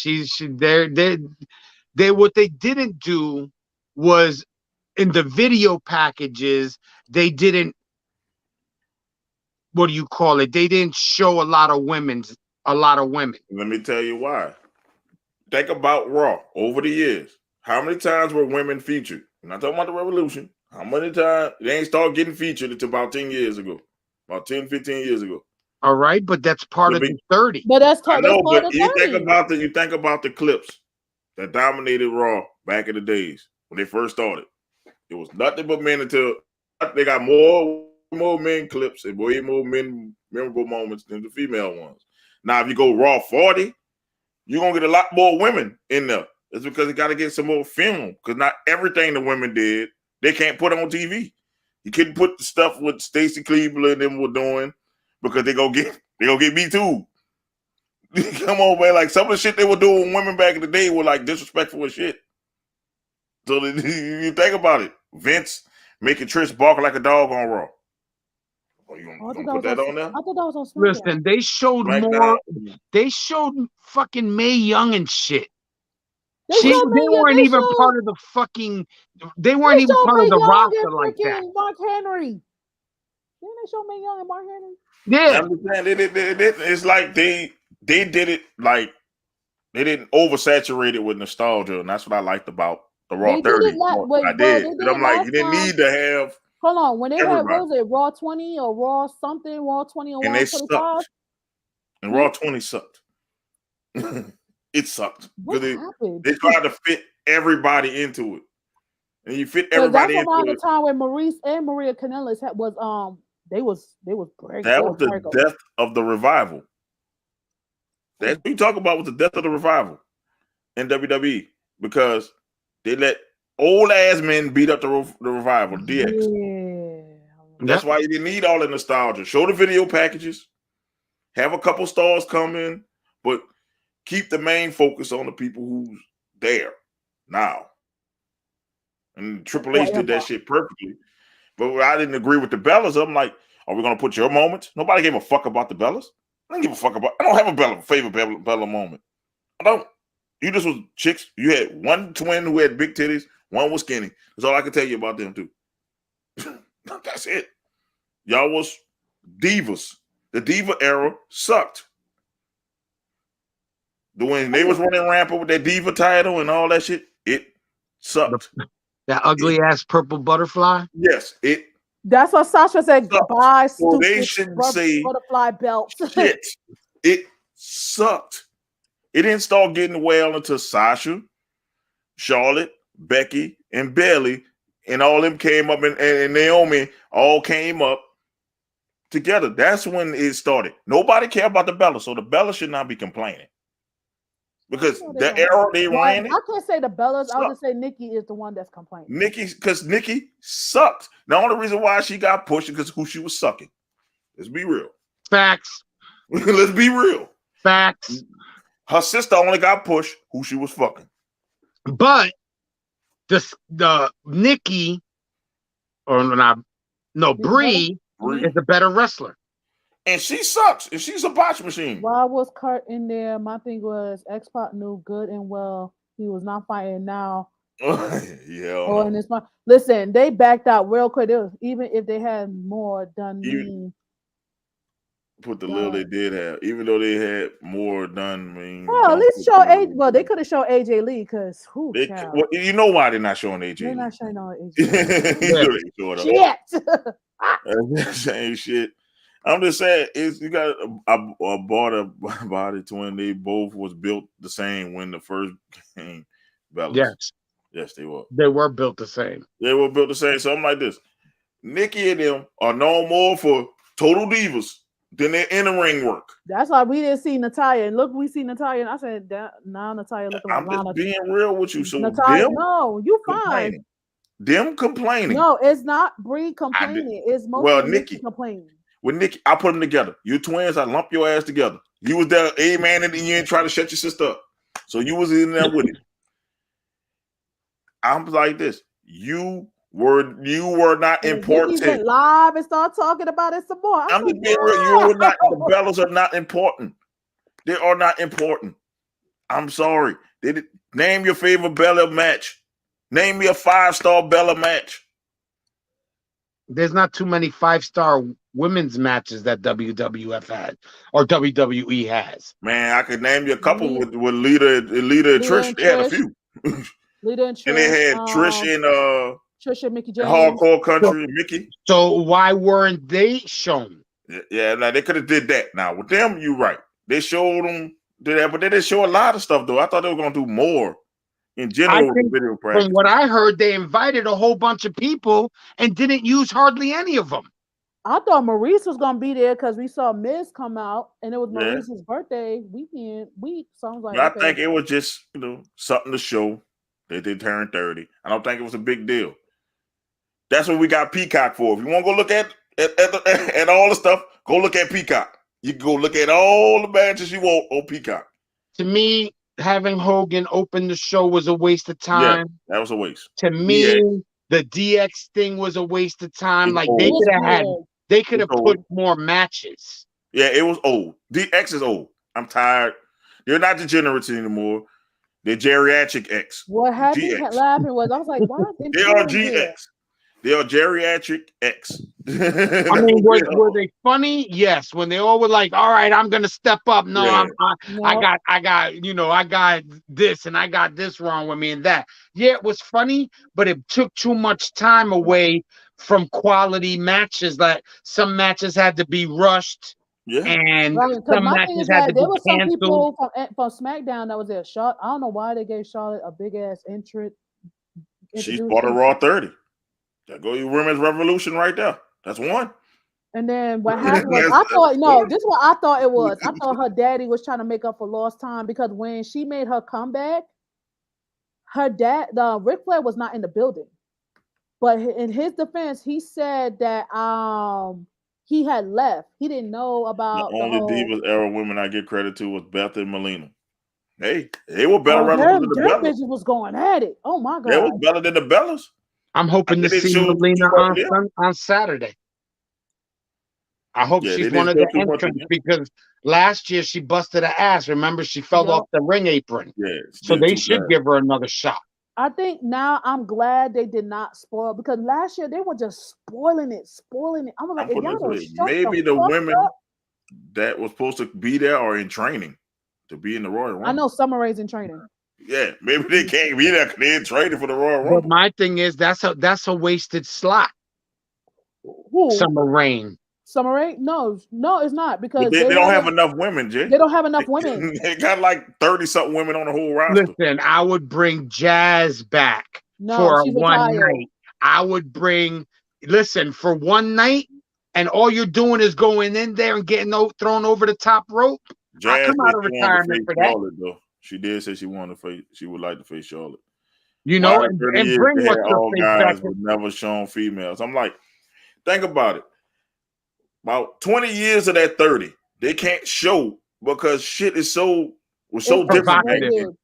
good.
they what they didn't do was in the video packages, they didn't, what do you call it? They didn't show a lot of women.
Let me tell you why. Think about Raw over the years. How many times were women featured? I'm not talking about the Revolution. How many times they ain't start getting featured until about 10 years ago, about 10, 15 years ago.
All right, but that's part of the 30.
But that's
I
called that's
know,
part
but
of
you
30.
think about the clips that dominated Raw back in the days when they first started. It was nothing but men until they got more men clips and way more men memorable moments than the female ones. Now, if you go Raw 40, you're gonna get a lot more women in there. It's because they got to get some more film. Because not everything the women did, they can't put on TV. You couldn't put the stuff with Stacy Cleveland and them were doing because they gonna get me too. Come on, man! Like some of the shit they were doing with women back in the day were like disrespectful as shit. So you think about it, Vince making Trish bark like a dog on Raw. Oh, you gonna put that on there?
I thought that was on SmackDown.
Listen, they showed
SmackDown.
more. They showed fucking Mae Young and shit.
They
weren't even part of the fucking. They weren't even part of the roster like that.
Mark Henry. Didn't they show Mae Young and Mark Henry?
Yeah,
I'm just saying, it's like they did it like they didn't oversaturate it with nostalgia, and that's what I liked about the Raw 30. I did. And I'm like, you didn't need to have.
Hold on, when they had,
everybody.
what was it, Raw 20 or Raw something, Raw 20 or
And
Raw
they
25?
sucked. And Raw 20 sucked. It sucked.
What happened?
They tried to fit everybody into it. And you fit everybody into
around
it.
the time when Maurice and Maria Kanellis was they was breaking.
That was the death of the revival. That's what you talk about was the death of the revival in WWE because they let old ass men beat up the revival, DX.
Yeah.
That's why you didn't need all the nostalgia. Show the video packages, have a couple stars come in, but keep the main focus on the people who's there now. And Triple H did that shit perfectly. But I didn't agree with the Bellas. I'm like, are we gonna put your moments? Nobody gave a fuck about the Bellas. I don't give a fuck about. I don't have a favorite Bella moment. I don't. You just was chicks. You had one twin who had big titties. One was skinny. That's all I can tell you about them too. That's it. Y'all was divas. The diva era sucked. When they was running rampant with that diva title and all that shit, it sucked.
That ugly ass purple butterfly.
Yes, it.
That's what Sasha said. Goodbye,
so
stupid
they shouldn't say
butterfly belt.
Shit, it sucked. It didn't start getting well until Sasha, Charlotte, Becky, and Bayley, and all them came up, and Naomi all came up together. That's when it started. Nobody cared about the Bellas, so the Bellas should not be complaining. Because the era they ran it.
I can't say the Bellas. I'll just say Nikki is the one that's complaining.
Because Nikki sucked. The only reason why she got pushed is because who she was sucking. Let's be real.
Facts.
Let's be real.
Facts.
Her sister only got pushed who she was fucking.
But the Nikki, or not, no, Brie is a better wrestler.
And she sucks. And she's a botch machine.
Why was Kurt in there? My thing was X-Pac knew good and well he was not fighting now.
Yeah.
Oh, and it's my listen, they backed out real quick. Even if they had more done
put the little they did have, even though they had more done mean.
Well, at least show AJ. Well, they could have shown AJ Lee because
well, you know why they're not showing AJ.
They're not showing AJ.
Shit. Same shit. I'm just saying, you got I bought a body twin. They both was built the same when the first came.
Yes.
Yes, they were.
They were built the same.
They were built the same. So I'm like this. Nikki and them are known more for total divas than their in-the-ring work.
That's why we didn't see Natalya. And look, we see Natalya, and I said, now Natalya looking like
I'm just being real with you. So
Natalya, no, you fine.
Them complaining.
No, it's not Brie complaining. It's mostly Nikki complaining.
With Nikki, I put them together. You twins, I lump your ass together. You was there, amen, and you ain't trying to shut your sister up. So you was in there with it. I'm like this. You You were not
And Vicky
important.
went live and started talking about it some more.
I'm
Like,
just being real. You were not. The Bellas are not important. They are not important. I'm sorry. Name your favorite Bella match. Name me a 5-star Bella match.
There's not too many 5-star women's matches that WWF had or WWE has.
Man, I could name you a couple with Lita and Trish.
and
They had a
Trish.
few.
Lita and Trish.
And they had Trish and
Trish and Mickey James.
Hardcore Country, Mickey.
So why weren't they shown?
Yeah, now they could have did that. Now with them, you're right. They showed them did that, but they didn't show a lot of stuff though. I thought they were gonna do more in general with video practice.
From what I heard, they invited a whole bunch of people and didn't use hardly any of them.
I thought Maurice was gonna be there because we saw Miz come out and it was Maurice's birthday week. So I was like,
I think it was just something to show that they turned 30. I don't think it was a big deal. That's what we got Peacock for. If you want to go look at all the stuff, go look at Peacock. You can go look at all the matches you want on Peacock.
To me, having Hogan open the show was a waste of time.
Yeah, that was a waste.
To me, the DX thing was a waste of time. Like they could have put more matches.
Yeah, it was old. DX is old. I'm tired. They're not degenerates anymore. They're geriatric X.
What happened? Laughing was I was like, why?
They are GX. They are geriatric X.
I mean, were they funny? Yes. When they all were like, "All right, I'm gonna step up." No,
Yeah.
I got this and I got this wrong with me and that. Yeah, it was funny, but it took too much time away from quality matches. Like some matches had to be rushed.
Yeah,
and some matches had to be canceled. There were some people
from SmackDown that was there. I don't know why they gave Charlotte a big ass entrance.
She's part of Raw 30. That go your Women's Revolution right there. That's one.
And then what happened was, this is what I thought it was. I thought her daddy was trying to make up for lost time because when she made her comeback, her dad, Ric Flair, was not in the building. But in his defense, he said that he had left. He didn't know about
the only Divas era women I give credit to was Beth and Melina. Hey, they were better than the Bellas.
Bitches was going at it. Oh my god,
they was better than the Bellas.
I'm hoping to see Melina on Saturday. I hope she's one of the entrants because last year she busted her ass. Remember, she fell off the ring apron.
Yeah,
so they should give her another shot.
I think now I'm glad they did not spoil because last year they were just spoiling it. I'm like,
maybe the women that was supposed to be there are in training to be in the Royal Rumble.
I know Summer Rae's in training.
Yeah, maybe they can't be there because they ain't training for the Royal Rumble.
But my thing is that's a wasted slot.
Who?
Summer Rae.
Summer Rae? No, it's not because
they don't have enough women, Jay.
They don't have enough women.
They got like 30-something women on the whole roster.
Listen, I would bring Jazz back for one night. I would bring for one night, and all you're doing is going in there and getting thrown over the top rope. I come out of retirement for that.
Charlotte, though. She did say she would like to face Charlotte.
And bring
all guys but never shown females. I'm like, think about it. About 20 years of that 30, they can't show because shit was so different back then.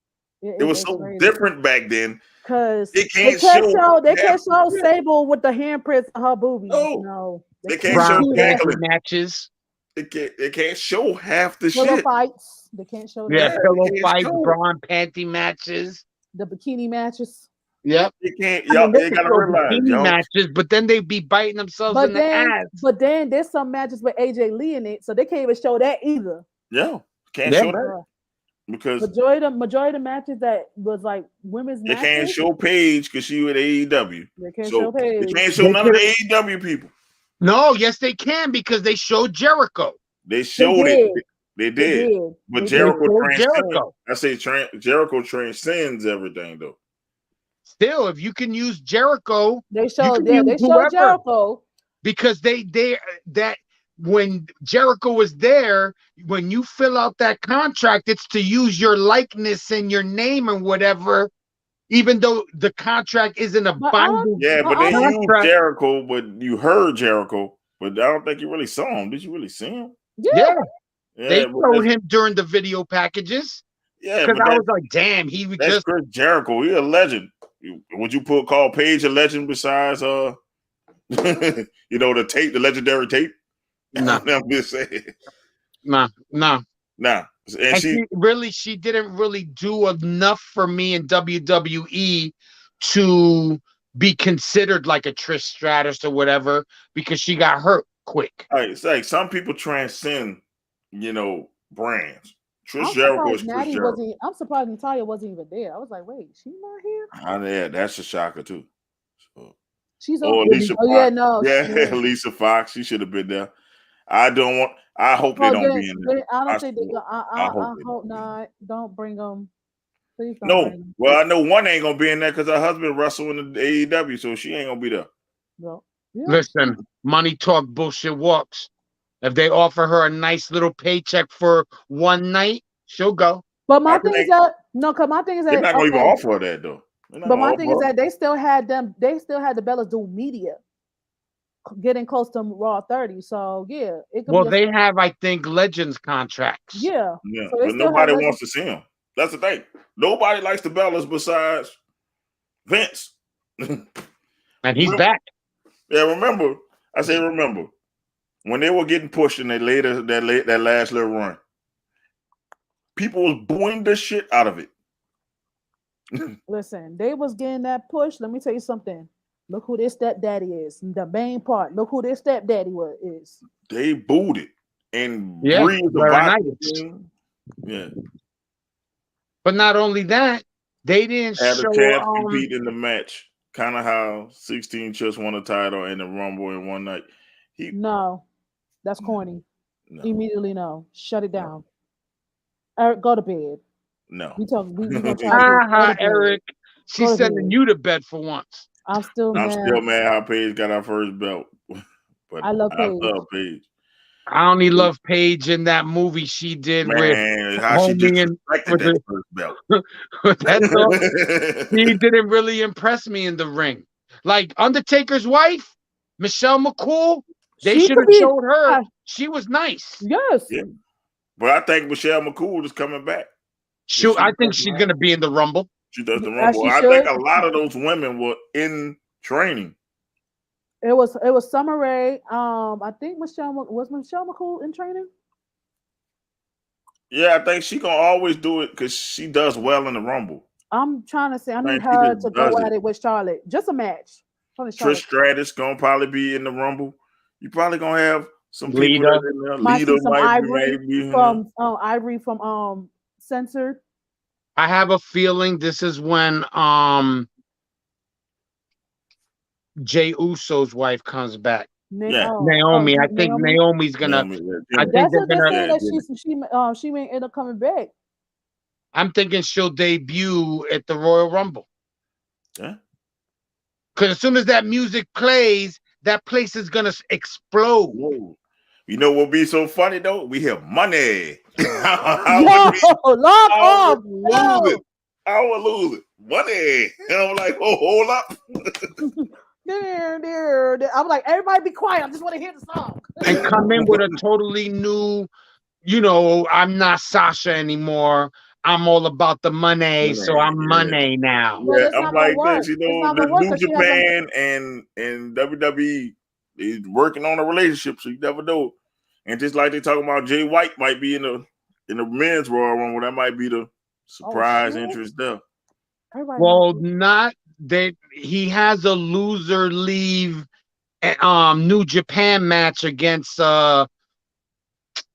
It was so different back then.
Because
they can't show
Sable with the handprints of her boobies. No,
they can't show
matches.
They can't show half the
pillow
shit.
Fights. They can't show.
Pillow fights, bra and panty matches,
the bikini matches.
Yep.
You can't. Y'all ain't gotta realize
matches, but then they be biting themselves in the ass.
But then there's some matches with AJ Lee in it, so they can't even show that either.
Yeah, can't show that because
majority of the matches that was like women's.
They can't show Paige because she with AEW.
They can't show Paige.
They can't show none of the AEW people.
No, yes they can because they showed Jericho.
They showed it. They did. But Jericho transcends. I say Jericho transcends everything though.
Still, if you can use Jericho,
they showed Jericho
because that when Jericho was there, when you fill out that contract, it's to use your likeness and your name and whatever, even though the contract isn't a binding.
Yeah, but they used Jericho, but you heard Jericho, but I don't think you really saw him. Did you really see him?
Yeah. They showed him during the video packages.
Yeah,
because I was like, damn, he was
just Chris Jericho. He's a legend. Would you call Paige a legend besides the tape, the legendary tape?
No,
I'm just saying.
no.
Nah. And
she didn't really do enough for me in WWE to be considered like a Trish Stratus or whatever because she got hurt quick.
It's like some people transcend, brands.
I'm
Trish Jericho
surprised
is Trish
Natty
Jericho.
wasn't. I'm surprised Natalia wasn't even there. I was like, wait, she's not here.
Yeah, that's a shocker too. So,
She's on.
Alicia Fox.
Oh yeah, no.
Yeah, Lisa Fox. She should have been there. I hope they don't be in there.
I don't think they go. I hope not. Don't bring them. Please don't.
No.
Bring them.
Well, I know one ain't gonna be in there because her husband wrestled in the AEW, so she ain't gonna be there.
No. Yeah.
Listen, money talk, bullshit walks. If they offer her a nice little paycheck for one night, she'll go.
But my thing is that because my thing is that
they're not gonna even offer her that though.
But my thing is that they still had the Bellas do media, getting close to Raw 30. So yeah, it could.
Well, they have, I think, Legends contracts.
Yeah.
Yeah,
so
but nobody wants to see them. That's the thing. Nobody likes the Bellas besides Vince.
And he's back.
Yeah, remember when they were getting pushed in that last little run, people was booing the shit out of it.
Listen, they was getting that push. Let me tell you something. Look who their stepdaddy is. The main part. Look who their stepdaddy is.
They booed it and
breathed the
Yeah.
But not only that, they didn't
have
show
a chance to compete in the match. Kind of how 16 just won a title in the Rumble in one night.
No, that's corny.
No.
Immediately no. Shut it down. Eric, go to bed.
No.
We talk.
Eric. She's sending you to bed for once.
I'm still
mad how Paige got our first belt. But
I love
Paige.
I only love Paige in that movie she did with
how she just respected that first belt.
That's all. He didn't really impress me in the ring. Like Undertaker's wife, Michelle McCool, they should have showed her. She was nice.
Yes.
Yeah. But I think Michelle McCool is coming back.
I think she's going to be in the Rumble.
She does the Rumble. I think a lot of those women were in training.
It was Summer Rae. I think Michelle McCool in training.
Yeah, I think she gonna always do it because she does well in the Rumble.
I'm trying to say I need her to go at it with Charlotte. Just a match.
Trish Stratus gonna probably be in the Rumble. You probably gonna have some people in there.
Might see some Ivory from Ivory from Censored.
I have a feeling this is when Jey Uso's wife comes back. Naomi. I think Naomi's gonna. I think they're gonna.
That she may end up coming back.
I'm thinking she'll debut at the Royal Rumble.
Yeah.
Because as soon as that music plays, that place is gonna explode.
Whoa. You know what'll be so funny though? We have money.
I
would lose it. Money. And I'm like, oh, hold up.
I'm like, everybody be quiet. I just want to hear the song.
And come in with a totally new, I'm not Sasha anymore. I'm all about the money, so I'm money now.
Yeah, I'm like this, the New Japan and WWE is working on a relationship, so you never know. And just like they talking about Jay White might be in the men's Royal Rumble, that might be the surprise interest there.
Well, not that he has a loser leave New Japan match against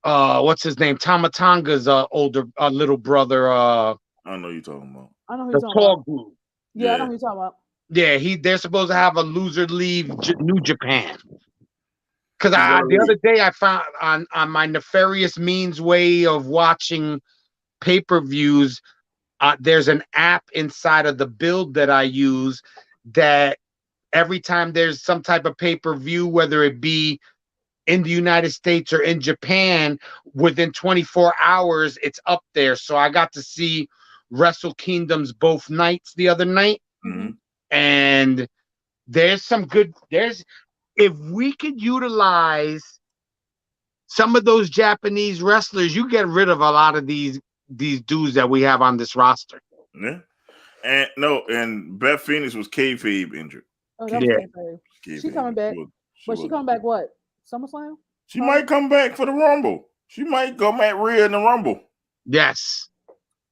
what's his name? Tama Tonga's older little brother.
I know you're talking about.
I know who you're talking
tall
about.
group.
Yeah, I know who you're talking about.
Yeah, they're supposed to have a loser leave New Japan. Because the other day I found on my nefarious means way of watching pay-per-views, there's an app inside of the build that I use that every time there's some type of pay-per-view, whether it be in the United States or in Japan, within 24 hours, it's up there. So I got to see Wrestle Kingdoms both nights the other night.
Mm-hmm.
And there's some good, if we could utilize some of those Japanese wrestlers, you get rid of a lot of these dudes that we have on this roster.
Yeah. And no, and Beth Phoenix was kayfabe injured.
Oh, that was
Yeah.
kayfabe. She
Kayfabe.
coming back, but she
was-
coming back what? SummerSlam?
She might come back for the Rumble. She might go at Rhea in the Rumble.
Yes.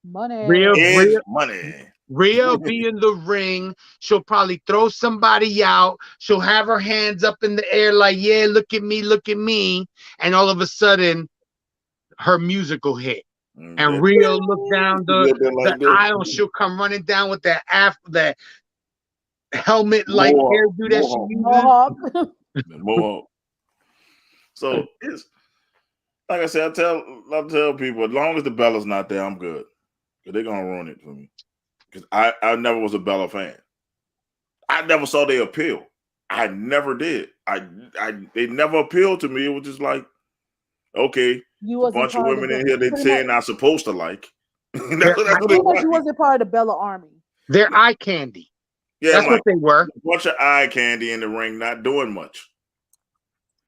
Money.
Edge money.
Rhea will be in the ring. She'll probably throw somebody out. She'll have her hands up in the air like, yeah, look at me, look at me. And all of a sudden, her musical hit. And Rhea will look down the aisle. She'll come running down with that helmet like hairdo that she uses.
Mohawk. So it's like I said, I tell people, as long as the Bella's not there, I'm good. They're gonna ruin it for me. Because I never was a Bella fan. I never saw their appeal. I never did. They never appealed to me. It was just like, okay, a bunch of women in here they saying I'm supposed to like. that's what it was.
You wasn't part of the Bella Army.
They're eye candy.
Yeah,
that's what they were.
A bunch of eye candy in the ring, not doing much.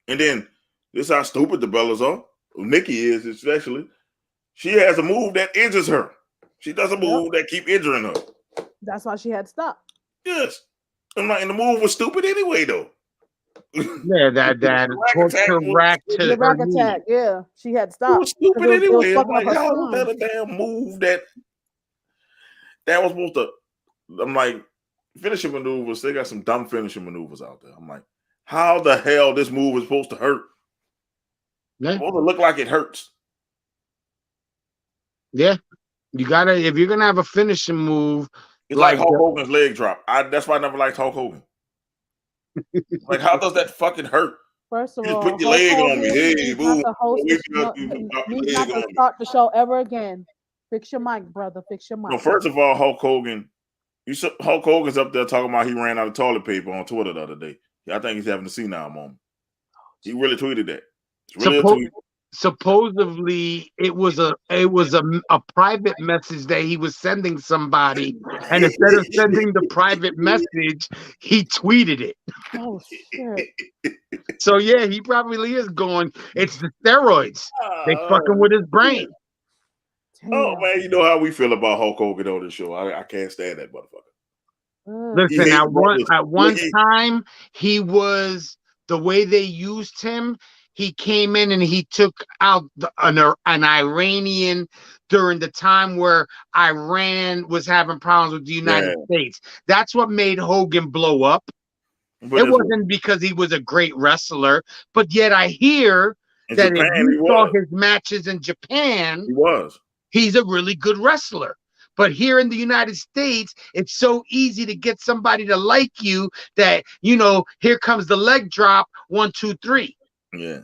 And then this is how stupid the Bellas are. Nikki is especially. She has a move that injures her. She does a move that keep injuring her.
That's why she had to stop.
Yes. I'm like, and the move was stupid anyway, though.
Yeah, that torture rack to
the rack attack. Yeah, she had to stop.
It was stupid anyway. It was like, how was that a damn move that was supposed to? I'm like, finishing maneuvers. They got some dumb finishing maneuvers out there. I'm like, how the hell this move is supposed to hurt?
Yeah.
It's supposed to look like it hurts.
Yeah. You gotta, if you're gonna have a finishing move,
it's like Hulk Hogan's leg drop. That's why I never liked Hulk Hogan. Like, how does that fucking hurt?
First of
you
all,
just put your leg on me. Hey, boom.
Not to start the show ever again. Fix your mic, brother. Fix your mic.
No, first of all, Hulk Hogan. Hulk Hogan's up there talking about he ran out of toilet paper on Twitter the other day. I think he's having a senile moment. He really tweeted that. It's really a tweet.
Supposedly it was a private message that he was sending somebody, and instead of sending the private message, he tweeted it.
Oh shit!
So yeah, he probably is going. It's the steroids. They fucking with his brain.
Oh man, you know how we feel about Hulk Hogan on this show. I can't stand that motherfucker.
Listen, at one time he was the way they used him. He came in and he took out an Iranian during the time where Iran was having problems with the United States. That's what made Hogan blow up. It wasn't because he was a great wrestler, but yet I hear that if you saw his matches in Japan, he's a really good wrestler. But here in the United States, it's so easy to get somebody to like you that, here comes the leg drop, 1, 2, 3.
Yeah.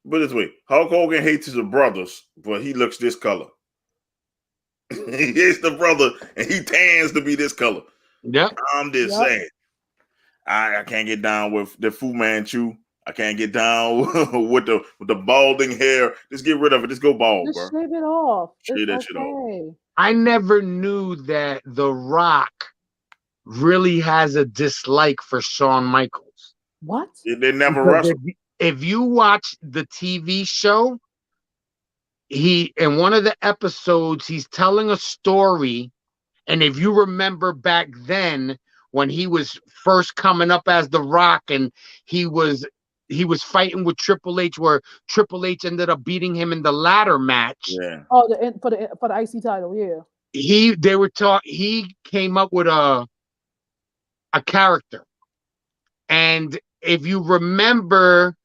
But this way, Hulk Hogan hates his brothers, but he looks this color. He hates the brother, and he tans to be this color.
Yeah.
I'm just saying. I can't get down with the Fu Manchu. I can't get down with the balding hair. Just get rid of it. Just go bald,
Just
bro.
shave it off.
Shave that shit off.
I never knew that The Rock really has a dislike for Shawn Michaels.
What?
They never wrestled.
If you watch the TV show, in one of the episodes, he's telling a story. And if you remember back then, when he was first coming up as The Rock, and he was fighting with Triple H, where Triple H ended up beating him in the ladder match.
Yeah.
Oh, for the IC title, yeah.
He came up with a character. And if you remember,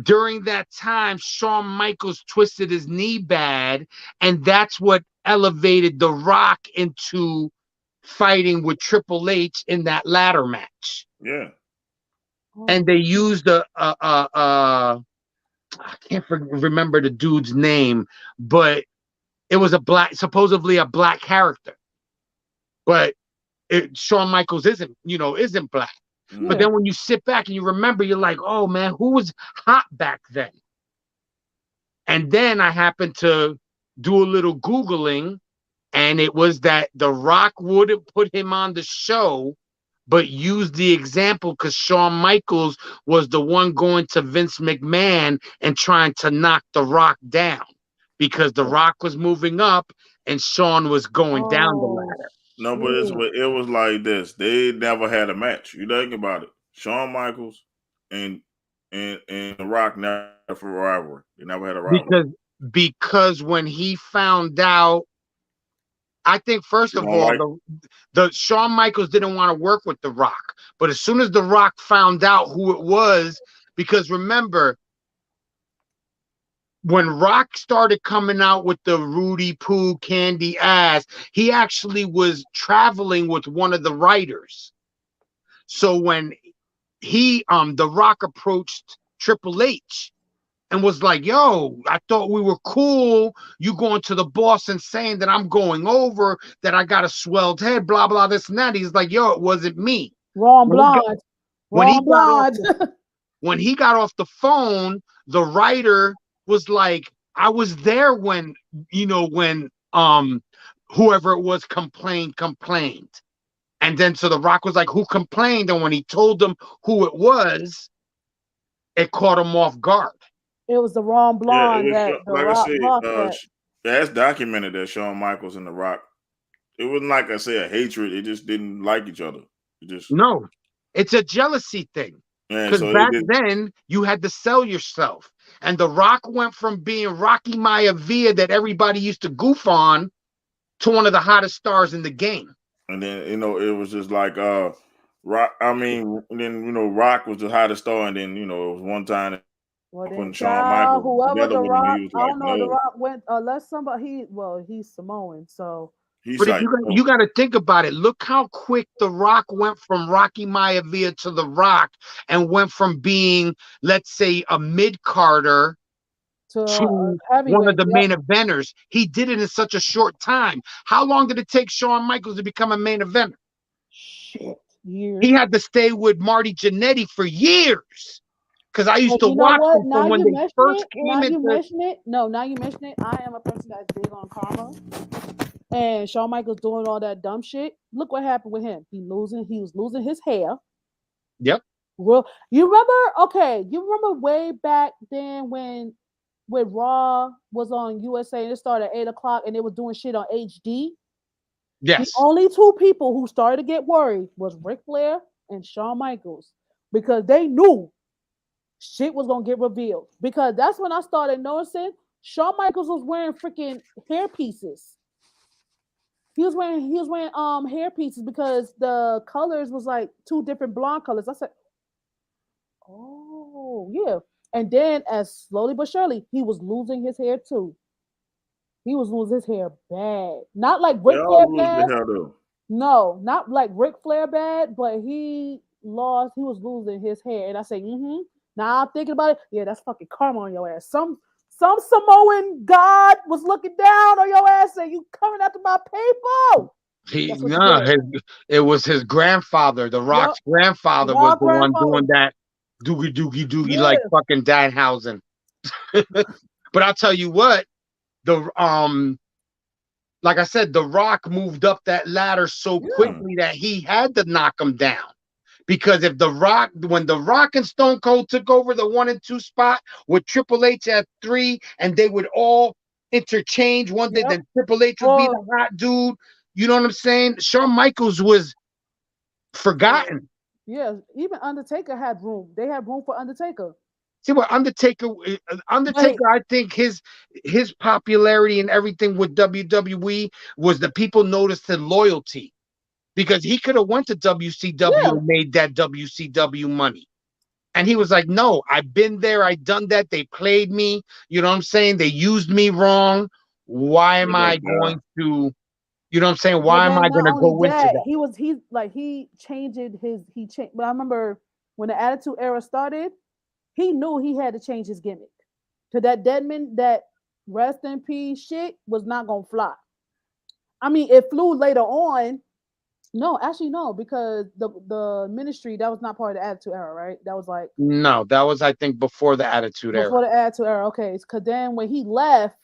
during that time, Shawn Michaels twisted his knee bad, and that's what elevated The Rock into fighting with Triple H in that ladder match.
Yeah.
And they used I can't remember the dude's name, but it was supposedly a black character. But Shawn Michaels isn't black.
Yeah.
But then when you sit back and you remember, you're like, oh man, who was hot back then? And then I happened to do a little Googling, and it was that The Rock wouldn't put him on the show, but used the example because Shawn Michaels was the one going to Vince McMahon and trying to knock The Rock down, because The Rock was moving up and Shawn was going down the ladder.
No, but
Shit.
it was like this. They never had a match. You think about it. Shawn Michaels and and The Rock never had a rivalry. They never had a rivalry.
because when he found out, I think first
You
of
don't
all,
like?
the Shawn Michaels didn't want to work with The Rock, but as soon as The Rock found out who it was, because remember when Rock started coming out with the Rudy Poo candy ass, he actually was traveling with one of the writers. So when The Rock approached Triple H and was like, yo, I thought we were cool. You going to the boss and saying that I'm going over, that I got a swelled head, blah, blah, this and that. He's like, yo, it wasn't me.
Wrong
When he got,
blonde.
when he
Wrong
got off
blonde.
when he got off the phone, the writer was like, I was there when, when whoever it was complained. And then so The Rock was like, who complained? And when he told them who it was, it caught him off guard.
It was the wrong
Yeah, it
blonde
was
that the
like I
Rock
said.
blocked that.
That's documented that Shawn Michaels and The Rock. It wasn't like I said a hatred. It just didn't like each other. It just
No, it's a jealousy thing.
man.
Because
So it
back
did.
then you had to sell yourself. And The Rock went from being Rocky Maivia that everybody used to goof on to one of the hottest stars in the game.
And then it was just like Rock. I mean, and then Rock was the hottest star, and then it was one time
Well then,
putting Shawn
child,
Michaels
whoever
together
the
with him,
Rock,
he was
I
like,
don't know, the
no,
Rock went unless somebody he's Samoan, so
he's
But if
like,
you
no.
got to think about it, look how quick The Rock went from Rocky Maivia to The Rock, and went from being, let's say, a mid Carter
to
to one of
heavyweight.
the
Yep.
main eventers. He did it in such a short time. How long did it take Shawn Michaels to become a main eventer?
Shit,
He
years.
had to stay with Marty Jannetty for years. Because I used
But
to
you know
watch
what?
them
Now
from when
you
they
mention
first
it. Now
came
you
into.
mention it. No, now you mention it. I am a person that's big on karma. And Shawn Michaels doing all that dumb shit. Look what happened with him. He was losing his hair.
Yep.
Well, you remember? Okay, you remember way back then when Raw was on USA and it started at 8 o'clock and they were doing shit on HD. The
Yes.
only two people who started to get worried was Ric Flair and Shawn Michaels because they knew shit was gonna get revealed. Because that's when I started noticing Shawn Michaels was wearing freaking hair pieces. He was wearing hair pieces because the colors was like two different blonde colors. I said, oh yeah. And then as slowly but surely, he was losing his hair too. He was losing his hair bad. Not like
They
Ric
all
Flair
lose
bad.
their hair though.
No, not like Ric Flair bad, but he was losing his hair. And I say, mm-hmm. Now I'm thinking about it. Yeah, that's fucking karma on your ass. Some Samoan god was looking down on your ass saying, you coming after my people. That's what you get.
It was his grandfather. The
Yep.
Rock's grandfather was
Raw
the one
grandfather.
doing that doogie doogie doogie like
Yeah.
fucking Danhausen. But I'll tell you what, the like I said, The Rock moved up that ladder so
Yeah.
quickly that he had to knock him down. Because when The Rock and Stone Cold took over the 1 and 2 spot with Triple H at 3, and they would all interchange one day,
Yep.
then Triple H would be
Or
the hot dude. You know what I'm saying? Shawn Michaels was forgotten.
yeah, even Undertaker had room. They had room for Undertaker.
See what
But
Undertaker, I think his popularity and everything with WWE was the people noticed his loyalty, because he could have went to WCW
yeah,
and made that WCW money. And he was like, no, I've been there. I done that. They played me. You know what I'm saying? They used me wrong. Why
Yeah,
am I
that
going
guy.
to, you know what I'm saying?
but
Why am
then
I
not
going to
only
go into
that,
that?
he changed he changed. But I remember when the Attitude Era started, he knew he had to change his gimmick. To that Deadman, that rest in peace shit was not gonna fly. I mean, it flew later on. No, actually no, because the Ministry that was not part of the Attitude Era, right? That was like
No, that was, I think, before the Attitude Era.
before the Attitude Era. Okay, because then when he left,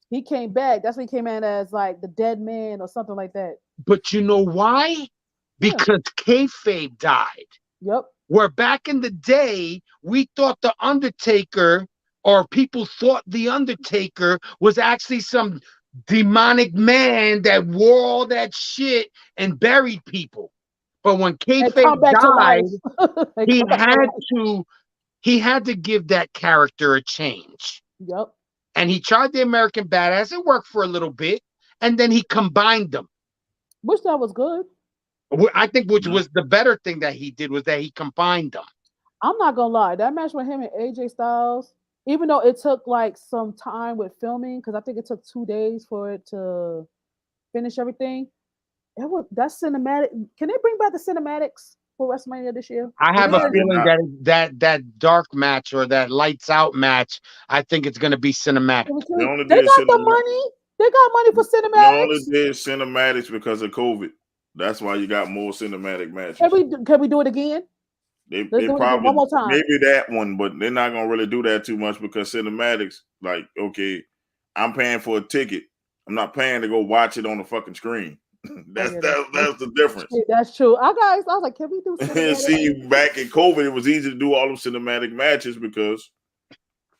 he came back. That's when he came in as like the Dead Man or something like that.
But you know why?
Yeah.
Because kayfabe died.
Yep.
Where back in the day, we thought the Undertaker, or people thought the Undertaker was actually some demonic man that wore all that shit and buried people. But when
And come
kayfabe
back to
died,
life. And
he
come back to
had
life.
to he had to give that character a change.
Yep.
And he tried the American Badass. It worked for a little bit, and then he combined them.
Which that was good.
I think which
Mhm.
was the better thing that he did was that he combined them.
I'm not gonna lie, that match with him and AJ Styles, even though it took like some time with filming, because I think it took 2 days for it to finish everything. It was that cinematic. Can they bring back the cinematics for WrestleMania this year?
I
Because
have a
Nah, they're
feeling
not.
that dark match or that lights out match, I think it's going to be cinematic.
They only
they
did
got the
cinematic.
money. They got money for
They only
cinematics.
did cinematics because of COVID. That's why you got more cinematic
Can
matches.
we do it again? Let's
They
do it again one
probably
more time.
maybe that one, but they're not gonna really do that too much because cinematics, like, okay, I'm paying for a ticket. I'm not paying to go watch it on the fucking screen.
Oh
that's
yeah,
that's the difference.
that's true. I was like, can we do
And
cinematics?
see, back in COVID, it was easy to do all them cinematic matches because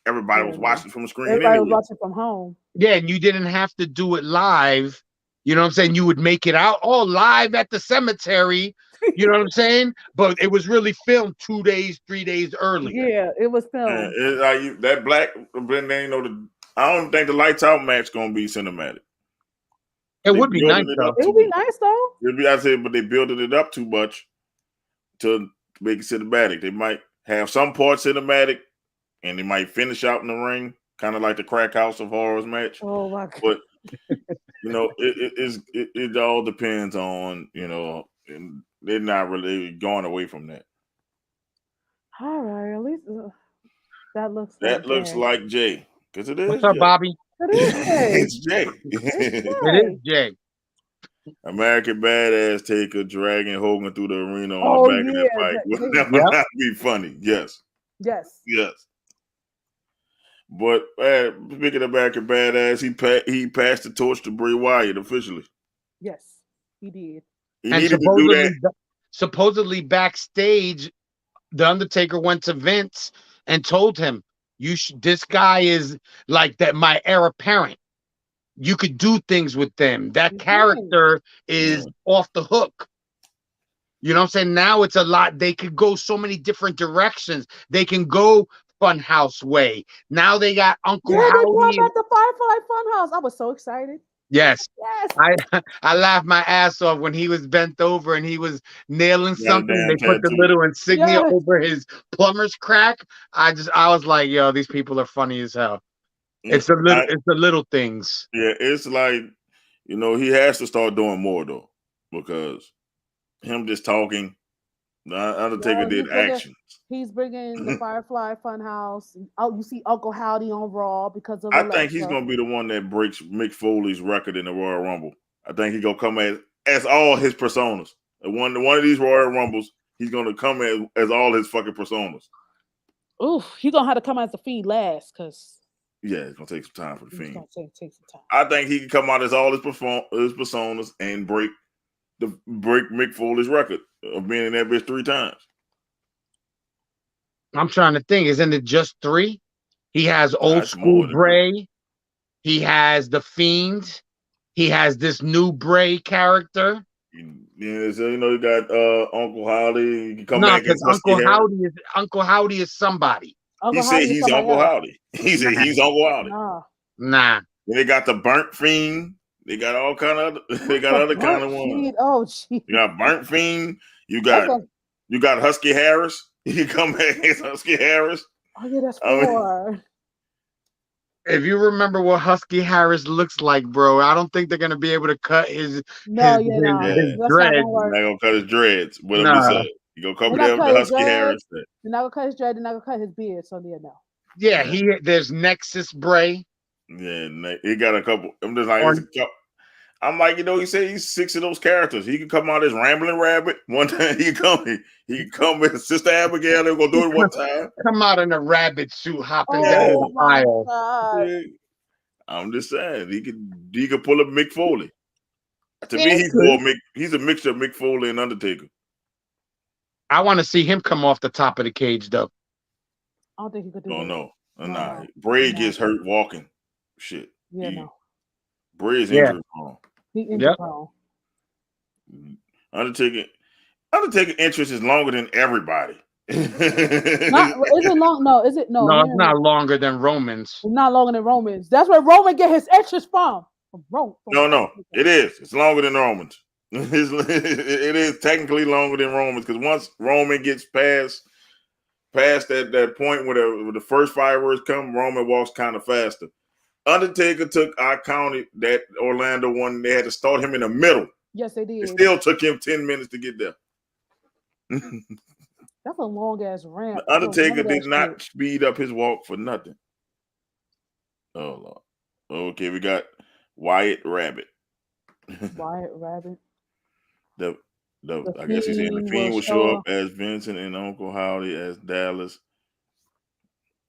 everybody
Yeah,
was
no.
watching from the screen
Everybody was
anyway.
watching from home.
Yeah, and you didn't have to do it live. You know what I'm saying? You would make it out all live at the cemetery. You know what I'm saying? But it was really filmed 2 days, 3 days earlier.
Yeah, it was
And
filmed.
that black, but then I don't think the lights out match gonna be cinematic.
It
They
would be nice
building it
though.
up
It
too
would be
much.
nice though.
I said, but they building it up too much to make it cinematic. They might have some parts cinematic, and they might finish out in the ring, kind of like the Crack House of Horrors match.
Oh my god.
But it all depends on and they're not really going away from that.
All right, at least that looks like
That looks
Jay.
like Jay because it
What's
is
up,
Jay.
Bobby?
It is Jay.
It's Jay.
It is Jay.
American Badass Taker dragging Hogan through the arena on the
Oh
back of that
yeah,
bike would
Jay.
never
Yep.
not be funny. Yes.
Yes.
Yes. But speaking of American Badass, he passed the torch to Bray Wyatt officially.
Yes, he did.
He
And
needed to do that.
supposedly backstage, the Undertaker went to Vince and told him, this guy is like that, my heir apparent. You could do things with them. That
You can.
character is off the hook. You know what I'm saying? Now it's a lot. They could go so many different directions. They can go Funhouse way. Now they got Uncle
Yeah, they brought
Howdy.
back the Firefly Funhouse. I was so excited.
Yes.
Yes.
I laughed my ass off when he was bent over and he was nailing
Got a
something.
damn
They put the
tattoo.
little insignia
Yes.
over his plumber's crack. I was like, yo, these people are funny as hell. It's the little things.
Yeah, it's like, he has to start doing more though, because him just talking, the Undertaker
Yeah,
did actions.
He's bringing the Firefly Funhouse. Oh, you see Uncle Howdy on Raw because of
I
Alexa.
think he's gonna be the one that breaks Mick Foley's record in the Royal Rumble. I think he's gonna come as all his personas. And one of these Royal Rumbles, he's gonna come as all his fucking personas.
Oof, he's gonna have to come as the Fiend last, because
Yeah, it's gonna take some time for the
it's
Fiend.
gonna take some time.
I think he can come out as all his personas and break Mick Foley's record of being in that bitch 3 times.
I'm trying to think. Isn't it just 3? He has old
It's
school
more than
Bray. He has the Fiend. He has this new Bray character.
Yeah, so you got Uncle Howdy. You can come
No,
back
because
as
Uncle Howdy is somebody.
He said he's Uncle Howdy. He said he's Uncle Howdy.
Nah.
They got the Burnt Fiend. They got all kind of they got other kind of ones.
Oh, geez.
You got Burnt Fiend. You got Husky Harris. You come back as Husky Harris.
Oh yeah, that's 4.
If you remember what Husky Harris looks like, bro, I don't think they're gonna be able to cut his dreads.
They're not gonna cut his dreads. But I'm just saying, you gonna cover there with the Husky Harris.
They're not gonna cut his dread. They're not gonna cut his beard. So yeah, no.
Yeah, there's Nexus Bray.
Yeah, he got a couple. I'm just like, I'm like, he said he's 6 of those characters. He can come out as Rambling Rabbit. One time he can come as Sister Abigail. They're gonna do it one time.
Come out in a rabbit suit, hopping down the aisle.
God.
I'm just saying he could pull up Mick Foley. To me, he's a mixture of Mick Foley and Undertaker.
I want to see him come off the top of the cage, though.
I don't think he could do that.
No. Nah. Bray gets hurt walking. Shit.
Yeah, no.
Bray is
Yeah.
injury prone.
He injured
Yep.
prone.
Undertaker interest is longer than everybody.
Not is it long? No, is it no?
No, it's not longer than Romans.
It's not longer than Romans. That's where Roman get his interest from. From Rome.
No, it is. It's longer than Romans. It is technically longer than Romans because once Roman gets past that point where the first fireworks come, Roman walks kind of faster. Undertaker took our county, that Orlando one. They had to start him in the middle.
Yes, they did.
It still took him 10 minutes to get there.
That's a long ass ramp.
The Undertaker did not speed up his walk for nothing. Oh Lord. Okay, we got Wyatt Rabbit.
Wyatt Rabbit.
I guess he's saying the Fiend will show up as Vincent and Uncle Howdy as Dallas.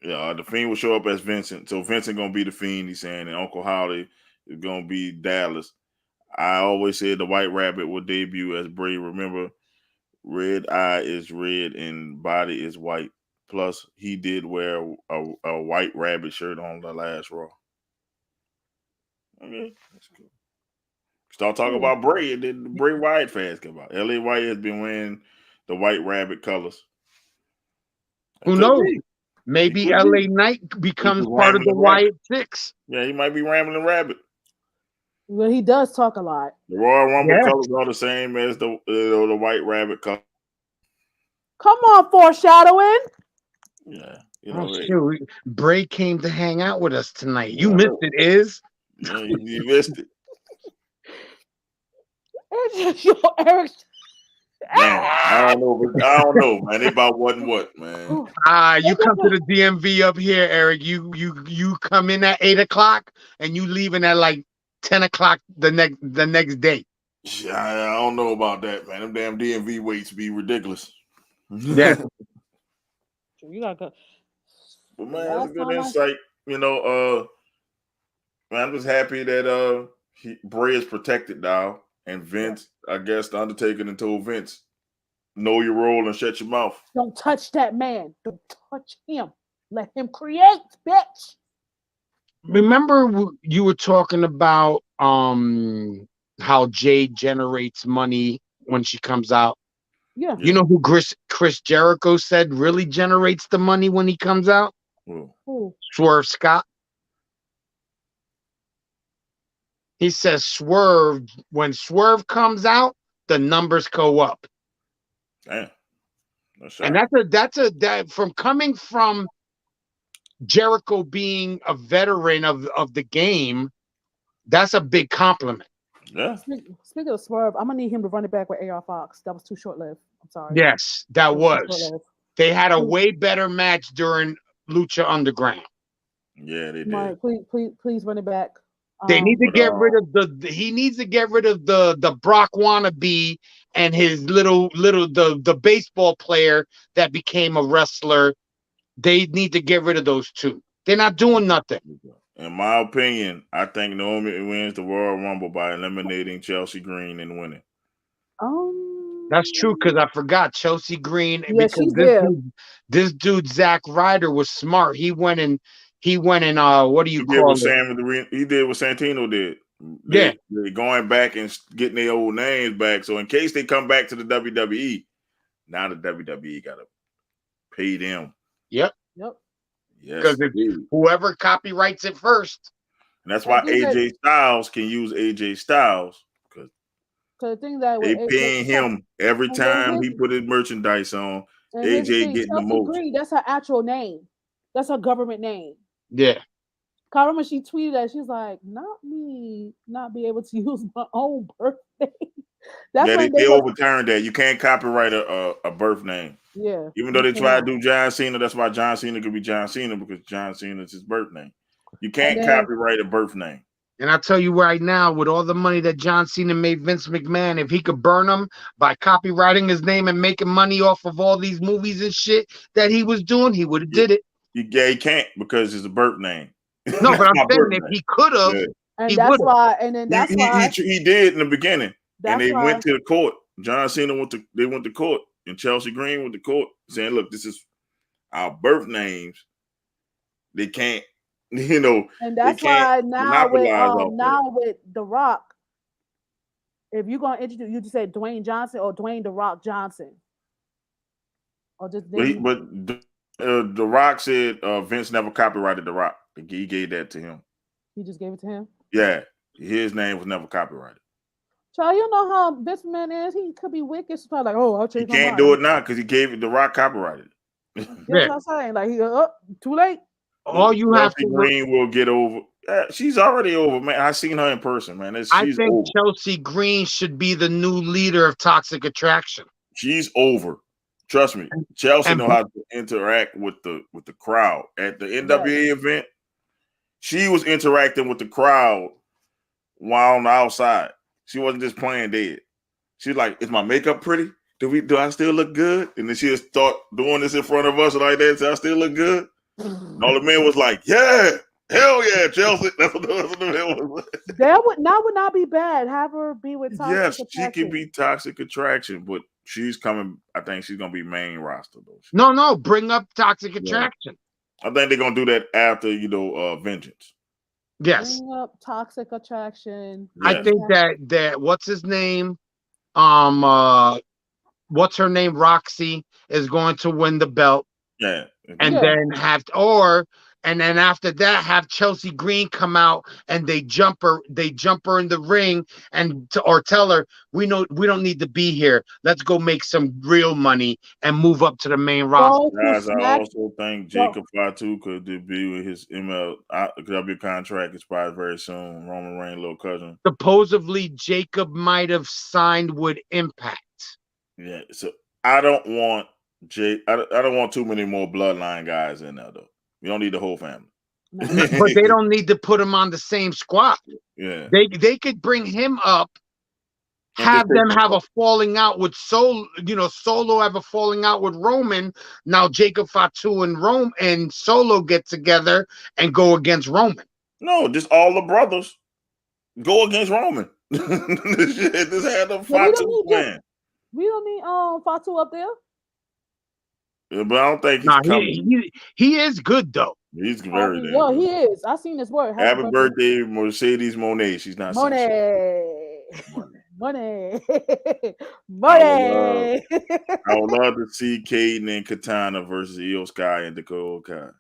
Yeah, the Fiend will show up as Vincent. So Vincent gonna be the Fiend, he's saying, and Uncle Howdy is gonna be Dallas. I always said the White Rabbit will debut as Bray. Remember, red eye is red and body is white. Plus, he did wear a White Rabbit shirt on the last Raw. Okay, that's cool. Start talking about Bray, and then the Bray Wyatt fans come out. LA White has been wearing the White Rabbit colors.
Who knows? Maybe LA Knight becomes part of the Wyatt Six.
Yeah, he might be Rambling Rabbit.
Well, he does talk a lot.
The Royal Rumble colors are the same as the White Rabbit color.
Come on, foreshadowing.
Yeah.
Shoot. Bray came to hang out with us tonight. You missed it, Iz.
Yeah, you missed it.
Yo, Eric.
Man, I don't know, man. They about what, man.
You come to the DMV up here, Eric. You come in at 8 o'clock and you leaving at like 10 o'clock the next day.
Yeah, I don't know about that, man. Them damn DMV waits be ridiculous.
Yeah.
You gotta go.
But man, that's a good insight. Man, I'm just happy that Bray is protected now. And Vince, I guess the Undertaker and told Vince, know your role and shut your mouth.
Don't touch that man. Don't touch him. Let him create, bitch.
Remember you were talking about how Jade generates money when she comes out?
Yeah.
You know who Chris Jericho said really generates the money when he comes out?
Who?
Swerve Scott. He says Swerve, when Swerve comes out, the numbers go up.
Damn.
And that's from coming from Jericho being a veteran of the game, that's a big compliment.
Yeah.
Speaking of Swerve, I'm gonna need him to run it back with AR Fox. That was too short-lived. I'm sorry.
Yes, that was. They had a way better match during Lucha Underground.
Yeah, they did.
Mike, please run it back.
They need to get rid of he needs to get rid of the Brock wannabe and his little the baseball player that became a wrestler. They need to get rid of those two. They're not doing nothing.
In my opinion, I think Naomi wins the Royal Rumble by eliminating Chelsea Green and winning.
That's true, because I forgot Chelsea Green.
Yeah,
because this dude Zack Ryder was smart. He went and what do you call it?
He did what Santino did. They're going back and getting their old names back. So in case they come back to the WWE, now the WWE got to pay them.
Yep.
Yep.
Yes.
Because whoever copyrights it first.
And that's why AJ Styles can use AJ Styles. Because
the thing that
they paying him every time he put his merchandise on. AJ getting the most.
Green, that's her actual name. That's her government name.
Yeah.
I remember she tweeted that. She's like, not me, not be able to use my own birthday.
They overturned that. You can't copyright a birth name.
Yeah.
Even though they try to do John Cena, that's why John Cena could be John Cena, because John Cena is his birth name. You can't copyright a birth name.
And I'll tell you right now, with all the money that John Cena made Vince McMahon, if he could burn him by copywriting his name and making money off of all these movies and shit that he was doing, he would have did it.
He can't, because it's a birth name.
No, but I'm saying if he could have,
and that's why. And then that's why
he did in the beginning, and they
why,
went to the court. John Cena went to court, and Chelsea Green went to court saying, "Look, this is our birth names. They can't You know,
And
they
that's
can't
why now
monopolize off that.
with The Rock, if you're gonna introduce, you just say Dwayne Johnson or Dwayne The Rock Johnson, or just
But
then
The Rock said Vince never copyrighted The Rock. He gave that to him.
he just gave it to him.
Yeah, his name was never copyrighted.
Child, you know how Vince McMahon is. He could be wicked. So probably like, oh, I'll
He
change my
can't
mind.
do it now because he gave it The Rock copyrighted.
You know what I'm saying? Like, too late.
All you have
Chelsea
to
Green will get over. She's already over, man. I seen her in person, man.
I
She's
think
over.
Chelsea Green should be the new leader of Toxic Attraction.
She's over. Trust me. Chelsea
and-
know how to interact with the crowd at the NWA event. She was interacting with the crowd while on the outside. She wasn't just playing dead. She's like, "Is my makeup pretty? Do I still look good?" And then she just start doing this in front of us like that. So I still look good. And all the men was like, "Yeah, hell yeah, Chelsea." That's what the men was.
That would not be bad. Have her be with Toxic
Yes, she
Attraction.
can be Toxic Attraction, but she's coming. I think she's gonna be main roster though.
No, bring up Toxic Attraction.
I think they're gonna do that after Vengeance.
Yes,
Bring up Toxic Attraction.
I think that what's his name, what's her name, Roxy is going to win the belt.
Yeah,
and then and then after that have Chelsea Green come out and they jump her in the ring or tell her we don't need to be here. Let's go make some real money and move up to the main roster.
Guys, I also think Jacob Fatu could be with his MLW contract expires very soon. Roman Reigns' little cousin.
Supposedly Jacob might have signed with Impact.
Yeah, so I don't want I don't want too many more bloodline guys in there though. We don't need the whole family.
But they don't need to put him on the same squad.
Yeah.
They could bring him up, have them have a falling out with Solo have a falling out with Roman. Now Jacob Fatu and Solo get together and go against Roman.
No, just all the brothers go against Roman. This had a Fatu plan.
We don't need Fatu up there.
Yeah, but I don't think he's coming.
He is good though.
He's very good.
Yo, he is. I seen this word.
Happy birthday, Mercedes Monet. She's not
Money.
Money.
Money.
I would love to see Caden and Katana versus Io Sky and Dakota Kai.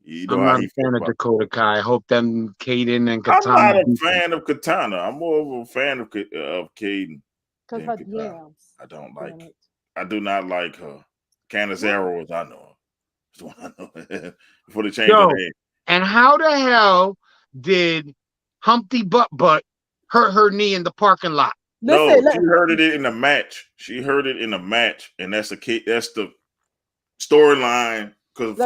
You know
I'm
how
not
he
a fan of Dakota Kai. I hope them Caden and
I'm
Katana.
not a fan of Katana. I'm more of a fan of Caden.
Because her yams.
I don't like it. I do not like her. Candace Arrow, as I know her. That's what I know. Before they change her name.
And how the hell did Humpty Butt hurt her knee in the parking lot?
No, she heard it in the match. She heard it in the match, and that's the storyline. Because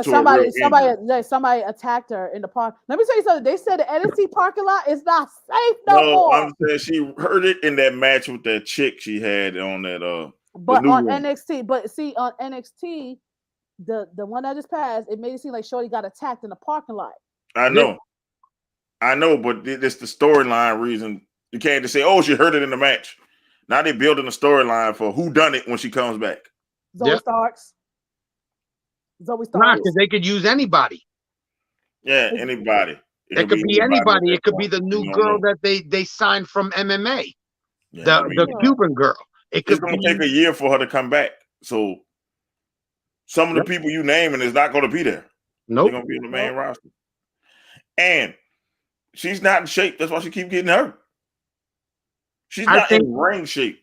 somebody attacked her in the park. Let me tell you something. They said the NXT parking lot is not safe no more.
I'm saying she heard it in that match with that chick she had on that.
But on NXT, on NXT, the one that just passed, it made it seem like Shorty got attacked in the parking lot.
I know, but it's the storyline reason. You can't just say, "Oh, she heard it in the match." Now they're building a storyline for who done it when she comes back.
Zoe Starks.
Nah, because they could use anybody.
Yeah, anybody.
It could be anybody. It could be the new girl that they signed from MMA.
Yeah,
the Cuban girl.
It's going to take a year for her to come back. So some of the people you naming is not going to be there.
Nope.
They're going to be in the main roster. And she's not in shape. That's why she keeps getting hurt. She's not in ring shape.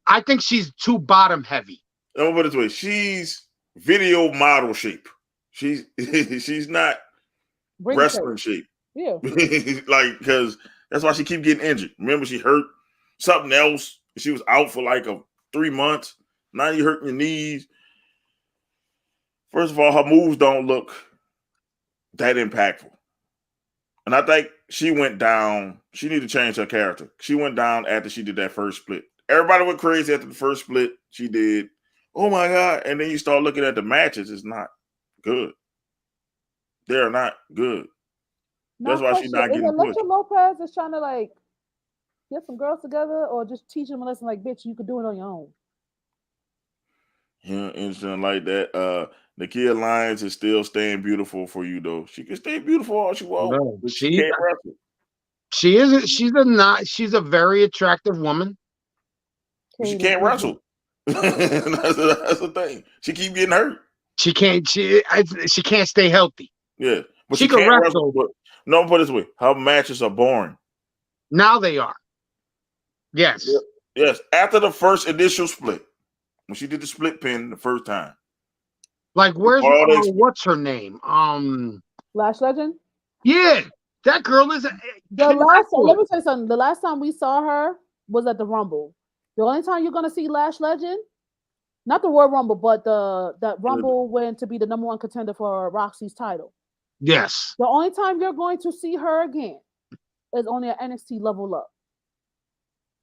I think she's too bottom heavy.
Let me put it this way. She's video model shape. She's not wrestling shape.
Yeah.
Like, because that's why she keep getting injured. Remember, she hurt something else. She was out for like 3 months. Now you hurting your knees. First of all, her moves don't look that impactful. And I think she went down. She need to change her character. She went down after she did that first split. Everybody went crazy after the first split she did. Oh my God. And then you start looking at the matches. It's not good. They're not good. That's why she's not getting pushed.
Electra Lopez is trying to get some girls together or just teach them a lesson like, bitch, you could do it on your own.
Yeah, anything like that. Nakia Lyons is still staying beautiful for you, though. She can stay beautiful all she wants,
No,
but she can't wrestle.
she is. She's a very attractive woman.
She can't wrestle. that's the thing. She keep getting hurt.
She can't. She can't stay healthy.
Yeah, but
She
she
can
can't
wrestle.
wrestle. But no, put it this way: her matches are boring.
Now they are. Yes.
Yep. Yes. After the first initial split, when she did the split pin the first time.
Like, where's what's her name?
Lash Legend.
Yeah, that girl is.
The last. Let me tell you something. The last time we saw her was at the Rumble. The only time you're gonna see Lash Legend, not the World Rumble, but the Rumble went to be the number one contender for Roxy's title.
Yes.
The only time you're going to see her again is only at NXT Level Up,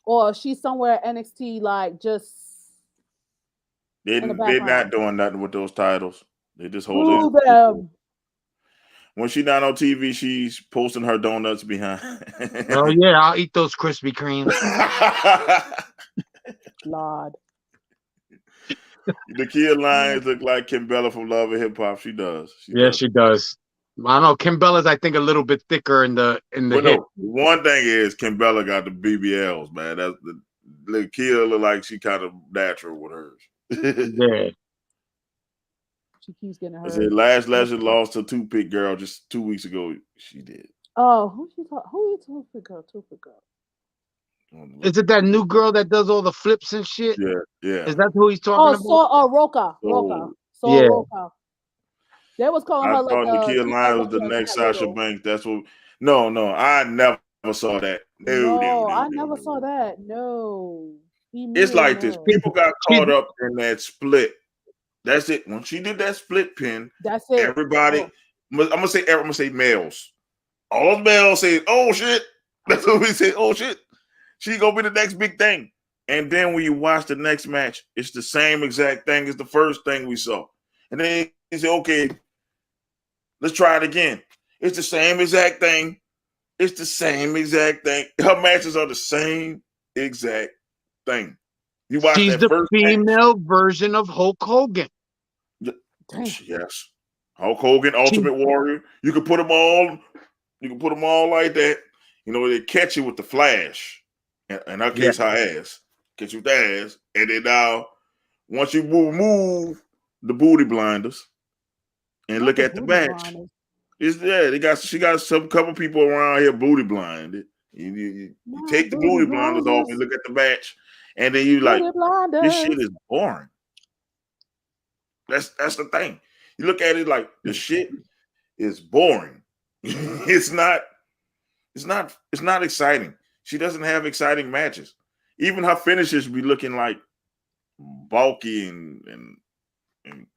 or she's somewhere at NXT like just.
They're not doing nothing with those titles. They just hold
it. Them.
When she's not on TV, she's posting her donuts behind.
Oh yeah, I'll eat those Krispy Kremes.
Lord.
Nakia Lyons look like Kim Bella from Love and Hip Hop. She does.
She does. I don't know. Kim Bella's, I think, a little bit thicker in the hip.
No, one thing is Kim Bella got the BBLs, man. That's the Nakia look like she kind of natural with hers.
Yeah.
She keeps getting hurt.
I said Lash Legend lost to Toothpick Girl just 2 weeks ago. She did.
Oh, who is Toothpick Girl? Toothpick Girl.
Is it that new girl that does all the flips and shit?
Yeah.
Is that who he's talking about?
Roca.
Yeah.
Roca. They was calling her like
Nakia Lyons was the next Sasha Banks. That's what. No, I never saw that. No,
I never saw that. No.
It's like this. People got caught up in that split. That's it. When she did that split pin,
that's it.
Everybody, I'm gonna say males. All those males say, "Oh shit!" That's what we say. "Oh shit!" She gonna be the next big thing. And then when you watch the next match, it's the same exact thing as the first thing we saw. And then you say, "Okay, let's try it again." It's the same exact thing. It's the same exact thing. Her matches are the same exact thing. You watch
She's
that
the
first
female version of Hulk Hogan.
Yes. Hulk Hogan, Ultimate Warrior. You can put them all. You can put them all like that. You know, they catch you with the flash. In our case, her ass. Catch you with the ass. And then now, once you move the booty blinders and look at the match. She got some couple people around here booty blinded. You take the booty blinders off and look at the match. And then you like, this shit is boring. That's the thing. You look at it like the shit is boring. It's not exciting. She doesn't have exciting matches. Even her finishes be looking like bulky and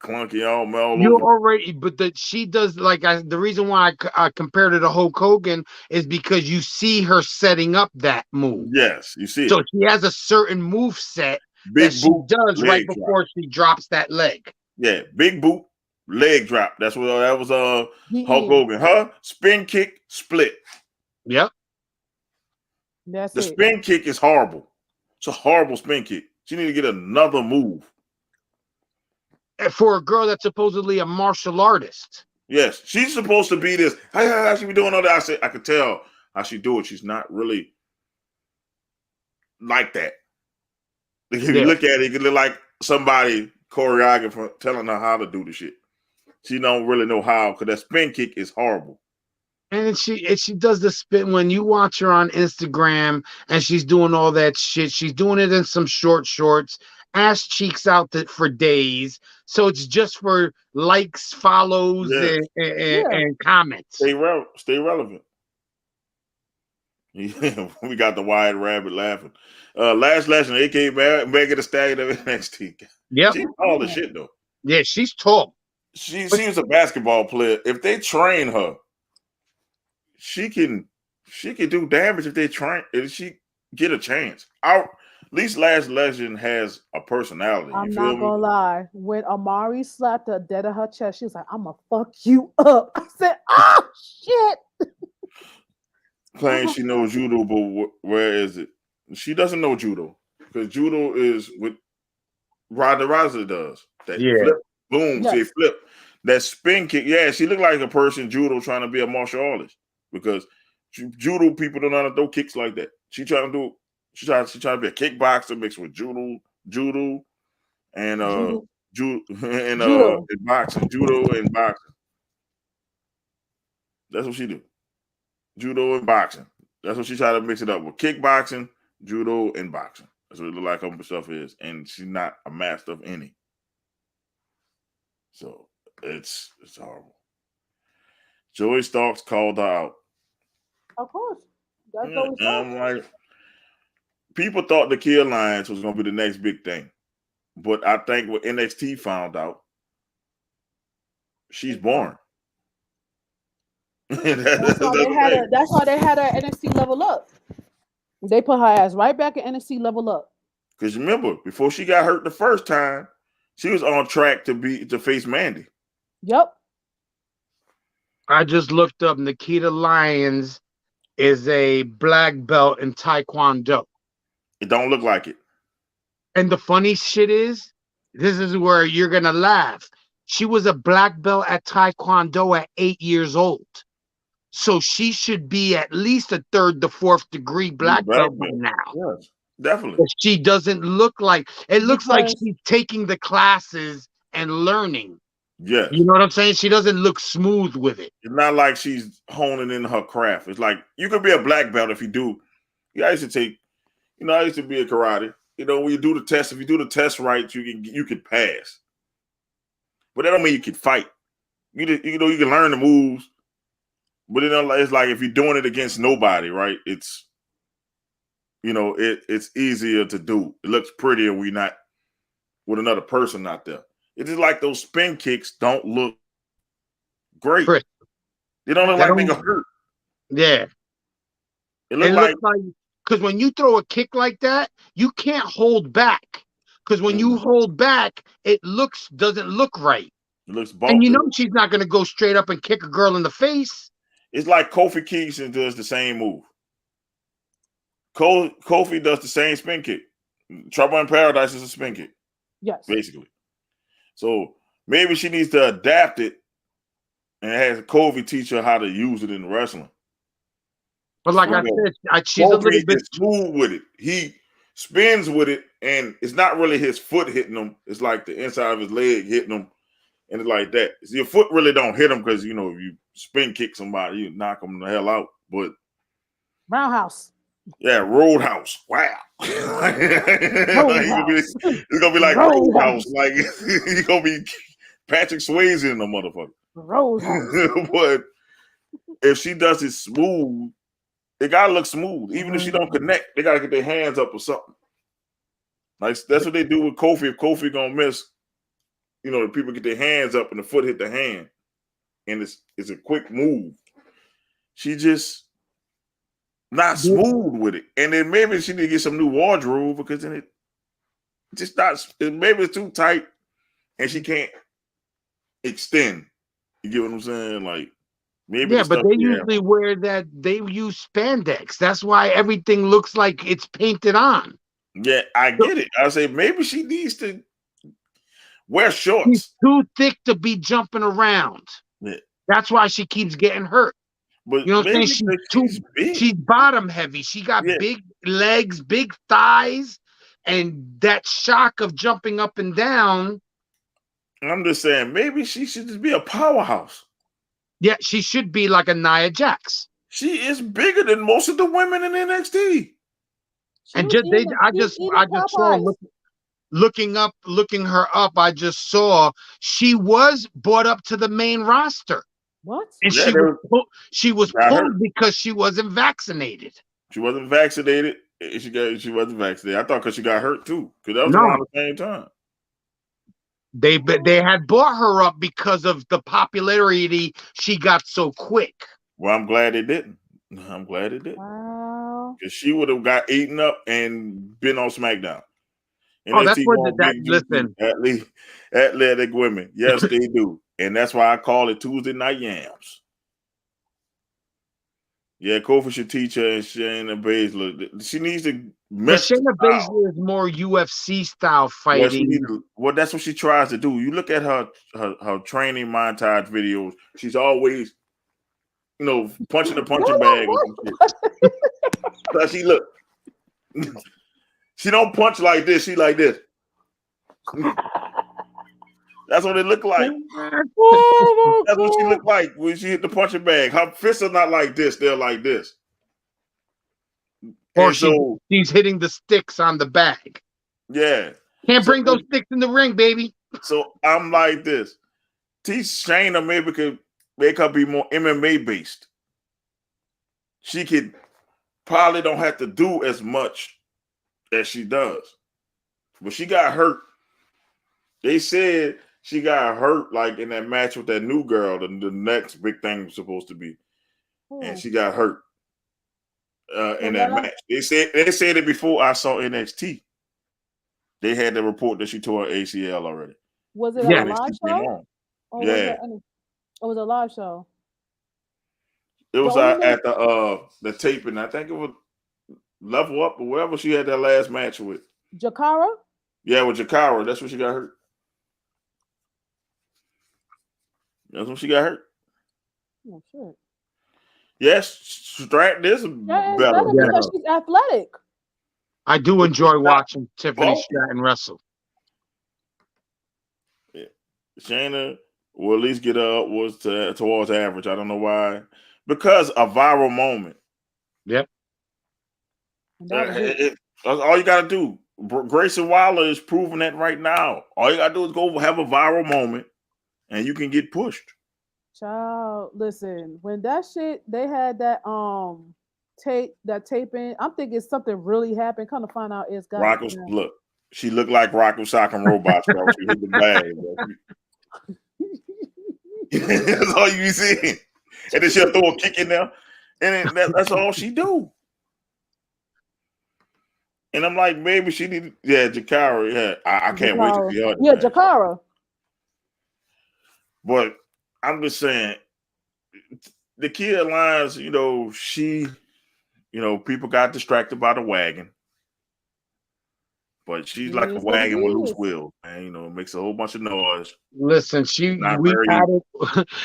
clunky all
You
over.
already, but she does like the reason why I compared her to Hulk Hogan is because you see her setting up that move.
Yes, you see.
So she has a certain move set that she does right before she drops that leg.
Yeah, big boot, leg drop. That was Hulk Hogan. Her spin kick split.
Yep.
That's
the spin kick is horrible. It's a horrible spin kick. She need to get another move.
For a girl that's supposedly a martial artist.
Yes, she's supposed to be this. How she be doing all that? I could tell how she do it. She's not really like that. If you look at it, it look like somebody choreographer telling her how to do the shit. She don't really know how because that spin kick is horrible.
And she does the spin when you watch her on Instagram and she's doing all that shit. She's doing it in some short shorts, ass cheeks out for days. So it's just for likes, follows, and comments.
Stay relevant. We got the White Rabbit laughing. Last lesson, aka Megan Thee Stallion of NXT.
Yep.
She's tall as shit though.
Yeah, she's tall.
She's a basketball player. If they train her, she can do damage if she get a chance. At least Last Legend has a personality.
I'm not gonna lie. When Amari slapped the dead of her chest, she was like, "I'm gonna fuck you up." I said, "Oh shit."
Claims she knows judo, but where is it? She doesn't know judo because judo is what Ronda Rousey does. That flip Boom.
Yes.
She flipped. That spin kick. Yeah, she looked like a person judo trying to be a martial artist because judo people don't know how to throw kicks like that. She trying to do. She trying to be a kickboxer mixed with judo, and
Judo.
and boxing, judo and boxing. That's what she do. Judo and boxing. That's what she tried to mix it up with. Kickboxing, judo, and boxing. That's what it look like her stuff is, and she's not a master of any. So it's horrible. Joey Starks called her out.
Of course. That's
Yeah,
what
and I'm like, people thought the Kill Alliance was going to be the next big thing, but I think what NXT found out, she's born.
That's why they had her NXT level up. They put her ass right back at NXT level up.
Because remember, before she got hurt the first time, she was on track to face Mandy.
Yep.
I just looked up Nikita Lyons is a black belt in Taekwondo.
It don't look like it.
And the funny shit is, this is where you're gonna laugh. She was a black belt at Taekwondo at 8 years old. So she should be at least a third to fourth degree black belt by now.
Yes, definitely.
But she doesn't look like it. Looks like she's taking the classes and learning.
Yes.
You know what I'm saying? She doesn't look smooth with it.
It's not like she's honing in her craft. It's like you could be a black belt if you do. Yeah, I used to take, I used to be a karate. When you do the test, if you do the test right, you can pass. But that don't mean you can fight. You can learn the moves. But it's like if you're doing it against nobody, right? It's it's easier to do. It looks prettier when you're not with another person out there. It's just like those spin kicks don't look great. They don't look like they gonna hurt.
Yeah.
It looks
like because when you throw a kick like that, you can't hold back. Because when you hold back, it doesn't look right.
It looks
and she's not gonna go straight up and kick a girl in the face.
It's like Kofi Kingston does the same move. Kofi does the same spin kick. Trouble in Paradise is a spin kick.
Yes.
Basically. So maybe she needs to adapt it and has Kofi teach her how to use it in wrestling.
But like I said, she's a little bit
smooth with it. He spins with it, and it's not really his foot hitting him. It's like the inside of his leg hitting him, and it's like that. So your foot really don't hit him because if you spin kick somebody, you knock them the hell out. But
Roundhouse.
Yeah, Roadhouse. Wow. It's gonna be like Roadhouse. Like you're gonna be Patrick Swayze in the motherfucker.
Roadhouse.
But if she does it smooth, it gotta look smooth. Even if she don't connect, they gotta get their hands up or something. Like that's what they do with Kofi. If Kofi gonna miss, the people get their hands up and the foot hit the hand, and it's a quick move. She just not smooth with it, and then maybe she need to get some new wardrobe because then it just not. Maybe it's too tight, and she can't extend. You get what I'm saying? Like maybe.
Yeah, but they usually wear that. They use spandex. That's why everything looks like it's painted on.
Yeah, I get it. I say maybe she needs to wear shorts.
She's too thick to be jumping around.
Yeah.
That's why she keeps getting hurt.
But
you know what I'm saying? She's bottom heavy. She got big legs, big thighs, and that shock of jumping up and down.
I'm just saying, maybe she should just be a powerhouse.
Yeah, she should be like a Nia Jax.
She is bigger than most of the women in NXT.
And I just saw looking her up. I just saw she was brought up to the main roster.
What?
And she was pulled because she wasn't vaccinated.
She wasn't vaccinated. She wasn't vaccinated. I thought because she got hurt too. Because that was around the same time.
They had brought her up because of the popularity she got so quick.
Well, I'm glad they didn't. I'm glad it did.
Wow.
Because she would have got eaten up and been on SmackDown.
And that's what listen.
Athletic women. Yes, they do. And that's why I call it Tuesday Night Yams. Yeah, Kofi should teach her and Shayna Baszler. She needs to
But
mess the
Shayna
style.
Baszler is more UFC style
Well, she
fighting.
need to, well, that's what she tries to do. You look at her training montage videos. She's always, punching the punching bag or some shit. So she look. She don't punch like this. She like this. That's what it look like.
Oh
That's
my
what she
god!
look like when she hit the punching bag. Her fists are not like this. They're like this.
Or
And so,
she's hitting the sticks on the bag.
yeah.
Can't
So,
bring those sticks in the ring, baby.
so I'm like this. Teach Shayna maybe could make her be more MMA based. She could probably don't have to do as much as she does. But she got hurt. They said she got hurt like in that match with that new girl. The next big thing was supposed to be, and she got hurt in that match. They said it before I saw NXT. They had the report that she tore her ACL already.
Was it
Yeah.
a live show? Or was
Yeah,
it was a live show?
it was
The only
at the taping. I think it was Level Up or wherever she had that last match with.
Jakara?
Yeah, with Jakara. That's when she got hurt. That's when she got hurt.
Oh shit.
Yes, Stratton is
That is
better.
better because she's athletic.
I do enjoy watching Tiffany
Both.
Stratton wrestle.
Yeah. Shayna will at least get her upwards towards average. I don't know why. Because a viral moment.
Yep.
That's all you got to do. Grayson Waller is proving that right now. All you got to do is go have a viral moment and you can get pushed.
Child, listen, when that shit they had that taping, I'm thinking something really happened. Come to find out it's got
Rocco, look, she looked like Rocco Sock and Robots, bro. She hit the bag, bro. That's all you see. And then she'll throw a kick in there. And that's all she do. And I'm like, maybe she need, Jakara. Yeah, I can't wait to see her.
Yeah, Jakara.
But I'm just saying, the Kia Alliance, people got distracted by the wagon. But she's like a wagon with loose wheels, man. It makes a whole bunch of noise.
Listen,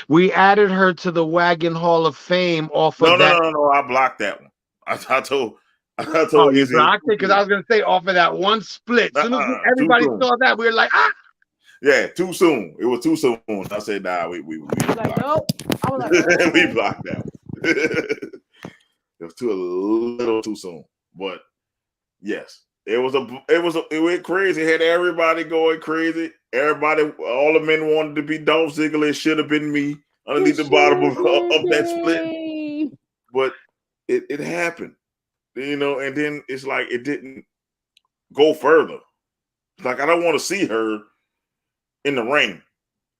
we added her to the Wagon Hall of Fame off of that.
No. I blocked that one. I told
Oh, you blocked it? Because I was going to say off of that one split. As soon as everybody saw that, we were like, ah!
Yeah, too soon. It was too soon. I said, nah, we
like, nope. I was like,
we blocked that one. It was a little too soon. But yes, it went crazy. It had everybody going crazy. Everybody, all the men wanted to be Dolph Ziggler. It should have been me underneath the bottom of that split. But it happened. And then it's like it didn't go further. It's like I don't want to see her in the ring.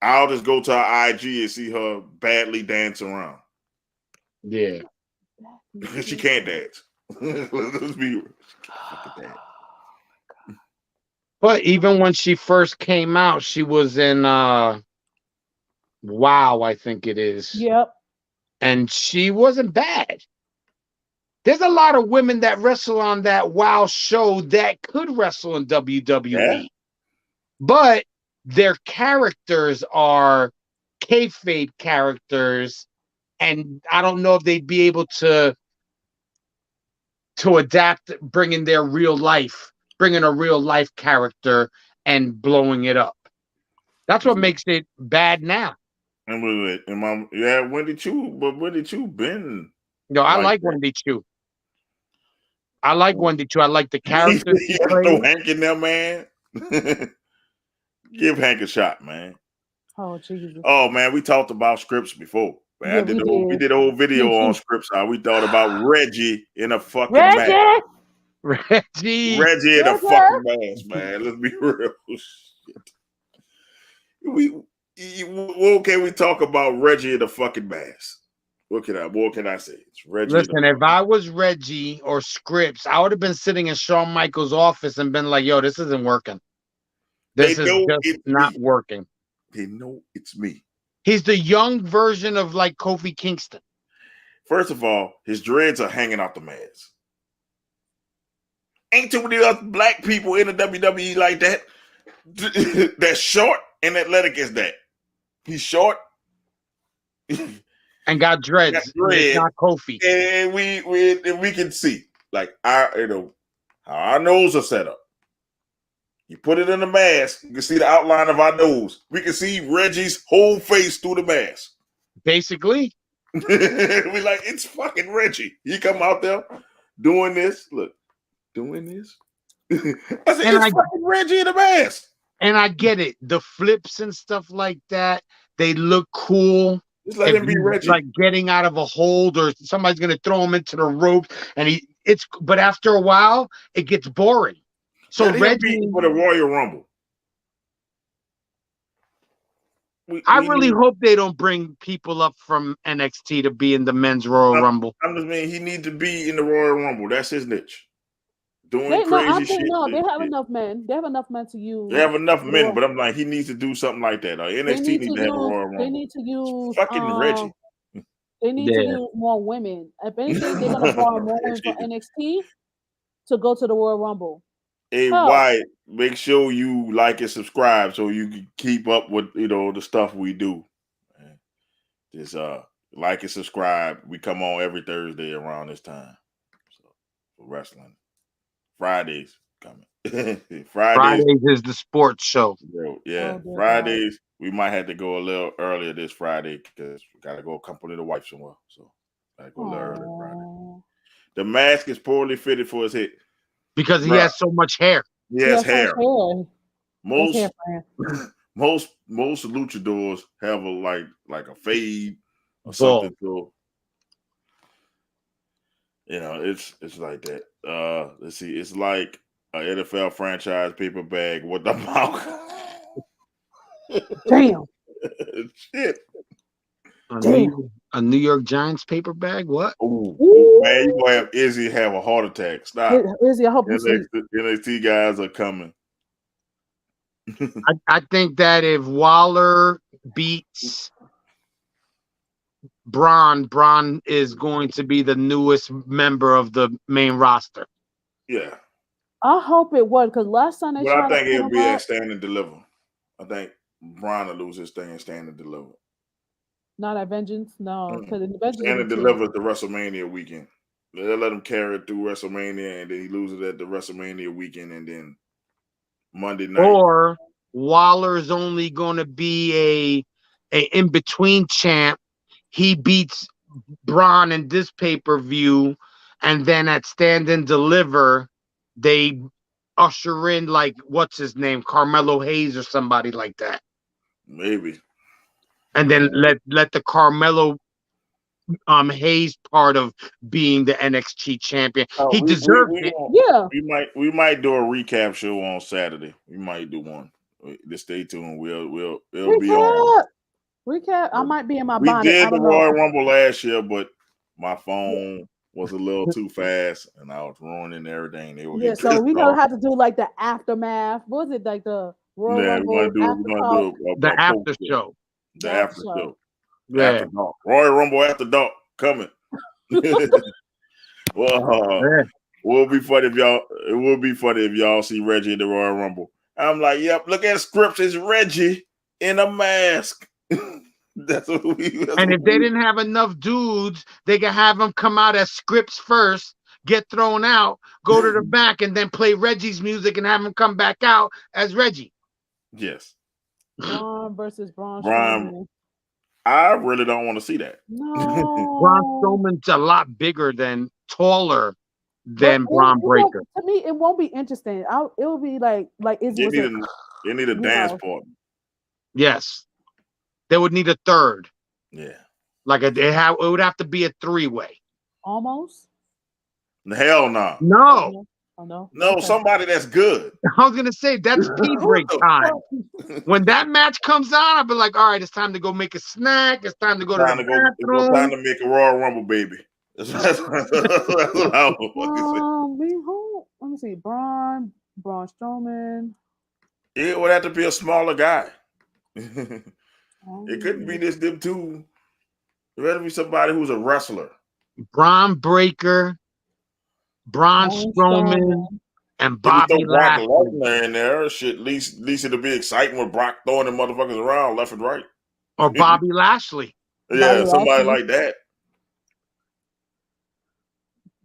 I'll just go to her IG and see her badly dance around.
Yeah.
She can't dance. Let's be real.
But even when she first came out, she was in Wow, I think it is.
Yep.
And she wasn't bad. There's a lot of women that wrestle on that Wow show that could wrestle in WWE. Yeah. But their characters are kayfabe characters, and I don't know if they'd be able to adapt, bringing a real life character and blowing it up. That's what makes it bad now.
And when did you been?
No, I like Wendy Chu. I like Wendy Chu. I like the character.
You throw Hank in there, man. Give Hank a shot, man.
Oh, Jesus.
Oh, man, we talked about scripts before. Man, we did a whole video on scripts. How we thought about Reggie in a fucking mask.
Reggie
in a fucking mask, man. Let's be real. What can we talk about Reggie in a fucking mask? What can I say? It's Reggie.
Listen, if I was Reggie or Scripps, I would have been sitting in Shawn Michaels' office and been like, yo, this isn't working. This is just not working.
They know it's me.
He's the young version of like Kofi Kingston.
First of all, his dreads are hanging out the mask. Ain't too many other black people in the WWE like that. That's short and athletic as that. He's short
and got dreads. And it's not Kofi.
And we can see like how our nose are set up. You put it in the mask, you can see the outline of our nose. We can see Reggie's whole face through the mask.
Basically.
We like, it's fucking Reggie. He come out there doing this. Look, doing this. I said, it's fucking Reggie in the mask.
And I get it. The flips and stuff like that, they look cool.
Just let him be Reggie.
Like getting out of a hold, or somebody's gonna throw him into the ropes, and but after a while, it gets boring. So Reggie
for the Royal Rumble.
I really hope they don't bring people up from NXT to be in the men's Royal Rumble.
I'm just saying he needs to be in the Royal Rumble. That's his niche. Doing
crazy shit.
They
have enough men. They have enough men to use.
They have enough men, but I'm like, he needs to do something like that. NXT needs to have a Royal Rumble.
They need to use
fucking Reggie.
They need to use more women. If anything, they're gonna borrow more women from NXT to go to the Royal Rumble.
Hey, Wyatt, make sure you like and subscribe so you can keep up with the stuff we do. Just like and subscribe. We come on every Thursday around this time. So for wrestling. Fridays coming.
Fridays is the sports show.
Yeah. Fridays, we might have to go a little earlier this Friday because we gotta go accompany the wife somewhere. So gotta go a little earlier Friday. The mask is poorly fitted for his head.
Because he has so much hair.
He has hair. Most luchadors have like a fade or something. So it's like that. Let's see. It's like an NFL franchise paper bag with the mouth.
Damn.
Shit.
A New York Giants paper bag? What?
Ooh, man, you gonna have Izzy have a heart attack. Stop.
Izzy, I hope you see.
NXT guys are coming.
I think that if Waller beats Braun is going to be the newest member of the main roster.
Yeah.
I hope it would, because last time they
I think it'll be at Stand and Deliver. I think Braun will lose his thing and Stand and Deliver.
Not at Vengeance, no. Because in the Vengeance,
Stand and Deliver the WrestleMania weekend. They'll let him carry it through WrestleMania, and then he loses at the WrestleMania weekend, and then Monday night.
Or Waller's only going to be a in between champ. He beats Braun in this pay-per-view, and then at Stand and Deliver, they usher in what's his name, Carmelo Hayes or somebody like that.
Maybe.
And then let the Carmelo Hayes part of being the NXT champion. He deserved it.
Yeah.
We might do a recap show on Saturday. We might do one. Just stay tuned. It'll be on.
Recap. I might be in my bonnet.
We did the Royal Rumble last year, but my phone was a little too fast, and I was ruining everything.
So we're gonna have to do the aftermath. What was it the Royal Rumble?
We're gonna do
the after show.
The after show.
Yeah.
After dark. Royal Rumble after dark coming. Well, it will be funny if y'all see Reggie in the Royal Rumble. I'm like, yep, look at scripts. It's Reggie in a mask. That's what
and if they didn't have enough dudes, they could have them come out as scripts first, get thrown out, go to the back, and then play Reggie's music and have him come back out as Reggie.
Yes.
Braun versus Braun.
I really don't want to see that.
No.
Braun Strowman's a lot bigger taller than Braun Breaker.
To me, it won't be interesting. It will be like Izzy was saying.
They need a dance partner.
Yes. They would need a third.
Yeah.
It would have to be a three-way.
Almost?
Hell no.
No.
Oh, no.
No, somebody that's good.
I was gonna say that's tea break time. When that match comes on, I'll be like, all right, it's time to go make a snack. It's time to go to the bathroom.
Time to make a Royal Rumble, baby. That's what I was
let me see. Braun Strowman.
It would have to be a smaller guy. It couldn't be them two. It had to be somebody who's a wrestler.
Braun Breaker, Braun
Braun
Strowman,
Strowman.
and
If you throw
Bobby
Brock
Lashley.
Lesnar in there, shit, at least it'll be exciting with Brock throwing them motherfuckers around left and right.
Or Bobby Lashley.
Yeah,
Bobby
somebody
Lashley.
like that.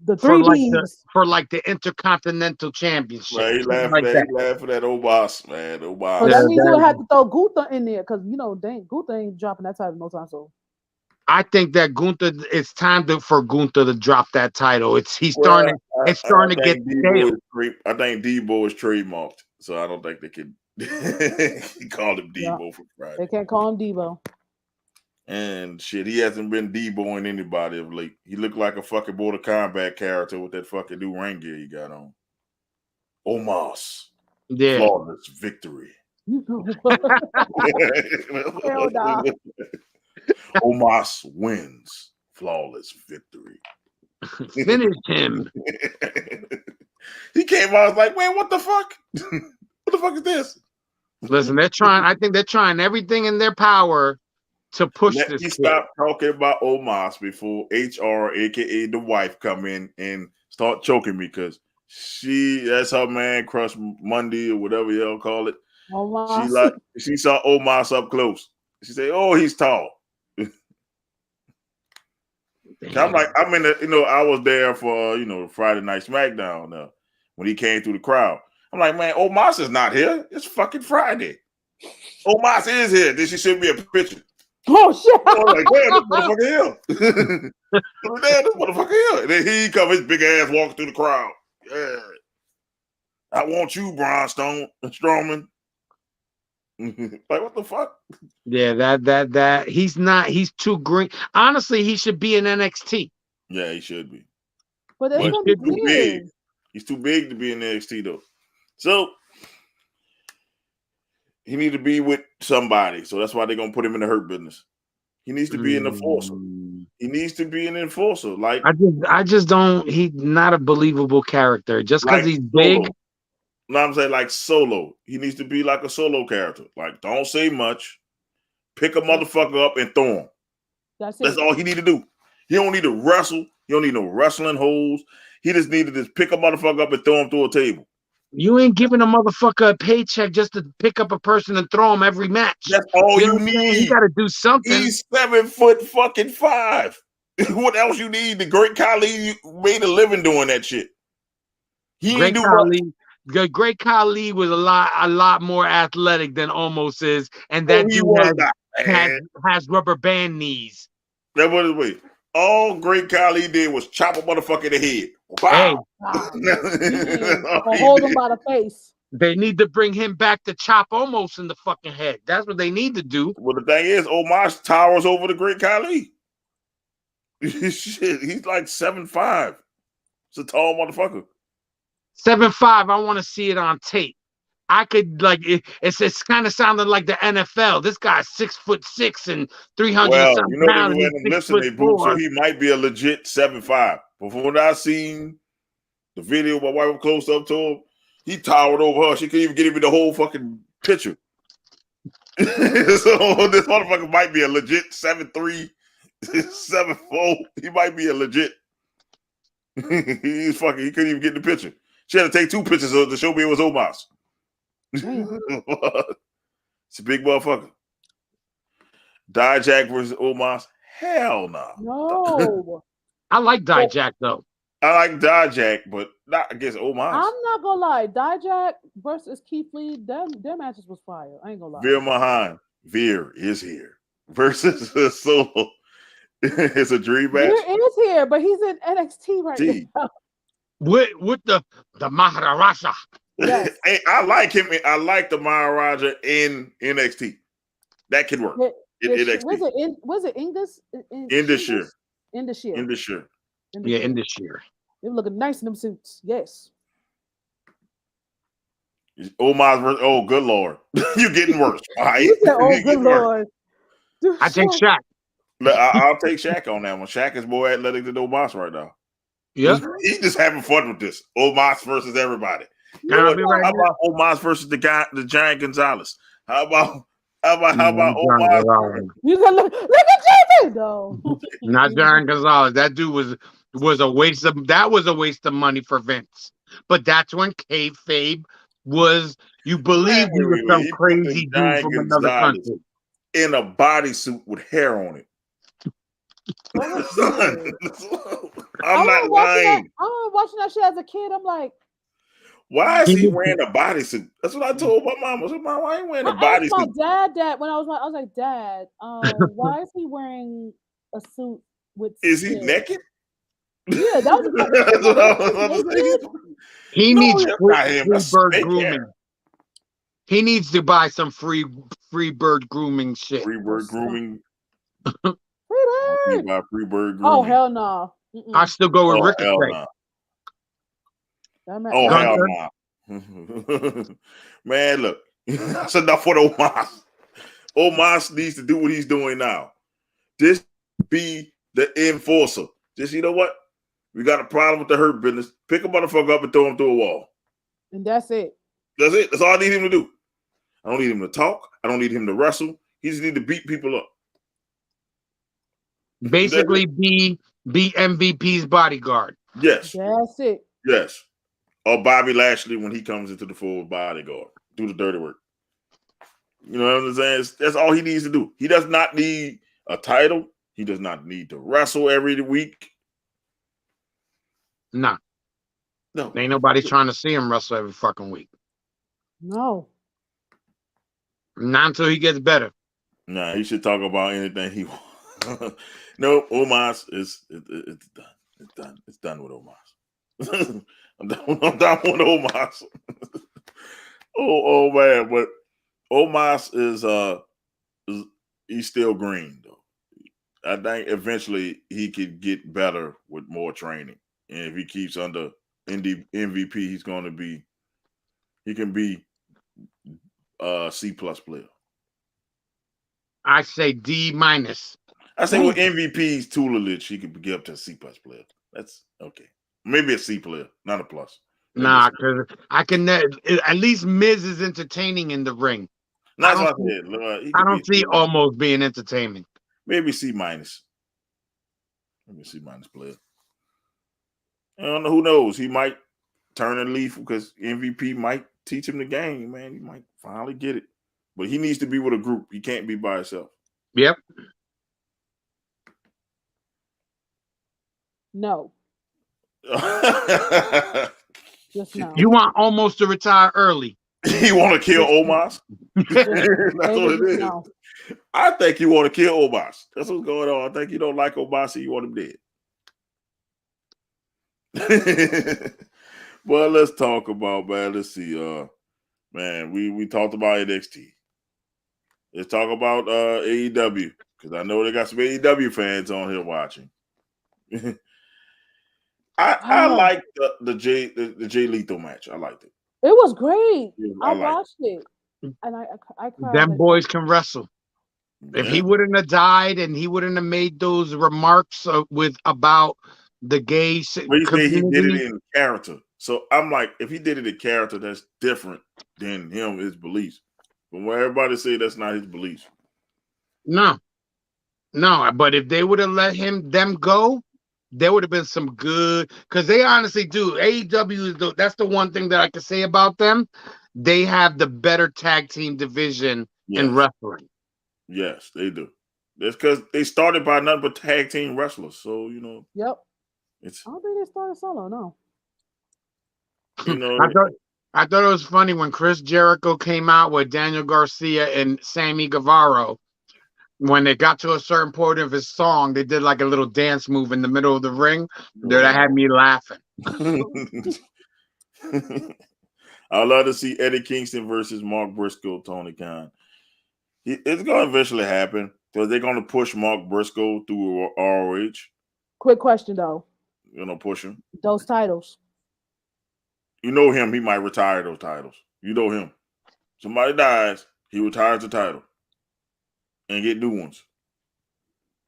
The
For
3Ds.
like the Intercontinental Championship.
Man, he
something
laughed
like
at
that.
He laughed at that old boss, man. Old boss.
So
Yeah,
that means you
that-
would have to throw Gunther in there because Gunther ain't dropping that title no time soon.
I think that Gunther, it's time for Gunther to drop that title. It's
Well,
starting to get stale.
I think Debo is trademarked, so I don't think they can he called him
Yeah.
Debo for Friday.
They can't call him Debo.
And shit, he hasn't been Deboing anybody of late. He looked like a fucking Mortal Kombat character with that fucking new rain gear he got on. Omos.
Yeah.
Flawless victory.
You know what? Hell nah.
Omos wins. Flawless victory.
Finish him.
He came out, I was like, man, what the fuck? What the fuck is this?
Listen, I think they're trying everything in their power to push
Let
this
me
kid.
stop talking about Omos before HR, aka the wife, come in and start choking me because that's her man crush Monday or whatever y'all call it.
Omos.
She saw Omos up close. She said, "Oh, he's tall." I'm like, I was there for Friday Night SmackDown when he came through the crowd. I'm like, man, Omos is not here. It's fucking Friday. Omos is here. Then she sent me a picture.
Oh shit!
I was like, damn, this motherfucker here. Damn, this motherfucker here. And then he come his big ass walking through the crowd. Yeah. I want you, Braun Strowman. Like, what the fuck?
Yeah, that he's too green. Honestly, he should be in NXT.
Yeah, he should be.
But that's gonna be
too big. He's too big to be in NXT though. So he need to be with somebody. So that's why they're gonna put him in the hurt business. He needs to be an enforcer. He needs to be an enforcer. Like
I just don't. He's not a believable character just because he's big.
Solo. No, I'm saying like Solo. He needs to be like a Solo character. Like, don't say much. Pick a motherfucker up and throw him. That's all he need to do. He don't need to wrestle. He don't need no wrestling holes. He just need to just pick a motherfucker up and throw him through a table.
You ain't giving a motherfucker a paycheck just to pick up a person and throw him every match.
That's all you need.
He got to do something.
He's 7'5". What else you need? The Great Khali made a living doing that shit.
Great Khali was a lot more athletic than Omos is, and that dude has rubber band knees.
That was wait. All Great Khali did was chop a motherfucker in the head. Wow.
Or hold him by the face.
They need to bring him back to chop Omos in the fucking head. That's what they need to do.
Well, the thing is, Omos towers over the Great Khali. Shit, he's like 7'5". It's a tall motherfucker.
7'5". I want to see it on tape. I could it's kind of sounding like the NFL. This guy's 6'6" and 300 something pounds.
They let him listen, they boo, so he might be a legit 7'5". But from what I seen, the video my wife was close up to him, he towered over her. She couldn't even get him the whole fucking picture. So this motherfucker might be a legit 7'3", 7'4". He might be a legit. He couldn't even get in the picture. She had to take two pictures to show me it was Omos. It's a big motherfucker. Dijak versus Omos? Hell no.
No.
I like Dijak though.
I like Dijak, but not against Omos.
I'm not gonna lie. Dijak versus Keith Lee, their matches was fire. I ain't gonna lie.
Veer Mahan. Veer is here versus Solo. It's a dream match.
Veer is here, but he's in NXT right now.
With the Maharaja.
Yes.
Hey, I like him. I like the Maharaja in NXT. That could work. In NXT.
Was it Indus?
Indus.
Yeah, Indus.
They were looking nice in them suits. Yes.
Omos versus, oh, good Lord. You're getting worse. All right?
You said, oh, good Lord.
I take Shaq.
I'll take Shaq on that one. Shaq is more athletic than Omos right now.
Yeah.
He's just having fun with this. Omos versus everybody. How about Omos versus the Giant Gonzalez? How How about
John
Omar?
Gonzalez.
You can look at JP. No.
Not John Gonzalez. That dude was a waste of money for Vince. But that's when kayfabe was. You believed he was some
He put the
crazy dude
giant
from another
Gonzalez
country.
in a bodysuit with hair on it.
That was weird.
I'm not lying.
I remember watching that shit as a kid. I'm like,
Why is he wearing a bodysuit? That's what I told my mom. I said, Mom, why are you wearing a
I asked my
bodysuit?
dad that when I was like, Dad, why is he wearing a suit with
Is he
skin?
naked?
Yeah, that was the first
That's what I was
question.
about to say.
He
No,
needs
that's
free,
not him.
free
That's
bird
snake
grooming.
hair.
He needs to buy some free bird grooming shit.
Free bird grooming.
Free
You
bird.
buy free bird grooming.
Oh hell no.
I still go with
Oh
Ricochet.
hell no. Oh hell no. Man, look, that's enough for Omar. Omar needs to do what he's doing now. Just be the enforcer. Just, you know what? We got a problem with the hurt business. Pick a motherfucker up and throw him through a wall.
And that's it.
That's it. That's all I need him to do. I don't need him to talk. I don't need him to wrestle. He just need to beat people up.
Basically, be MVP's bodyguard.
Yes.
That's it.
Yes. Or Bobby Lashley when he comes into the full bodyguard. Do the dirty work. You know what I'm saying? That's all he needs to do. He does not need a title. He does not need to wrestle every week.
Nah.
No.
Ain't nobody trying to see him wrestle every fucking week.
No.
Not until he gets better.
Nah, he should talk about anything he wants. No, Omos it's done. It's done. It's done with Omos. I'm done with Omos. oh man, but Omos is he's still green though. I think eventually he could get better with more training. And if he keeps under MVP, he can be C+ player.
I say D-.
I say with MVP's tutelage, he could get up to a C+ player. That's okay. Maybe a C player, not a plus. Maybe
Nah, because I can at least Miz is entertaining in the ring.
I
don't see almost being entertaining.
Maybe C-. Maybe C- player. I don't know. Who knows? He might turn a leaf because MVP might teach him the game, man. He might finally get it. But he needs to be with a group. He can't be by himself.
Yep.
No. Just no.
You want almost to retire early.
You want to kill Omos? That's what it is. No. I think you want to kill Omos. That's what's going on. I think you don't like Omos and you want him dead. Well, let's talk about, man. Let's see. Man, we talked about NXT. Let's talk about AEW because I know they got some AEW fans on here watching. I like the Jay Lethal match. I liked it.
It was great.
Yeah,
I watched it, and I cried.
Them boys can wrestle.
Yeah.
If he wouldn't have died and he wouldn't have made those remarks about the gay community,
he did it in character. So I'm like, if he did it in character, that's different than his beliefs. But when everybody say that's not his beliefs.
No, but if they would have let them go, there would have been some good, because they honestly do. AEW is that's the one thing that I can say about them. They have the better tag team division in wrestling.
Yes, they do. That's because they started by nothing but tag team wrestlers. So
Yep.
I
don't think they started solo. No.
I thought it was funny when Chris Jericho came out with Daniel Garcia and Sammy Guevara. When they got to a certain point of his song, they did like a little dance move in the middle of the ring. That had me laughing.
I'd love to see Eddie Kingston versus Mark Briscoe, Tony Khan. It's going to eventually happen because they're going to push Mark Briscoe through ROH.
Quick question, though.
You're going to push him.
Those titles.
You know him. He might retire those titles. You know him. Somebody dies, he retires the title and get new ones.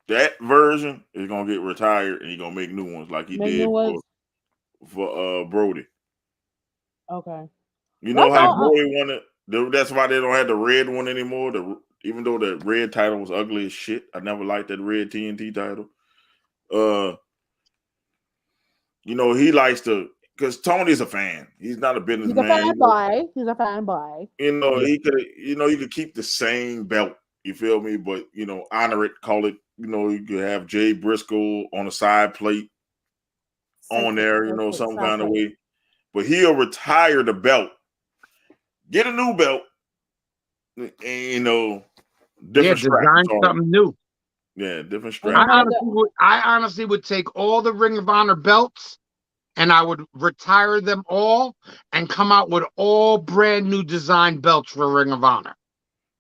That version is going to get retired and he's going to make new ones like he did for Brody.
Okay.
You know how Brody wanted. That's why they don't have the red one anymore. even though the red title was ugly as shit. I never liked that red TNT title. He likes to, because Tony's a fan. He's not a
He's a
businessman.
fan boy. He's a fan boy.
He could keep the same belt. You feel me? But honor it, call it. You could have Jay Briscoe on a side plate on there. Some kind of way. But he'll retire the belt, get a new belt, and different
design something new.
Yeah, different straps.
I honestly would take all the Ring of Honor belts and I would retire them all and come out with all brand new design belts for Ring of Honor.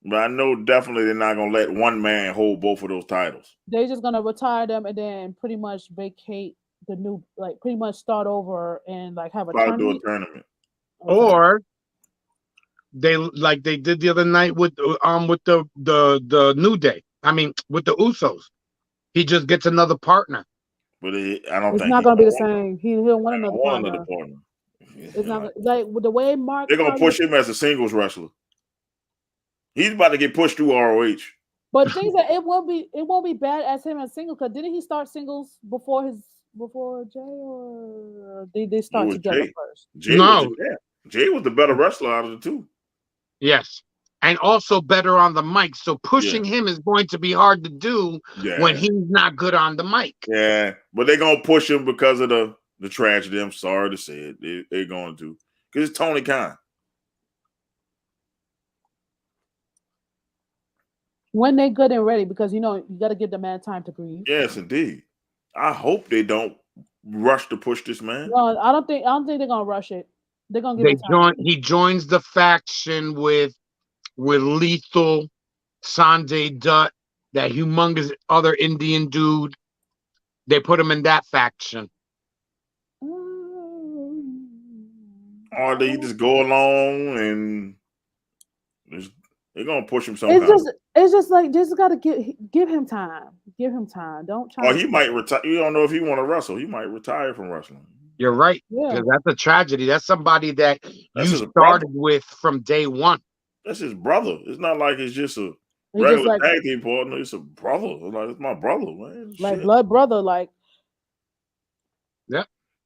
But I know definitely they're not gonna let one man hold both of those titles.
They're just gonna retire them and then pretty much vacate the new, like pretty much start over and like have a tournament.
Do a tournament.
Okay.
Or they like they did the other night with the New Day. I mean, with the Usos, he just gets another partner.
But I don't think
it's not gonna be the same. He'll want another partner.
It's
not like with the way Mark.
They're gonna push him as a singles wrestler. He's about to get pushed through ROH.
But things that it won't be bad as him as singles, because didn't he start singles before Jay, or did they start together first?
Jay was the better wrestler out of the two.
Yes. And also better on the mic. So pushing him is going to be hard to do when he's not good on the mic.
Yeah. But they're going to push him because of the tragedy. I'm sorry to say it. They're going to. Because it's Tony Khan.
When they're good and ready, because you got to give the man time to breathe.
Yes, indeed. I hope they don't rush to push this man.
No, I don't think they're gonna rush it. They're gonna give it time.
He joins the faction with Lethal, Sanjay Dutt, that humongous other Indian dude. They put him in that faction.
Or they just go along and they're gonna push him somehow.
It's just like just gotta give him time. Give him time. Don't try.
Or he might retire. You don't know if he want to wrestle. He might retire from wrestling.
You're right.
Yeah.
Because that's a tragedy. That's somebody that you started with from day one.
That's his brother. It's not like it's just a regular tag team partner. It's a brother. Like, it's my brother, man.
Like blood brother. Like.
Yeah.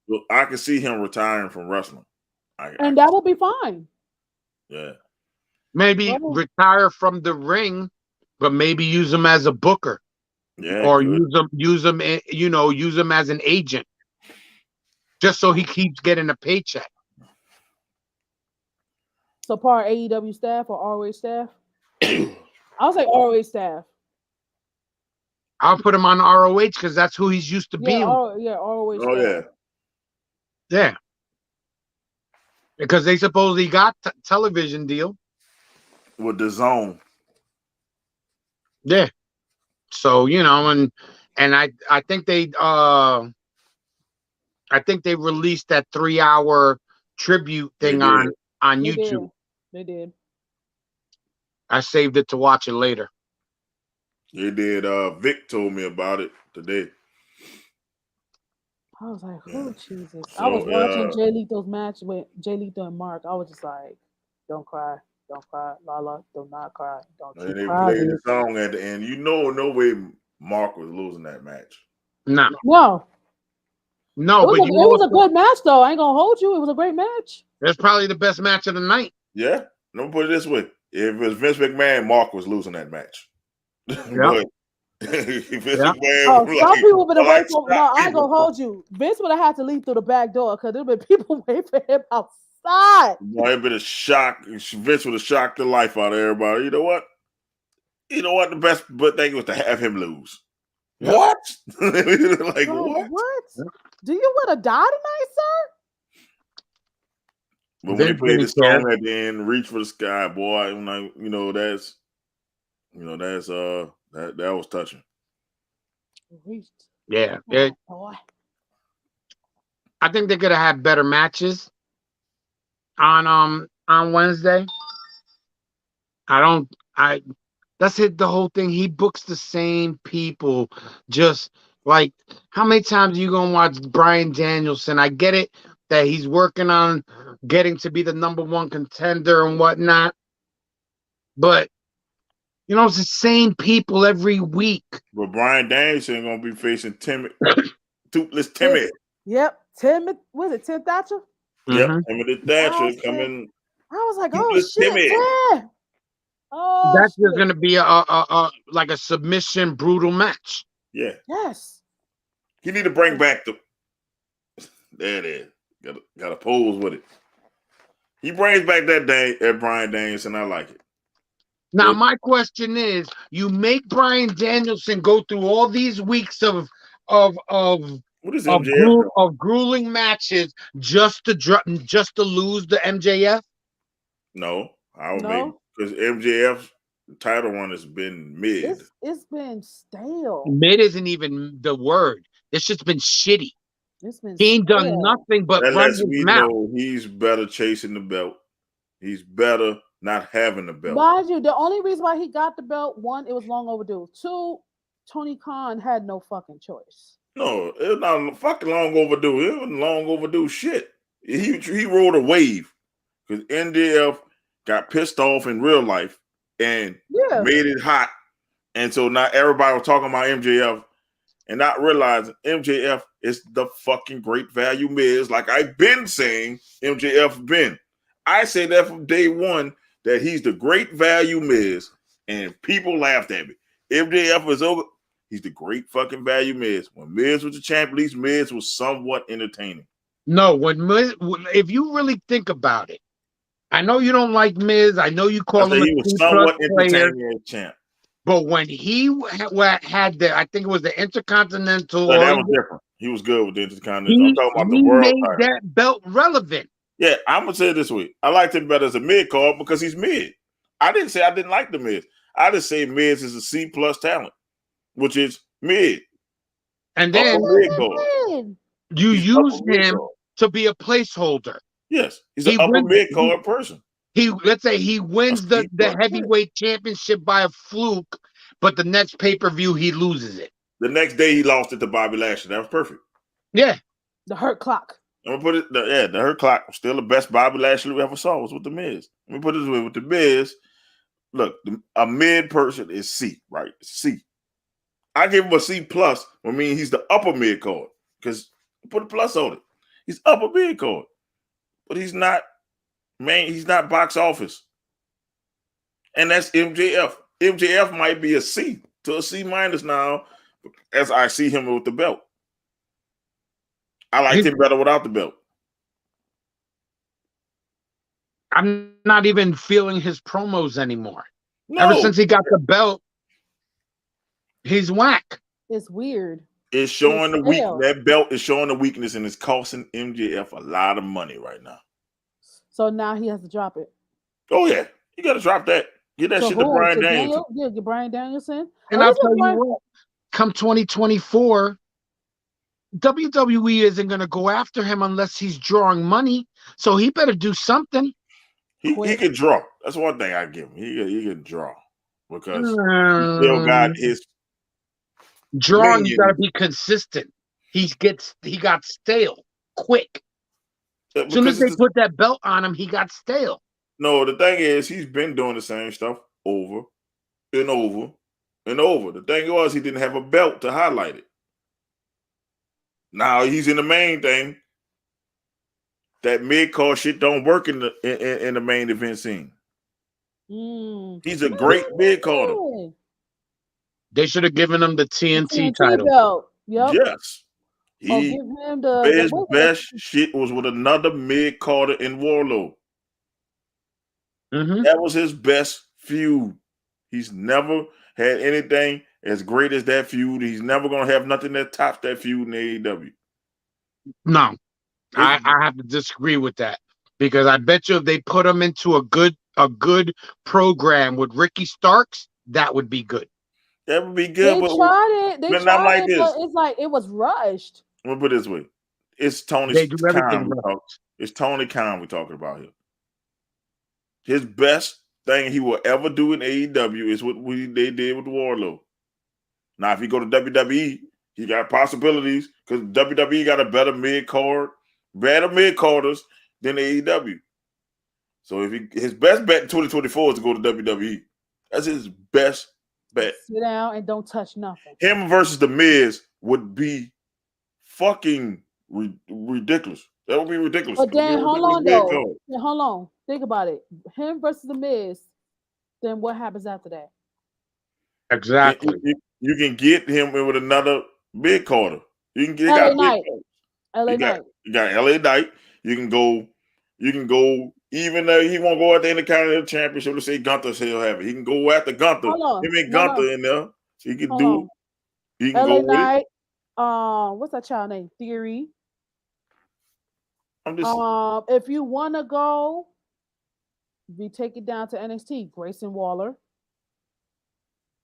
Well, I can see him retiring from wrestling.
And that will be fine.
Yeah.
Maybe retire from the ring, but maybe use him as a booker.
Yeah.
Or use him as an agent. Just so he keeps getting a paycheck.
So part AEW staff or ROH staff? I'll say ROH staff.
I'll put him on ROH because that's who he's used to being.
ROH
Oh,
staff.
Yeah. Because they supposedly got television deal.
With the Zone.
Yeah. So, and I think they released that 3-hour tribute thing on YouTube.
They did.
I saved it to watch it later.
They did. Vic told me about it today.
I was like, oh, Jesus. So, I was watching Jay Lethal's match with Jay Lethal and Mark. I was just like, don't cry. Don't cry. Lala, do not cry. Don't
and they played the song at the end. No way Mark was losing that match.
No.
No, it was a good match, though. I ain't going to hold you. It was a great match.
That's probably the best match of the night.
Yeah. Let me put it this way. If it was Vince McMahon, Mark was losing that match.
Yeah.
Some people would have waited for. No, I ain't gonna hold you. Vince would have had to leave through the back door because there'd been people waiting for him outside.
It'd been a shock. Vince would have shocked the life out of everybody. You know what? The best thing was to have him lose. Yep. What? Like what?
What? Do you want to die tonight, sir?
But when he played the song at the end, "Reach for the Sky," boy, that was touching.
Yeah. I think they're gonna have better matches on Wednesday. That's it. The whole thing. He books the same people. Just like, how many times are you gonna watch Bryan Danielson? I get it that he's working on getting to be the #1 contender and whatnot, but You know, it's the same people every week.
But Brian Danielson gonna be facing Toothless Timmy.
Yep. Tim, was it Tim Thatcher?
Yep,
Mhm.
Timothy Thatcher
I
coming.
was like, oh
Toothless
shit,
Timmy.
yeah. Oh
That's just
shit.
gonna be a like a submission brutal match.
Yeah,
Yes.
he need to bring back the. There it is. Got to pose with it. He brings back that day at Brian Danielson. I like it.
Now,
But
my question is: you make Brian Danielson go through all these weeks of of
what is MJF doing?
grueling matches just to lose the MJF?
No, I would make
No.
because MJF's title run has been mid.
It's been stale.
Mid isn't even the word. It's just been shitty.
It's been
He ain't done
stale.
nothing but
That
run
lets
his
me
mouth.
know he's better chasing the belt. He's better not having the belt.
Mind you, the only reason why he got the belt, one, it was long overdue. Two, Tony Khan had no fucking choice.
No, it's not fucking long overdue. It was long overdue shit. He rode a wave because NDF got pissed off in real life and made it hot. And so now everybody was talking about MJF and not realizing MJF is the fucking great value Miz. Like I've been saying, MJF been. I say that from day one that he's the great value Miz, and people laughed at me. MJF was over. He's the great fucking value Miz. When Miz was the champ, at least Miz was somewhat entertaining.
No, if you really think about it, I know you don't like Miz. I know you call him
he was somewhat entertaining as champ.
But when he had I think it was the Intercontinental.
That was different. He was good with the Intercontinental. I'm talking about the world
made
title.
that belt relevant.
Yeah, I'm gonna say it this way. I liked him better as a mid card because he's mid. I didn't say I didn't like the Miz. I just say Miz is a C plus talent, which is mid.
And then you use him to be a placeholder.
Yes, he's an upper mid card person.
Let's say he wins the heavyweight championship by a fluke, but the next pay-per-view he loses it.
The next day he lost it to Bobby Lashley. That was perfect.
Yeah.
The Hurt Clock.
I'm gonna put it. The Hurt Clock was still the best Bobby Lashley we ever saw was with the Miz. Let me put it this way: with the Miz, look, a mid person is C, right? C. I give him a C plus. I mean, he's the upper mid card because put a plus on it. He's upper mid card, but he's not. Man, he's not box office, and that's MJF. MJF might be a C to a C minus now, as I see him with the belt. I liked him better without the belt.
I'm not even feeling his promos anymore.
No.
Ever since he got the belt, he's whack.
It's weird.
It's showing the weak. That belt is showing the weakness, and it's costing MJF a lot of money right now.
So now he has to drop it.
Oh yeah, you got to drop that. Get that shit to Brian Danielson.
Yeah, get Brian Danielson.
And I'll tell you what, come 2024, WWE isn't going to go after him unless he's drawing money. So he better do something.
He can draw. That's one thing I give him. He can draw because he still got his
drawing. Got to be consistent. He got stale quick. As soon as they put that belt on him, he got stale.
No, the thing is, he's been doing the same stuff over and over and over. The thing was, he didn't have a belt to highlight it. Now he's in the main thing. That mid-card shit don't work in the main event scene. He's a great mid-carder.
They should have given him the TNT title.
Belt. Yep.
Yes.
Give him
His best shit was with another mid-carder in Warlord.
Mm-hmm.
That was his best feud. He's never had anything as great as that feud. He's never going to have nothing that tops that feud in AEW.
No, I have to disagree with that because I bet you if they put him into a good program with Ricky Starks, that would be good.
That would be good.
They tried it. They tried
like
it,
this.
but it's like it was rushed.
I'm gonna put it this way: it's Tony Khan. It's Tony Khan we're talking about here. His best thing he will ever do in AEW is what they did with Warlord. Now, if he go to WWE, he got possibilities because WWE got a better mid-carders than AEW. So if his best bet in 2024 is to go to WWE, That's his best bet.
Sit down and don't touch nothing.
Him versus the Miz would be fucking ridiculous. That would be ridiculous.
But then, hold on
Mid
though.
card.
Then, hold on. Think about it. Him versus the Miz. Then what happens after that?
Exactly.
You can get him with another mid carder. You can get
LA Knight. LA Knight.
You got LA Knight. You can go. Even though he won't go at the Intercontinental Championship to say Gunther, he'll have it. He can go after Gunther.
Hold on.
Him and Gunther in there. He can
Hold
do
on.
it. He can
LA
go with it.
Knight. What's that child name? Theory.
I'm just.
If you want to go, we take it down to NXT. Grayson Waller.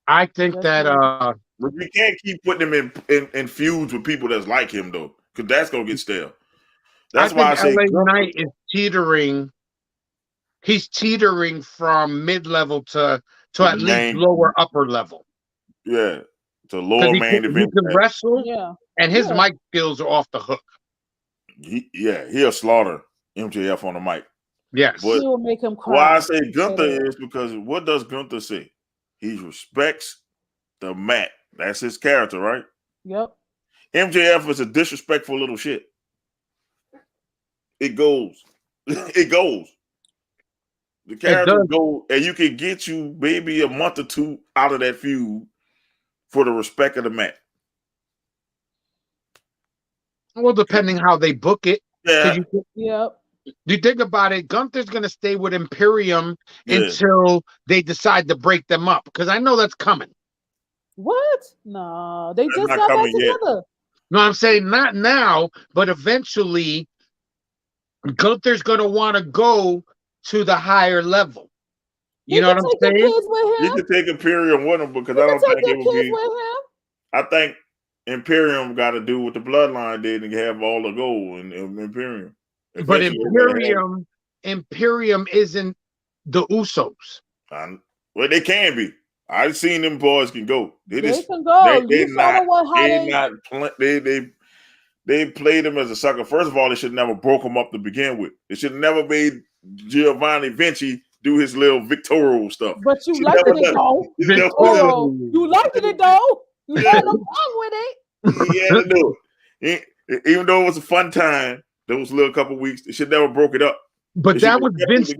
I think
Just
that
But we can't keep putting him in feuds with people that's like him though, because that's gonna get stale. That's why I say
LA
Gunther.
Knight is teetering. He's teetering from mid-level to at least
main-
lower upper level.
Yeah, to
'Cause
lower
he
main
can
event.
wrestle,
Yeah.
and his
Yeah.
mic skills are off the hook.
He'll slaughter MJF on the mic.
Yes.
But
He will make him cry.
why I say Gunther
that.
is because what does Gunther say? He respects the mat. That's his character, right?
Yep.
MJF is a disrespectful little shit. It goes. It goes. The character goes, and you can get you maybe a month or two out of that feud for the respect of the mat.
Well, depending how they book it.
Yeah.
Yep.
You think about it, Gunther's going to stay with Imperium
Yeah.
until they decide to break them up, because I know that's coming.
What? No, they
That's
just
not
got back
coming yet.
together.
No, I'm saying not now, but eventually Gunther's going to want to go to the higher level. You know what I'm
Take their
saying?
kids with him.
You can take Imperium with him because
You
I
can
don't
take
think
their
it would
kids
be.
with him.
I think Imperium got to do what the Bloodline did and have all the gold in Imperium.
But
Eventually,
Imperium isn't the Usos.
well, they can be. I've seen them boys can go. They
can go.
They
You saw
they played them as a sucker. First of all, they should never broke them up to begin with. They should never made Giovanni Vinci do his little Victorio stuff.
But you liked it though. You liked it though. You had no problem with it.
He had to do it. Even though it was a fun time, those little couple weeks, they should never broke it up.
But that was Vince.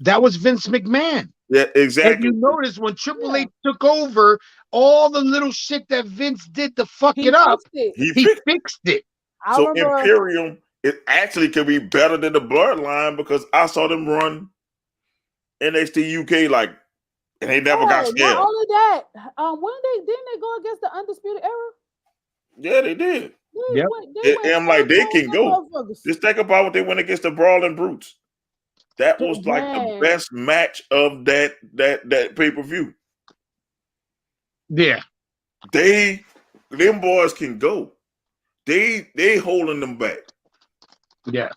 That was Vince McMahon.
Yeah, exactly.
And you notice when Triple H took over, all the little shit that Vince did to fuck it up, he fixed it.
So Imperium, it actually could be better than the Bloodline because I saw them run NXT UK and they never got scared.
Not only that, didn't they go against the Undisputed Era?
Yeah, they did.
Yep.
And they can go. Just think about what they went against the Brawling Brutes. That was the best match of that pay-per-view.
Yeah.
Them boys can go. They holding them back.
Yeah.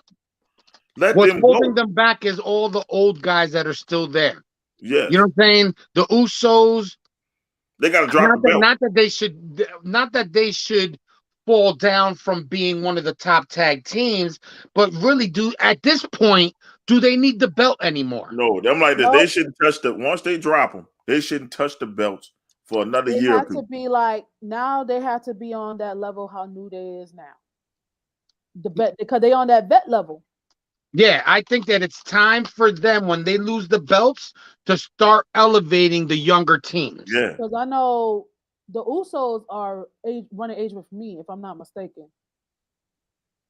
What's
holding them back is all the old guys that are still there.
Yeah.
You know what I'm saying? The Usos,
they got to drop the belt.
Not that they should fall down from being one of the top tag teams, but really at this point, do they need the belt anymore?
No, them like this. Nope. They shouldn't touch once they drop them, they shouldn't touch the belts for another year.
They have to be now they have to be on that level how New Day is now. Because they on that vet level.
Yeah, I think that it's time for them when they lose the belts to start elevating the younger teams.
Yeah.
Because I know the Usos are running age with me, if I'm not mistaken.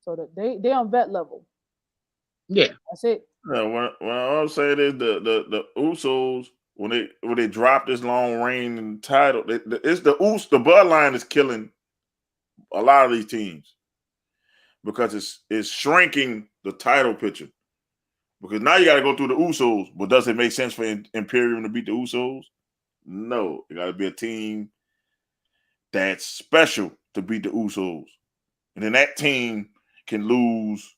So that they on vet level.
Yeah,
that's it. What I'm saying is the Usos when they drop this long reign title, it's the Bloodline is killing a lot of these teams because it's shrinking the title picture. Because now you got to go through the Usos, but does it make sense for Imperium to beat the Usos? No, it got to be a team that's special to beat the Usos, and then that team can lose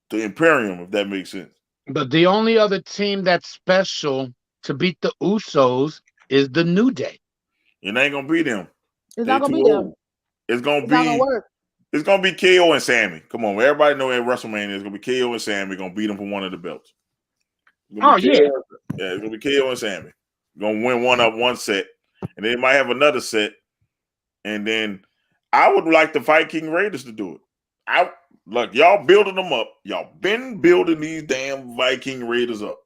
the Imperium, if that makes sense.
But the only other team that's special to beat the Usos is the New Day.
It ain't gonna be them.
It's not gonna be them.
It's gonna work. It's gonna be KO and Sammy. Come on, everybody know at WrestleMania it's gonna be KO and Sammy gonna beat them for one of the belts.
Oh yeah,
it's gonna be KO and Sammy. gonna win one set, and they might have another set, and then I would like the Viking Raiders to do it. Look, y'all building them up. Y'all been building these damn Viking Raiders up,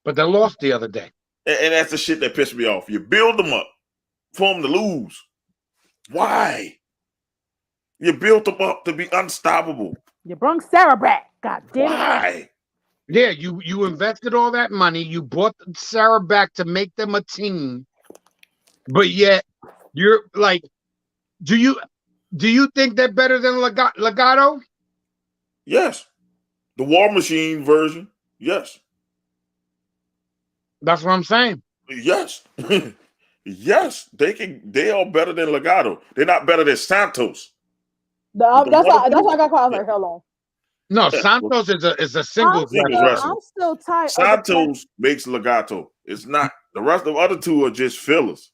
but they lost the other day,
and that's the shit that pissed me off. You build them up for them to lose. Why? You built them up to be unstoppable.
You brung Sarah back. God damn it.
Why?
Yeah, you invested all that money. You brought Sarah back to make them a team, but yet you're like, do you think they're better than Legato?
Yes. The War Machine version. Yes.
That's what I'm saying.
Yes. Yes. They are better than Legato. They're not better than Santos.
That's why I got caught. I was like, hold on.
No, Santos is a singles wrestler.
I'm still tired.
Santos makes Legato. It's not. The rest of the other two are just fillers.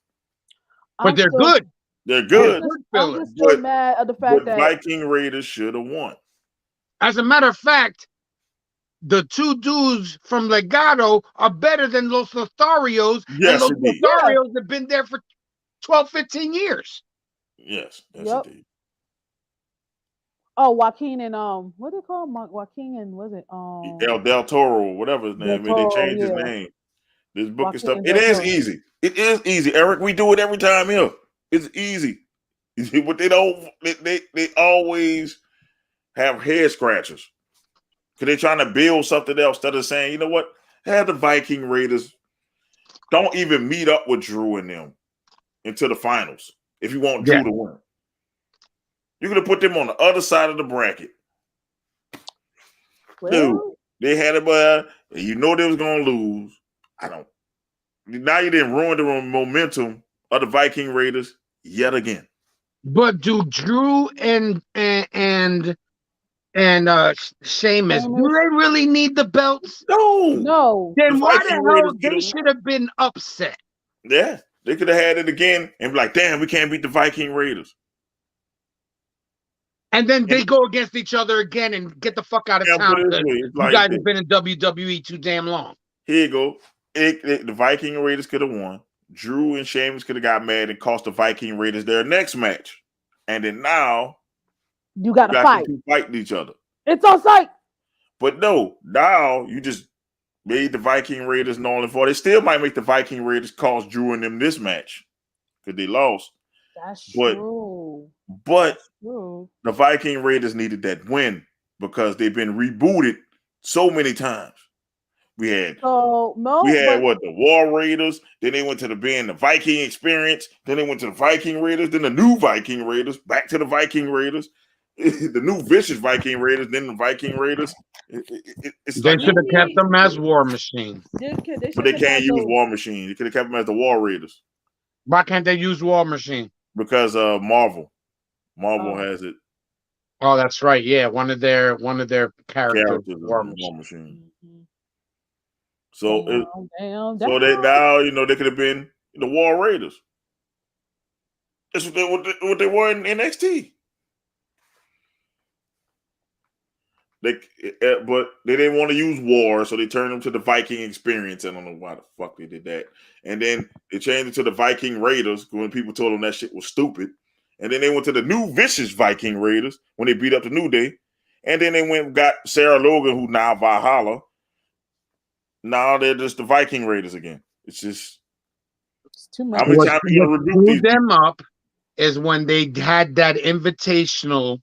But they're good.
They're good.
I'm just still mad at the fact that
Viking Raiders should have won.
As a matter of fact, the two dudes from Legato are better than Los Lotharios.
Yes,
and Los Lotharios have been there for 12, 15 years.
Yes, indeed.
Oh, Joaquin and what do they call him? Joaquin and was it
El Del Toro, whatever his name is. They changed his name. This book
Joaquin
and stuff.
and
It
Del
is
Toro.
easy. It is easy, Eric. We do it every time here. It's easy. But they don't. They always have head scratchers because they're trying to build something else instead of saying, you know what? Have the Viking Raiders don't even meet up with Drew and them into the finals if you want Drew to win. You're gonna put them on the other side of the bracket. Dude, they had it, but you know they was gonna lose. Now you didn't ruin the momentum of the Viking Raiders yet again.
But do Drew and Sheamus, do they really need the belts?
No.
Then why the hell they should have been upset?
Yeah, they could have had it again and be like, damn, we can't beat the Viking Raiders.
And then they go against each other again and get the fuck out of town. You guys have been in WWE too damn long.
Here you go. The Viking Raiders could have won. Drew and Sheamus could have got mad and cost the Viking Raiders their next match. And then now
you got to fight.
Fighting each other.
It's on site.
But no, now you just made the Viking Raiders null and void. They still might make the Viking Raiders cost Drew and them this match because they lost.
That's true.
But the Viking Raiders needed that win because they've been rebooted so many times. We had the War Raiders, then they went to the Viking Experience, then they went to the Viking Raiders, then the new Viking Raiders, back to the Viking Raiders, the new vicious Viking Raiders, then the Viking Raiders.
They should have kept them as War Machine.
But they can't use War Machine. They could have kept them as the War Raiders.
Why can't they use War Machine?
Because Marvel has it.
Oh, that's right. Yeah, one of their characters
War Machine. So they now they could have been the War Raiders. That's what they were in NXT. But they didn't want to use War, so they turned them to the Viking Experience. I don't know why the fuck they did that. And then they changed it to the Viking Raiders when people told them that shit was stupid. And then they went to the new vicious Viking Raiders when they beat up the New Day. And then they went and got Sarah Logan, who now Valhalla. Now they're just the Viking Raiders again. It's just
too much.
How many times are you gonna rebuke these
them up is when they had that invitational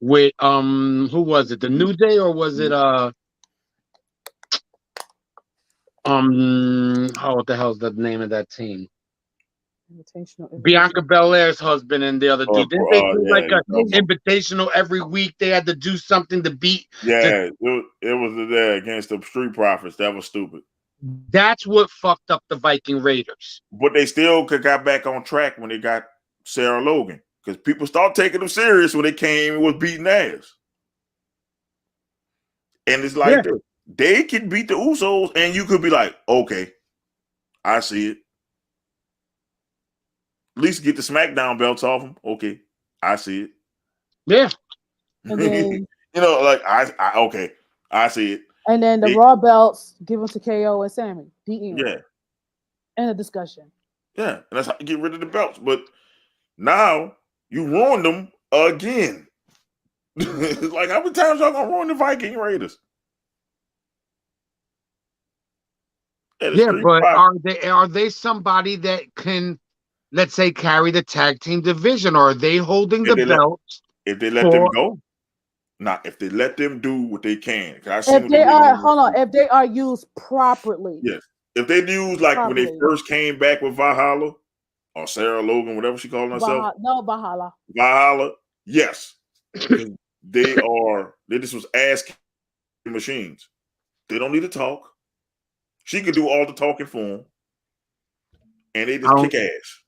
with who was it? The New Day or was it what the hell's the name of that team? Bianca Belair's husband and the other dude. Didn't they do like an invitational every week? They had to do something to beat.
Yeah, it was against the Street Profits. That was stupid.
That's what fucked up the Viking Raiders.
But they still got back on track when they got Sarah Logan because people started taking them serious when they came and was beating ass. And it's like they can beat the Usos, and you could be like, okay, I see it. At least get the SmackDown belts off them. Okay, I see it.
Yeah.
And then,
I see it.
And then the Raw belts give them to KO and Sammy.
Yeah.
And a discussion.
Yeah, and that's how you get rid of the belts. But now you ruined them again. Like, how many times y'all gonna ruin the Viking Raiders?
Yeah, but are they somebody that can, let's say, carry the tag team division, or are they holding the belts?
If they let them go, not if they let them do what they can.
If they are, hold on, if they are used properly.
Yes. If they use like when they first came back with Valhalla or Sarah Logan, whatever she called herself.
Valhalla.
Valhalla, yes. They just was ass machines. They don't need to talk. She could do all the talking for them. And they just kick ass.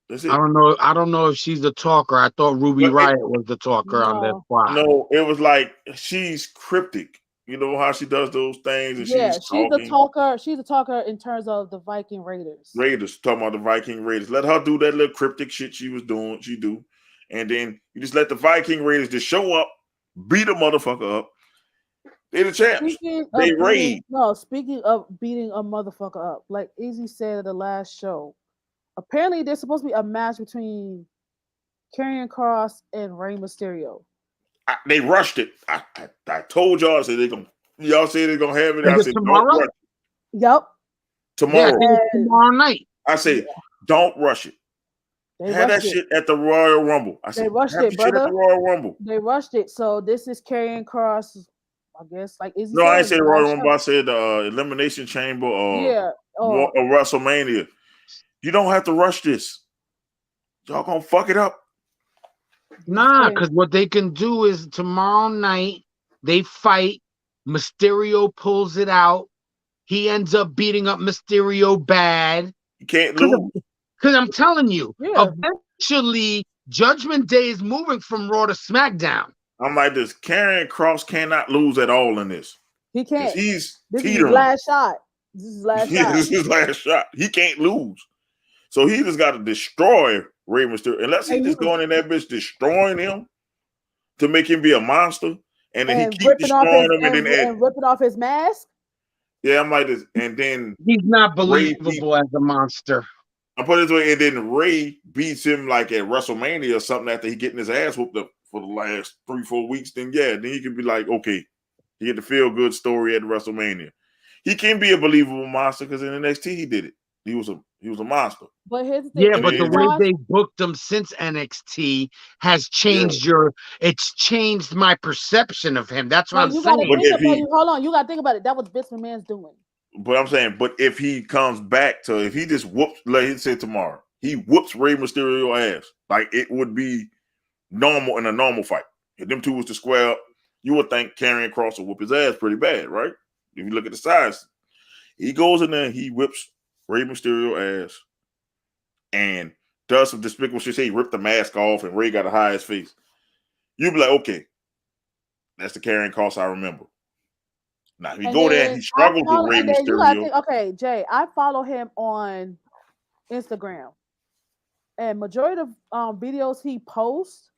That's it.
I don't know if she's the talker. I thought Ruby Riott was the talker on that spot.
No, it was like she's cryptic. You know how she does those things, and
she's
talking.
the talker. She's a talker in terms of the Viking Raiders.
Talking about the Viking Raiders. Let her do that little cryptic shit she was doing. She do, and then you just let the Viking Raiders just show up, beat a motherfucker up. They're the champs. They raid.
No, speaking of beating a motherfucker up, like Izzy said at the last show, apparently there's supposed to be a match between Karrion Kross and Rey Mysterio.
They rushed it. I told y'all, I said y'all said they're gonna have it. I said
tomorrow?
Don't rush it.
Yep.
Tomorrow.
Yeah, tomorrow night.
I said don't rush it. Have that shit at the Royal Rumble. I said
they rushed
have
it,
shit at the Royal Rumble.
They rushed it. So this is Karrion Kross. I guess like Izzy
no, I ain't say Royal Rumble. I said Elimination Chamber or WrestleMania. You don't have to rush this. Y'all gonna fuck it up.
Nah, because what they can do is tomorrow night they fight. Mysterio pulls it out. He ends up beating up Mysterio bad.
You can't lose.
Because I'm telling you, eventually Judgment Day is moving from Raw to SmackDown.
I'm like this. Karrion Kross cannot lose at all in this.
He can't.
He's
this is his last shot. This is his last shot.
This is his last shot. He can't lose. So he just got to destroy Rey Mysterio. Unless he just going in that bitch destroying him to make him be a monster. And then he keep destroying him and
ripping off his mask.
Yeah, I'm like this. And then
he's not believable as a monster.
I put it this way, and then Ray beats him like at WrestleMania or something after he getting his ass whooped up for the last 3-4 weeks. Then then he can be like, okay, he get the feel good story at WrestleMania. He can be a believable monster because in NXT he did it. He was a monster.
But here's the thing.
Yeah, but the way they booked him since NXT has changed it's changed my perception of him. That's what I'm saying.
Hold on, you gotta think about it. That was Vince McMahon's doing.
But I'm saying, if he comes back to, if he just whoops, like he said tomorrow, he whoops Rey Mysterio ass, like it would be normal in a normal fight. If them two was to square up, you would think Karrion Kross will whoop his ass pretty bad, right? If you look at the size, he goes in there, he whips Rey Mysterio ass, and does some despicable shit. He ripped the mask off, and Rey got to hide his face. You'd be like, okay, that's the Karrion Kross I remember. Now, if you go there and he struggles with Rey Mysterio.
Okay, Jay, I follow him on Instagram. And majority of videos he posts,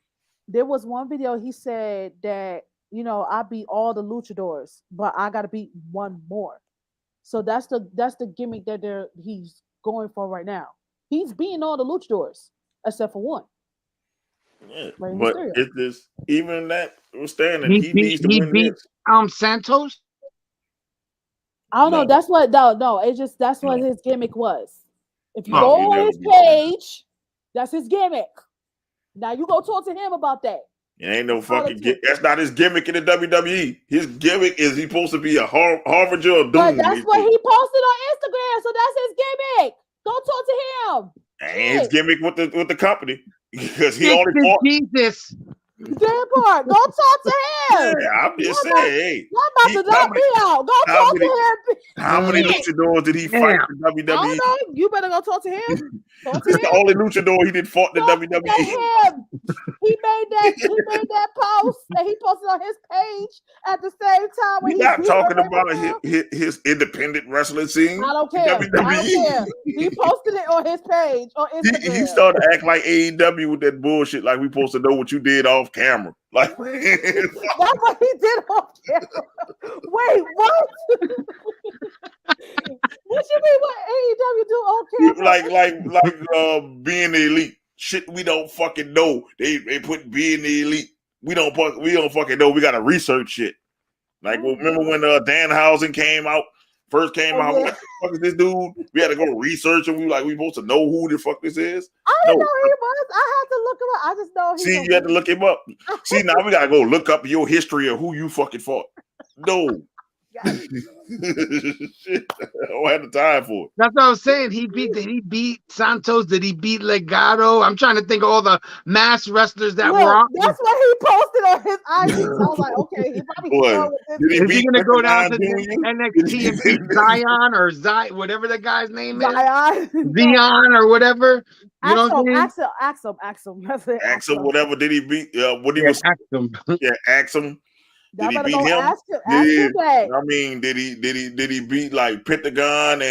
there was one video he said that, I beat all the luchadors, but I got to beat one more. So that's the gimmick that he's going for right now. He's beating all the luchadors except for one.
Yeah, but it's this, even that standing, he needs to win this.
Santos?
I don't know. That's what it's just that's what his gimmick was. If you go on his page, that's his gimmick. Now you go talk to him about that.
It ain't no fucking that's not his gimmick in the WWE. His gimmick is he's supposed to be a harbinger of doom.
But that's what he posted on Instagram, so that's his gimmick. Go talk to him.
And his gimmick with the company because he only fought.
Jesus.
That part. Go talk to him.
Yeah, I'm just saying, hey.
Y'all about to knock me out. Go talk to him.
How many luchadors did he fight in WWE?
I don't know. You better go talk to him.
This is the only luchador he did fought in WWE.
He made that post that he posted on his page at the same time when
he's not talking about his independent wrestling scene.
I don't care.
WWE.
I don't care. He posted it on his page on Instagram.
He started to act like AEW with that bullshit, like we supposed to know what you did off camera. Like
that's what he did off camera. Wait, what? What you mean? What AEW do okay.
like being the elite. Shit, we don't fucking know. They put being the elite. We don't fucking know. We gotta research shit. Like, remember when Danhausen first came out?
Yeah.
What the fuck is this dude? We had to go research him. We supposed to know who the fuck this is.
I didn't know he was. I had to look him up. I just know
See, you had to look him up. See, now we gotta go look up your history of who you fucking fought. No. Shit, I don't have the time for it.
That's what I was saying. Did he beat Santos? Did he beat Legado? I'm trying to think of all the mass wrestlers that were on.
That's what he posted on his IG. So I was like, okay, he probably
is he gonna go down to NXT and beat Zion or whatever the guy's name is? Zion or whatever. You know what I mean?
Axel,
whatever. Did he beat? What he was?
Axel.
Yeah, Axel. Did he beat him? I mean, did he beat like Pentagon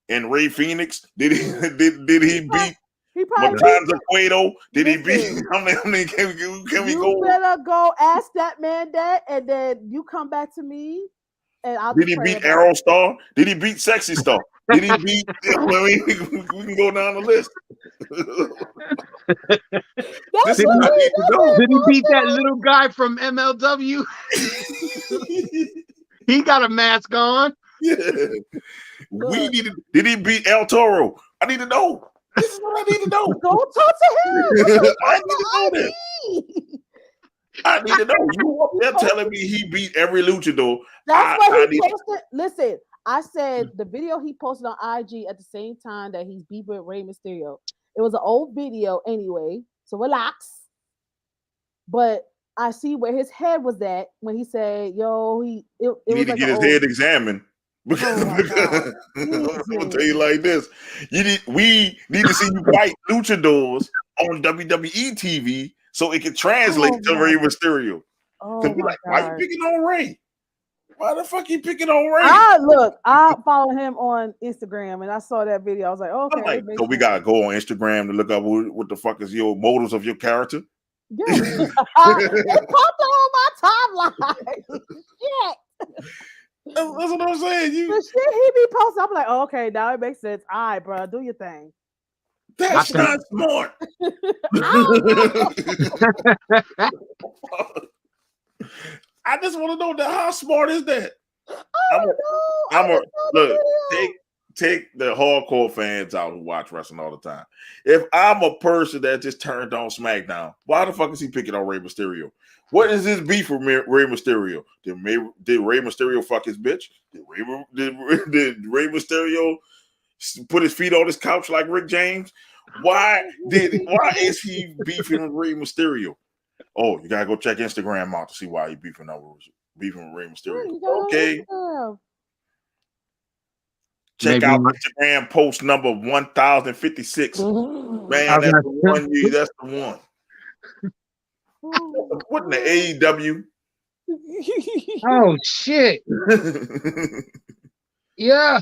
and Ray Phoenix? Did he beat Matanza Cueto? Did he beat? I mean, can we go?
You better go ask that man that, and then you come back to me. And I'll.
Did he beat Aerostar? Did he beat Sexy Star? Did he beat? We can go down the list.
Did he beat that little guy from MLW? He got a mask on.
Yeah. Did he beat El Toro? I need to know. This is what I need to know.
Go talk to him.
I need to know this. I need to know. They're telling me he beat every luchador.
That's what he posted. Listen, I said the video he posted on IG at the same time that he's beat with Rey Mysterio. It was an old video anyway, so relax. But I see where his head was at when he said, "Yo, he
need to get his head examined." Because I'm gonna tell you like this: we need to see you fight luchadors on WWE TV so it can translate to Rey Mysterio. Because we're like, why are you picking on Ray? Why the fuck you picking on Ray?
I follow him on Instagram and I saw that video. I was like, okay.
So we gotta go on Instagram to look up what the fuck is your motives of your character.
Yeah. It popped on my timeline. Shit.
That's what I'm saying.
The shit he be posting, I'm like, okay, now it makes sense. All right, bro, do your thing.
That's not smart. I just want to know how smart is that? Look, take the hardcore fans out who watch wrestling all the time. If I'm a person that just turned on SmackDown, why the fuck is he picking on Rey Mysterio? What is his beef with Rey Mysterio? Did Rey Mysterio fuck his bitch? Did Rey Mysterio put his feet on his couch like Rick James? Why is he beefing with Rey Mysterio? Oh, you gotta go check Instagram out to see why he beefing with Rey Mysterio. Okay. Check out Instagram post number 1056. Man, that's the one. That's the one. What in the AEW?
Oh shit! Yeah,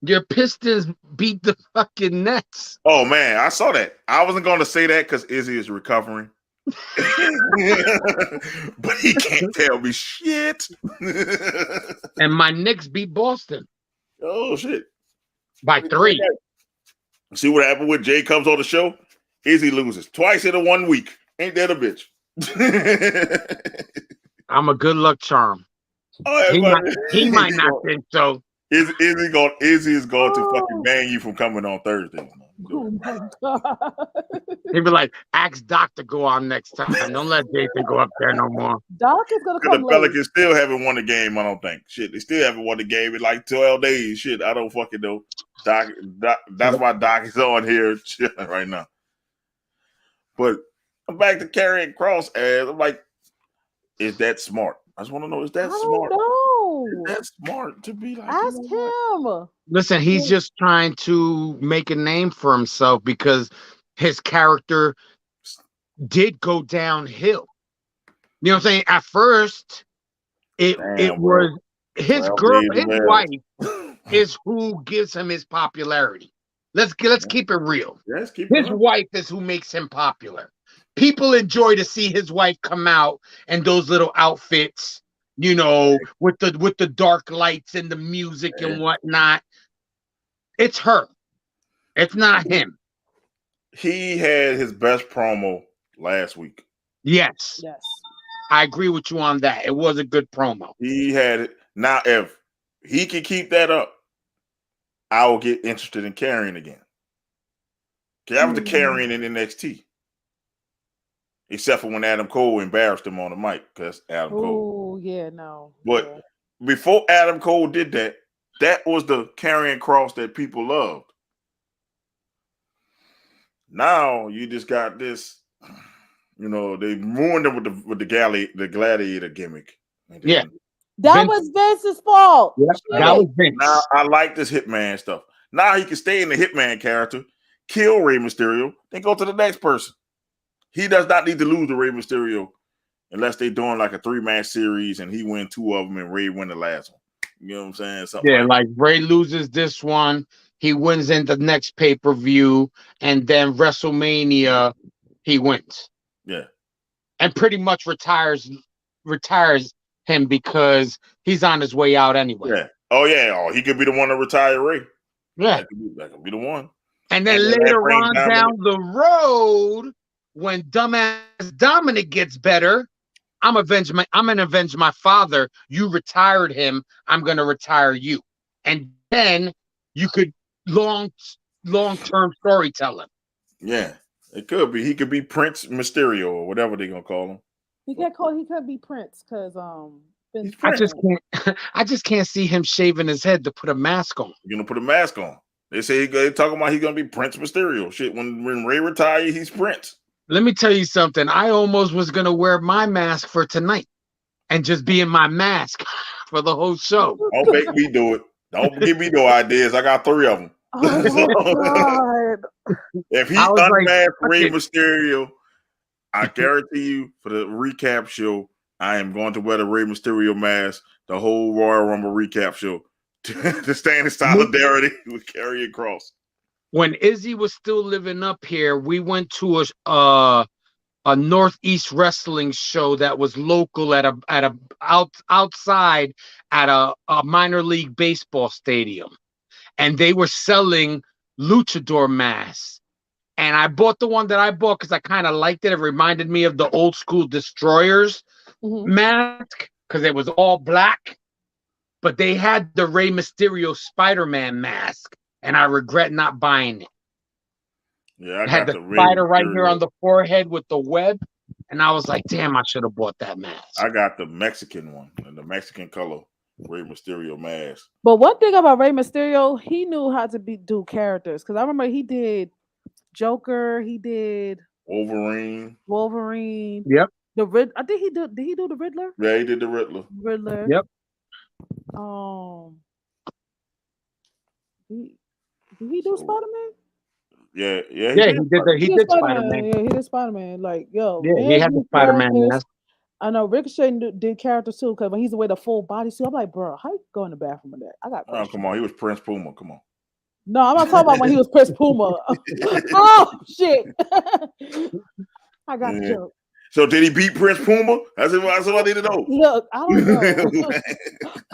your Pistons beat the fucking Nets.
Oh man, I saw that. I wasn't going to say that because Izzy is recovering. But he can't tell me shit.
And my Knicks beat Boston.
Oh shit!
By 3.
See what happened when Jay comes on the show? Izzy loses twice in a 1 week. Ain't that a bitch?
I'm a good luck charm.
Oh,
he might not think so.
Izzy is going to fucking ban you from coming on Thursdays.
Oh my God.
He'd be like, ask Doc to go on next time. Don't let Jason go up there no more.
Doc is gonna come.
The Pelicans still haven't won the game, I don't think. Shit, they still haven't won the game in like 12 days. Shit, I don't fucking know. Doc, that's why Doc is on here right now. But I'm back to carrying Cross as I'm like, is that smart? I just want to know, is that smart?
No,
is that smart to be like?
Ask him.
Listen, he's just trying to make a name for himself because his character did go downhill. You know what I'm saying? At first, it was his girl, his wife is who gives him his popularity. Let's keep it real. His wife is who makes him popular. People enjoy to see his wife come out and those little outfits, you know, with the dark lights and the music and whatnot. It's her. It's not him.
He had his best promo last week.
Yes.
Yes.
I agree with you on that. It was a good promo.
He had it. Now, if he can keep that up, I will get interested in carrying again. Because I was the carrying in NXT. Except for when Adam Cole embarrassed him on the mic, because Adam Cole.
Oh, yeah, no.
But before Adam Cole did that, that was the carrying cross that people loved. Now you just got this, you know, they ruined him with the gladiator gimmick.
Yeah.
That was Vince's fault.
Yeah, that was Vince.
Now I like this Hitman stuff. Now he can stay in the Hitman character, kill Rey Mysterio, then go to the next person. He does not need to lose to Rey Mysterio unless they're doing like a 3-match series and he win 2 of them and Rey win the last one. You know what I'm saying? Something
like Rey loses this one, he wins in the next pay-per-view, and then WrestleMania, he wins.
Yeah.
And pretty much retires him because he's on his way out anyway.
Yeah. Oh, yeah. Oh, he could be the one to retire Rey.
Yeah.
That could be the one.
And then later on down the road, when dumbass Dominic gets better, I'm gonna avenge my father. You retired him. I'm gonna retire you. And then you could long-term storytelling.
Yeah, it could be. He could be Prince Mysterio or whatever they're gonna call him.
He could be Prince because
I just can't see him shaving his head to put a mask on.
You're gonna put a mask on. They say they're talking about he's gonna be Prince Mysterio. Shit, when Rey retires, he's Prince.
Let me tell you something. I almost was gonna wear my mask for tonight and just be in my mask for the whole show.
Don't make me do it. Don't give me no ideas. I got 3 of them.
Oh, God.
If he unmasked Rey Mysterio, I guarantee you for the recap show, I am going to wear the Rey Mysterio mask the whole Royal Rumble recap show to stand in solidarity with Karrion Kross.
When Izzy was still living up here, we went to a Northeast wrestling show that was local outside at a minor league baseball stadium, and they were selling luchador masks. And I bought the one that I bought because I kind of liked it. It reminded me of the old school Destroyers mask because it was all black. But they had the Rey Mysterio Spider-Man mask, and I regret not buying it.
Yeah, I
had
got
the
the
spider right here on the forehead with the web, and I was like, "Damn, I should have bought that mask."
I got the Mexican one, and the Mexican color Rey Mysterio mask.
But one thing about Rey Mysterio, he knew how to do characters. Because I remember he did Joker, he did
Wolverine.
Yep.
I think he did. Did he do the Riddler?
Yeah, he did the Riddler.
Yep.
Did he do Spider-Man?
Yeah,
he did Spider-Man.
Yeah, he did Spider-Man. Like, yo,
yeah, he had the Spider-Man mask.
I know Ricochet did characters too, because when he's away the full body suit, I'm like, bro, how you go in the bathroom with that? I got questions.
Oh, come on, he was Prince Puma. Come on.
No, I'm not talking about when he was Prince Puma. Oh shit! I got the joke.
So did he beat Prince Puma? That's what I need to know.
Look, I don't know.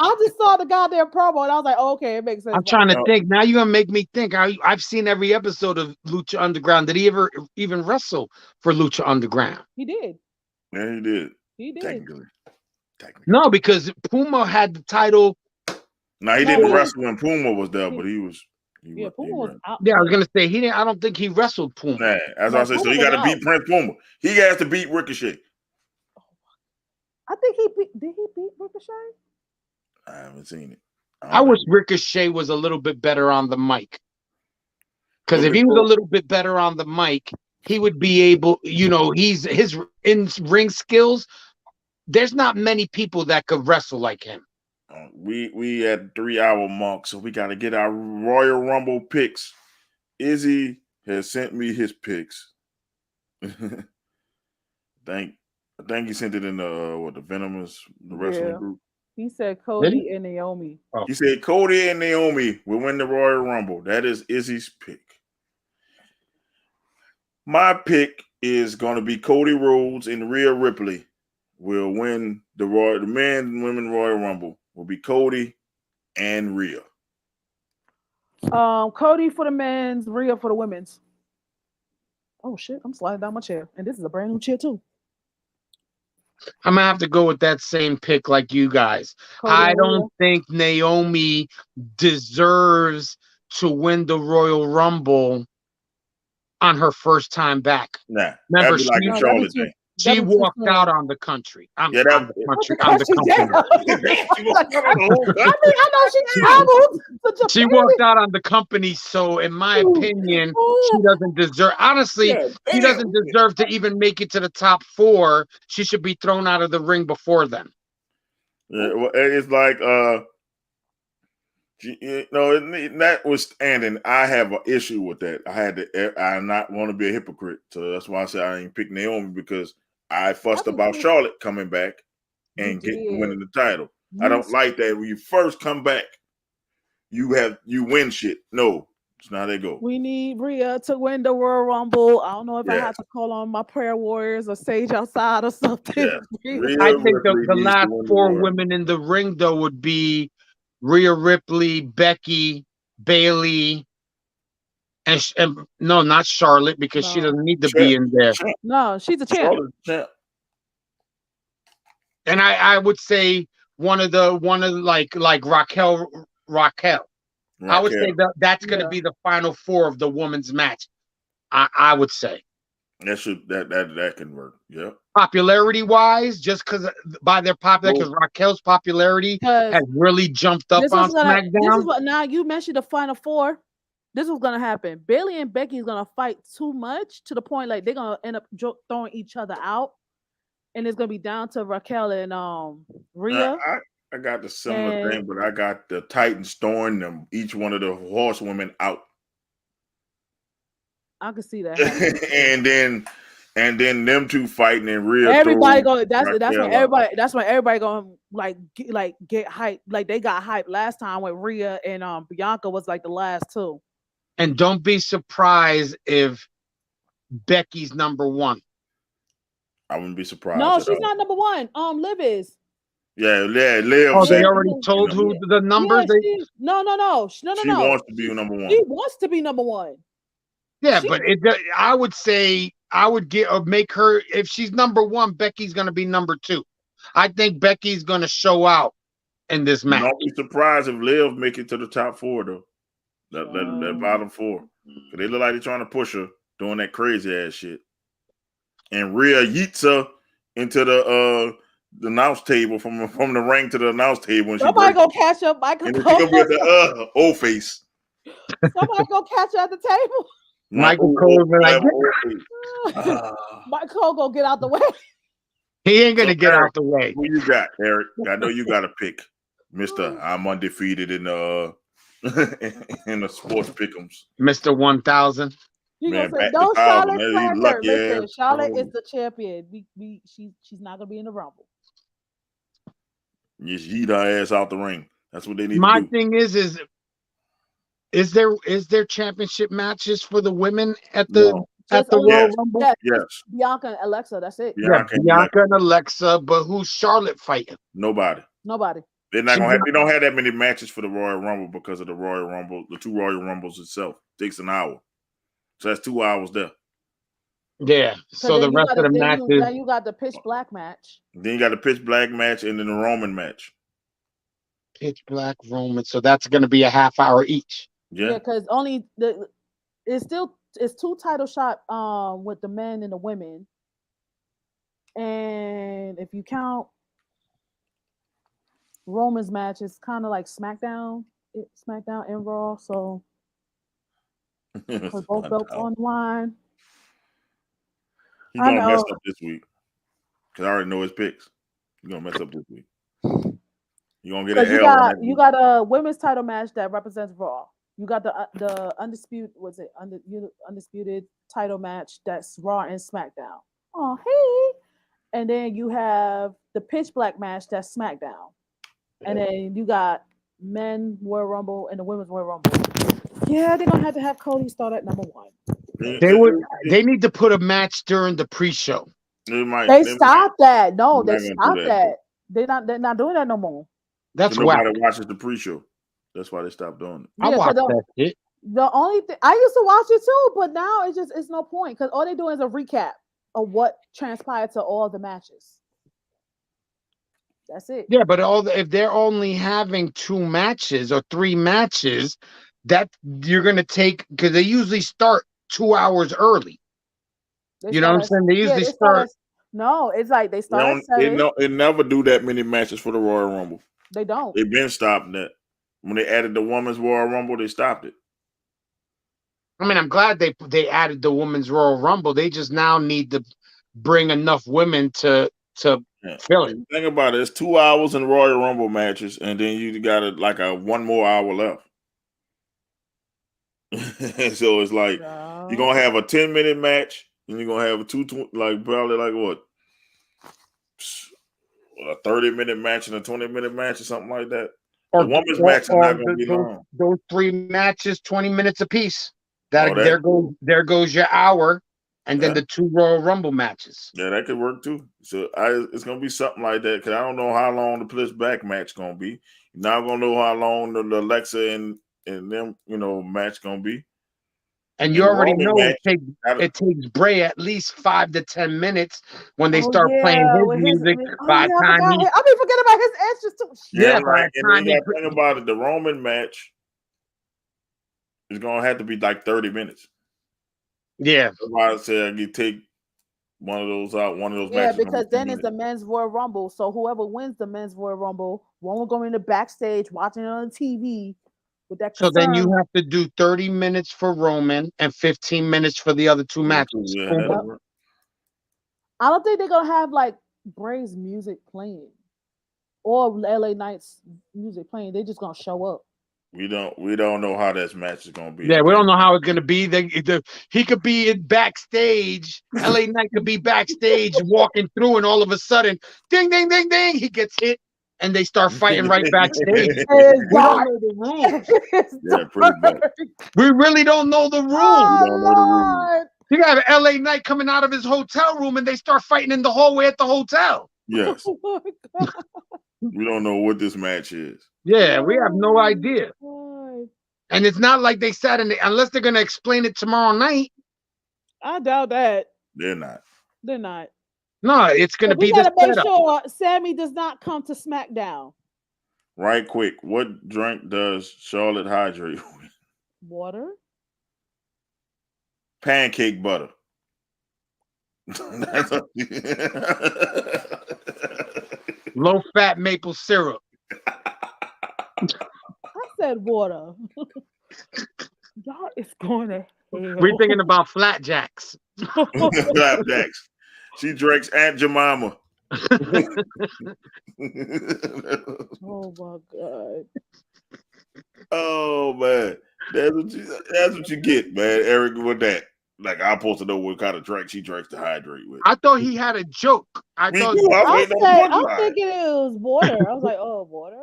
I just saw the goddamn promo and I was like, oh, okay, it makes sense.
I'm trying to think. Now you're gonna make me think. I've seen every episode of Lucha Underground. Did he ever even wrestle for Lucha Underground?
He did.
Yeah, he did.
He did.
Technically.
No, because Puma had the title.
No, he didn't wrestle when Puma was there, but he was.
Puma was out.
Yeah, I was gonna say he didn't. I don't think he wrestled Puma.
Nah, as I said, so he got to beat Prince Puma. He has to beat Ricochet.
I think did he beat Ricochet?
I haven't seen it.
I wish Ricochet was a little bit better on the mic. Because if he was a little bit better on the mic, he would be able, his in-ring skills, there's not many people that could wrestle like him.
We at 3-hour mark, so we got to get our Royal Rumble picks. Izzy has sent me his picks. I think he sent it in the Venomous, the wrestling group.
He said Cody and Naomi.
Oh. He said Cody and Naomi will win the Royal Rumble. That is Izzy's pick. My pick is going to be Cody Rhodes and Rhea Ripley will win the men and women Royal Rumble. Will be Cody and Rhea.
Cody for the men's, Rhea for the women's. Oh shit, I'm sliding down my chair, and this is a brand new chair too.
I'm gonna have to go with that same pick like you guys.
Cody
I
and Rhea.
don't think Naomi deserves to win the Royal Rumble on her first time back.
Nah,
Remember,
that'd be like a
No, that'd be
Charlotte
too.
thing.
she
That'd be too
walked out
soon.
on the country.
Yeah,
On the
What the
country, on the
country did?
company.
She walked out on the whole
I mean, I know she
country.
traveled to
She
Japan.
walked out on the company, so in my opinion, she doesn't deserve. Honestly,
Yeah,
she
damn.
doesn't deserve to even make it to the top 4. She should be thrown out of the ring before then.
Yeah, well, it's like notwithstanding, I have an issue with that. I not want to be a hypocrite, so that's why I said I ain't pick Naomi because I fussed about Charlotte coming back and winning the title. I don't like that when you first come back, you win shit. No, it's not how they go.
We need Rhea to win the Royal Rumble. I don't know if I
Yeah.
have to call on my prayer warriors or Sage outside or something.
Yeah,
I think the
Ripley needs to
last
win the
4
Royal.
women in the ring though would be Rhea Ripley, Becky, Bailey, and no, not Charlotte because she doesn't need to be in there.
No, she's a champ.
Charlotte's a champ.
And I would say one of like Raquel. I would say that's going to be the final 4 of the women's match. I would say
that can work. Yeah.
Popularity wise, just because by their popularity, because Raquel's popularity has really jumped up on SmackDown.
This is what now you mentioned the final 4. This was gonna happen. Bailey and Becky is gonna fight too much to the point like they're gonna end up throwing each other out, and it's gonna be down to Raquel and Rhea.
I got the similar thing, but I got the Titans throwing them each one of the horsewomen out.
I can see that.
and then them two fighting and Rhea.
Everybody going. That's when everybody going get hyped. Like they got hyped last time when Rhea and Bianca was like the last 2.
And don't be surprised if Becky's number 1.
I wouldn't be surprised.
No, she's not number 1. Liv is.
Yeah, Liv.
Oh, they already told who the numbers.
Yeah, no.
She wants to be number 1.
She wants to be number 1.
Yeah, but I would say I would make her, if she's number 1, Becky's going to be number 2. I think Becky's going to show out in this match.
Don't be surprised if Liv make it to the top 4 though. That bottom 4. They look like they're trying to push her doing that crazy ass shit. And Rhea yeets her into the announce table from the ring to the announce table. And
somebody gonna catch up.
And she's gonna be at the old face.
Somebody gonna catch her at the table.
Michael Cole like,
Michael Cole gonna get out the way.
He ain't gonna get out the way.
Who you got, Eric? I know you got to pick, Mister. I'm undefeated in the sports pick'ems.
Mr. 1000.
Man, say, no, Charlotte Flair. Listen, Charlotte is the champion. She's not gonna be in the Rumble.
Just yeet her ass out the ring. That's what they need.
My
to do.
thing is there championship matches for the women at the Royal Rumble?
Yes. Bianca and Alexa. That's it.
Bianca and Alexa. But who's Charlotte fighting?
Nobody. They're not gonna have. They don't have that many matches for the Royal Rumble because of the Royal Rumble. The 2 Royal Rumbles itself takes an hour, so that's 2 hours there.
Yeah. So the rest of the matches.
Then you got the pitch black match.
Then you got the pitch black match and then the Roman match.
Pitch black Roman. So that's going to be a half hour each.
Yeah.
Because it's 2 title shot with the men and the women, and if you count Roman's match, it's kind of like SmackDown and Raw. So both belts on the line.
He's gonna mess up this week because I already know his picks. He's gonna mess up this week. You're gonna get an L.
You got a women's title match that represents Raw. You got the undisputed title match that's Raw and SmackDown. Oh hey, and then you have the pitch black match that's SmackDown, and then you got men Royal Rumble and the women's Royal Rumble. Yeah, they're gonna have to have Cody start at number 1.
They need to put a match during the pre-show.
They stopped that. No, they stopped that. They're not doing that no more.
That's
why nobody watches the pre-show. That's why they stopped doing it.
I
Yeah,
watched
because
that shit.
the only thing I used to watch it too, but now it's no point because all they do is a recap of what transpired to all the matches. That's it.
Yeah, but if they're only having 2 matches or 3 matches, that you're gonna take because they usually start 2 hours early.
They
You know what
start
I'm
at
saying? They
yeah,
usually
they start
start.
at no. It's like they
They
start at
don't. They
7.
no. It never do that many matches for the Royal Rumble.
They don't.
They've been stopping that. When they added the women's Royal Rumble, they stopped it.
I mean, I'm glad they added the women's Royal Rumble. They just now need to bring enough women to
Yeah.
fill it.
Think about it. It's 2 hours in Royal Rumble matches, and then you got like a 1 more hour left. So it's like you're
No.
gonna have a 10-minute match, and you're gonna have a like probably like what a 30-minute match and a 20-minute match or something like that. The women's match is not gonna be long.
Those 3 matches, 20 minutes apiece.
Oh,
There goes your hour, and then
Yeah.
the 2 Royal Rumble matches.
Yeah, that could work too. So it's gonna be something like that because I don't know how long the Bliss back match gonna be. You're not gonna know how long the Alexa and them match gonna be.
And you
And the
already
Roman
know
match,
it takes Bray at least 5 to 10 minutes when they
Oh
start playing
yeah,
his
with his.
music.
Oh
By
yeah,
the
I
time
forgot.
he,
I mean, forget about his extras too.
yeah,
by
right.
the
And then
time
you
he,
got to think about it. The Roman match is gonna have to be like 30 minutes.
yeah.
That's why I said you take one of those out. One of those
Yeah,
matches is gonna
because
be 10
then it's
minutes.
the men's Royal Rumble. So whoever wins the men's Royal Rumble won't go in the backstage watching it on TV with that
So then you
concern.
have to do 30 minutes for Roman and 15 minutes for the other 2 matches.
Yeah,
Boom,
that'll
boom.
Yep.
work.
I don't think they're gonna have like Bray's music playing or LA Knight's music playing. They're just gonna show up.
We don't know how this match is gonna be.
Yeah, we don't know how it's gonna be. He could be in backstage. LA Knight could be backstage walking through, and all of a sudden, ding, ding, ding, ding, he gets hit, and they start fighting right backstage.
It's
We don't
dark.
know the rules.
It's
Yeah, pretty much.
dark.
We really don't know the rules.
We don't know the rules.
Oh
You got LA Knight coming out of his hotel room, and they start fighting in the hallway at the hotel.
Yes,
Lord. Oh
we don't know what this match is.
Yeah, we have no idea.
my God.
And it's not like they said, unless they're gonna explain it tomorrow night.
I doubt that.
They're not.
They're not.
No, it's gonna
But we
be the
gotta make
setup.
sure Sammy does not come to SmackDown.
Right quick, what drink does Charlotte hydrate with?
Water.
Pancake butter. That's what
Low fat maple syrup.
I said water. Y'all is going to hell.
We're thinking about flatjacks.
Flapjacks. She drinks Aunt Jemima.
Oh my God.
Oh man, that's what you get, man. Eric with that. Like I'm supposed to know what kind of drink she drinks to hydrate with.
I thought he had a joke.
Me too. I'm
I'm
waiting on the punchline.
thinking it was water. I was like, oh, water.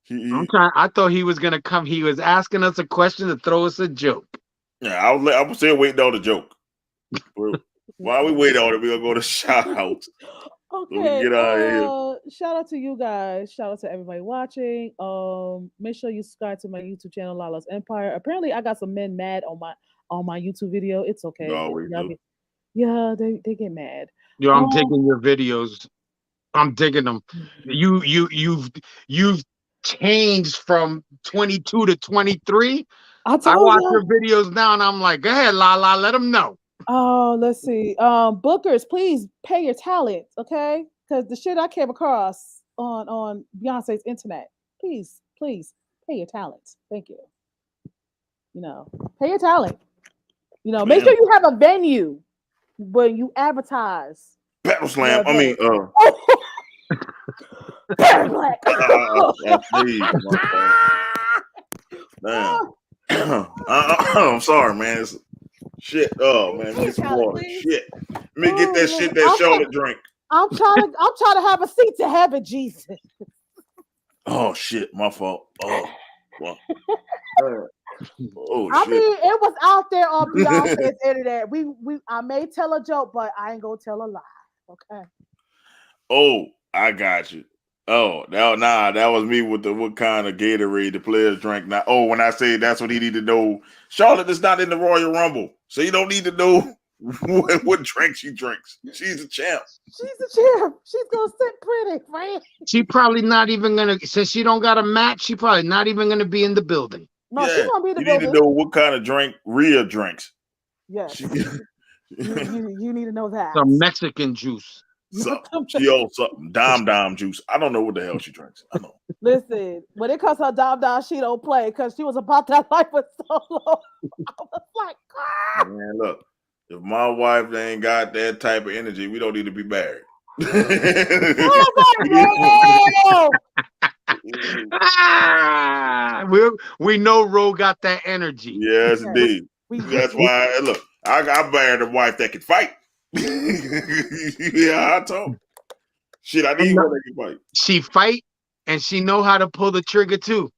I thought he was gonna come. He was asking us a question to throw us a joke.
Yeah, I was still waiting on the joke. While we wait on it, we're gonna go to shout outs.
Okay.
Get out of here.
Shout out to you guys. Shout out to everybody watching. Make sure you subscribe to my YouTube channel, Lala's Empire. Apparently, I got some men mad on my YouTube video. It's okay.
You always do.
Yeah, they get mad.
Yo, I'm digging your videos. I'm digging them. You've changed from 22 to 23. I watch your videos now, and I'm like, go ahead, Lala, let them know.
Oh, let's see. Bookers, please pay your talent, okay? Because the shit I came across on Beyonce's internet. Please pay your talent. Thank you. Pay your talent. Make sure you have a venue when you advertise.
Battle Slam. I mean,
Black.
Damn. I'm sorry, man. Shit. Oh man, get some water. Shit. Let me get that shit that Charlotte drink.
I'm trying to have a seat to heaven, Jesus.
Oh shit, my fault. Oh, well. Oh
I
shit.
mean, it was out there on Beyonce's internet. I may tell a joke, but I ain't gonna tell a lie. Okay.
Oh, I got you. Oh, that was me with the what kind of Gatorade the players drank. Now, when I say that's what he need to know, Charlotte is not in the Royal Rumble, so you don't need to know what drink she drinks. She's a champ.
She's a champ. She's gonna sit pretty, right?
She probably not even gonna, since she don't got a match, she probably not even gonna be in the building.
No, she's gonna be in the
you need to
building.
know what kind of drink Rhea drinks.
Yes, you need to know that.
Some Mexican juice.
She also Dom juice. I don't know what the hell she drinks. I know.
Listen, when it comes to Dom, she don't play because she was about that life for so long. I was like, God.
Man, look, if my wife ain't got that type of energy, we don't need to be married.
We know Ro got that energy.
Yes, indeed. That's why. Look, I married a wife that can fight. Yeah, I told. Shit, I need one that can fight.
She fight and she know how to pull the trigger too.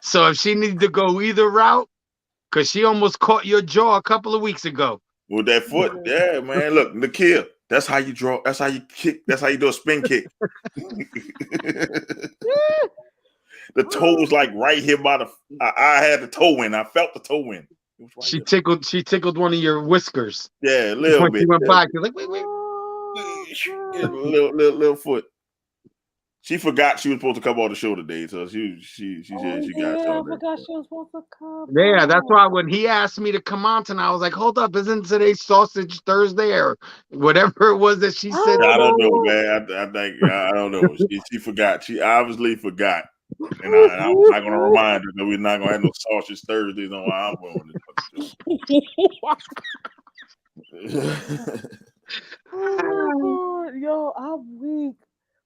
So if she needs to go either route, because she almost caught your jaw a couple of weeks ago
with that foot. Yeah, man. Look, Nakia, that's how you draw. That's how you kick. That's how you do a spin kick. The toe was like right here by the. I had the toe in. I felt the toe in.
Right she tickled. She tickled one of your whiskers.
Yeah, a little
when
bit.
She went by. You're like, wait.
Yeah, little foot. She forgot she was supposed to come on the show today, so she said she got.
I forgot she was supposed to come.
Yeah, that's why when he asked me to come on tonight, I was like, "Hold up, isn't today Sausage Thursday or whatever it was that she said?"
I don't know, man. I don't know. She forgot. She obviously forgot. And I'm not gonna remind her that we're not gonna have no sausage Thursdays on our album.
Oh, yo, I'm weak.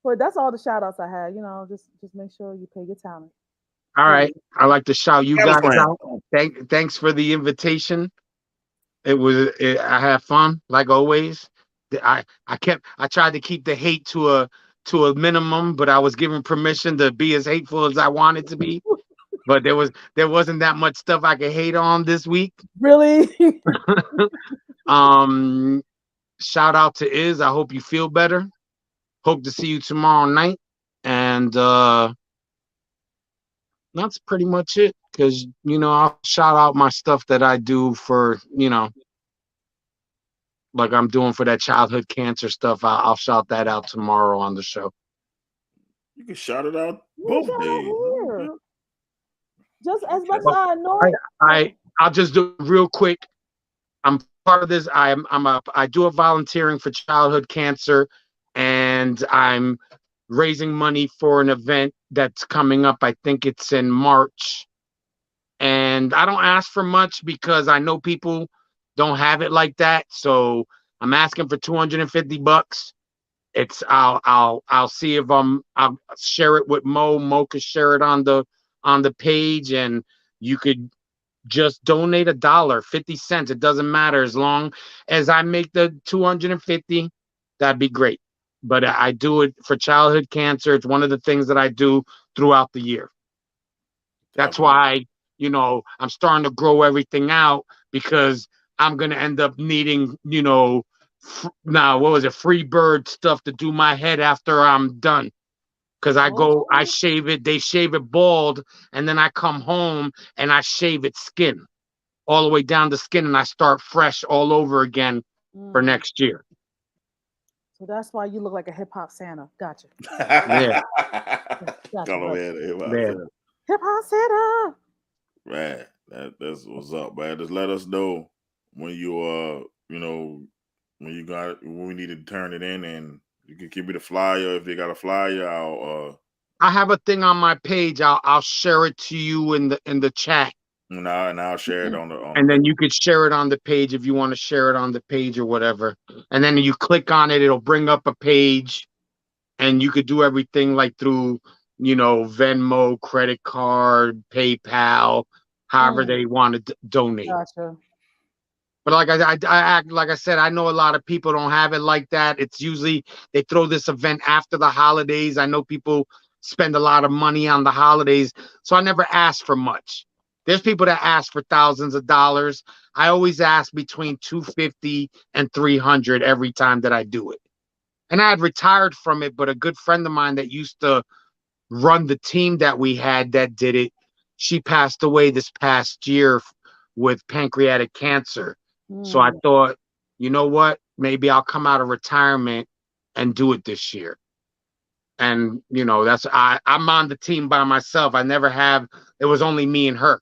But that's all the shout outs I had. Just make sure you pay your talent.
All right. I like to shout you guys out. Thanks for the invitation. I had fun, like always. I tried to keep the hate to a minimum, but I was given permission to be as hateful as I wanted to be. But there wasn't that much stuff I could hate on this week.
Really?
Shout out to Iz. I hope you feel better. Hope to see you tomorrow night. And that's pretty much it. Because, I'll shout out my stuff that I do for, like I'm doing for that childhood cancer stuff. I'll shout that out tomorrow on the show.
You can shout it out both days.
Just as much as I know.
I'll just do it real quick. I'm part of this. I do a volunteering for childhood cancer, and I'm raising money for an event that's coming up. I think it's in March. And I don't ask for much because I know people don't have it like that. So I'm asking for $250. I'll see if I'll share it with Mo. Mo could share it on the page, and you could just donate $1, 50 cents. It doesn't matter as long as I make the 250. That'd be great. But I do it for childhood cancer. It's one of the things that I do throughout the year. That's why, I'm starting to grow everything out, because I'm going to end up needing, free bird stuff to do my head after I'm done. Because I shave it, they shave it bald, and then I come home and I shave it skin, all the way down the skin, and I start fresh all over again for next year.
So that's why you look like a hip hop Santa. Gotcha.
Yeah.
Hip hop Santa.
Man, that's what's up, man. Just let us know when you when we need to turn it in, and you can give me the flyer. If they got a flyer,
I have a thing on my page. I'll share it to you in the chat.
And I'll share it on
and then you could share it on the page if you want to share it on the page or whatever. And then you click on it, it'll bring up a page, and you could do everything like through, Venmo, credit card, PayPal, however they want to donate.
Gotcha.
But like I said, I know a lot of people don't have it like that. It's usually they throw this event after the holidays. I know people spend a lot of money on the holidays, so I never ask for much. There's people that ask for thousands of dollars. I always ask between $250 and $300 every time that I do it. and I had retired from it, but a good friend of mine that used to run the team that we had that did it, she passed away this past year with pancreatic cancer. So I thought, you know what? Maybe I'll come out of retirement and do it this year. And that's I'm on the team by myself. I never have. It was only me and her.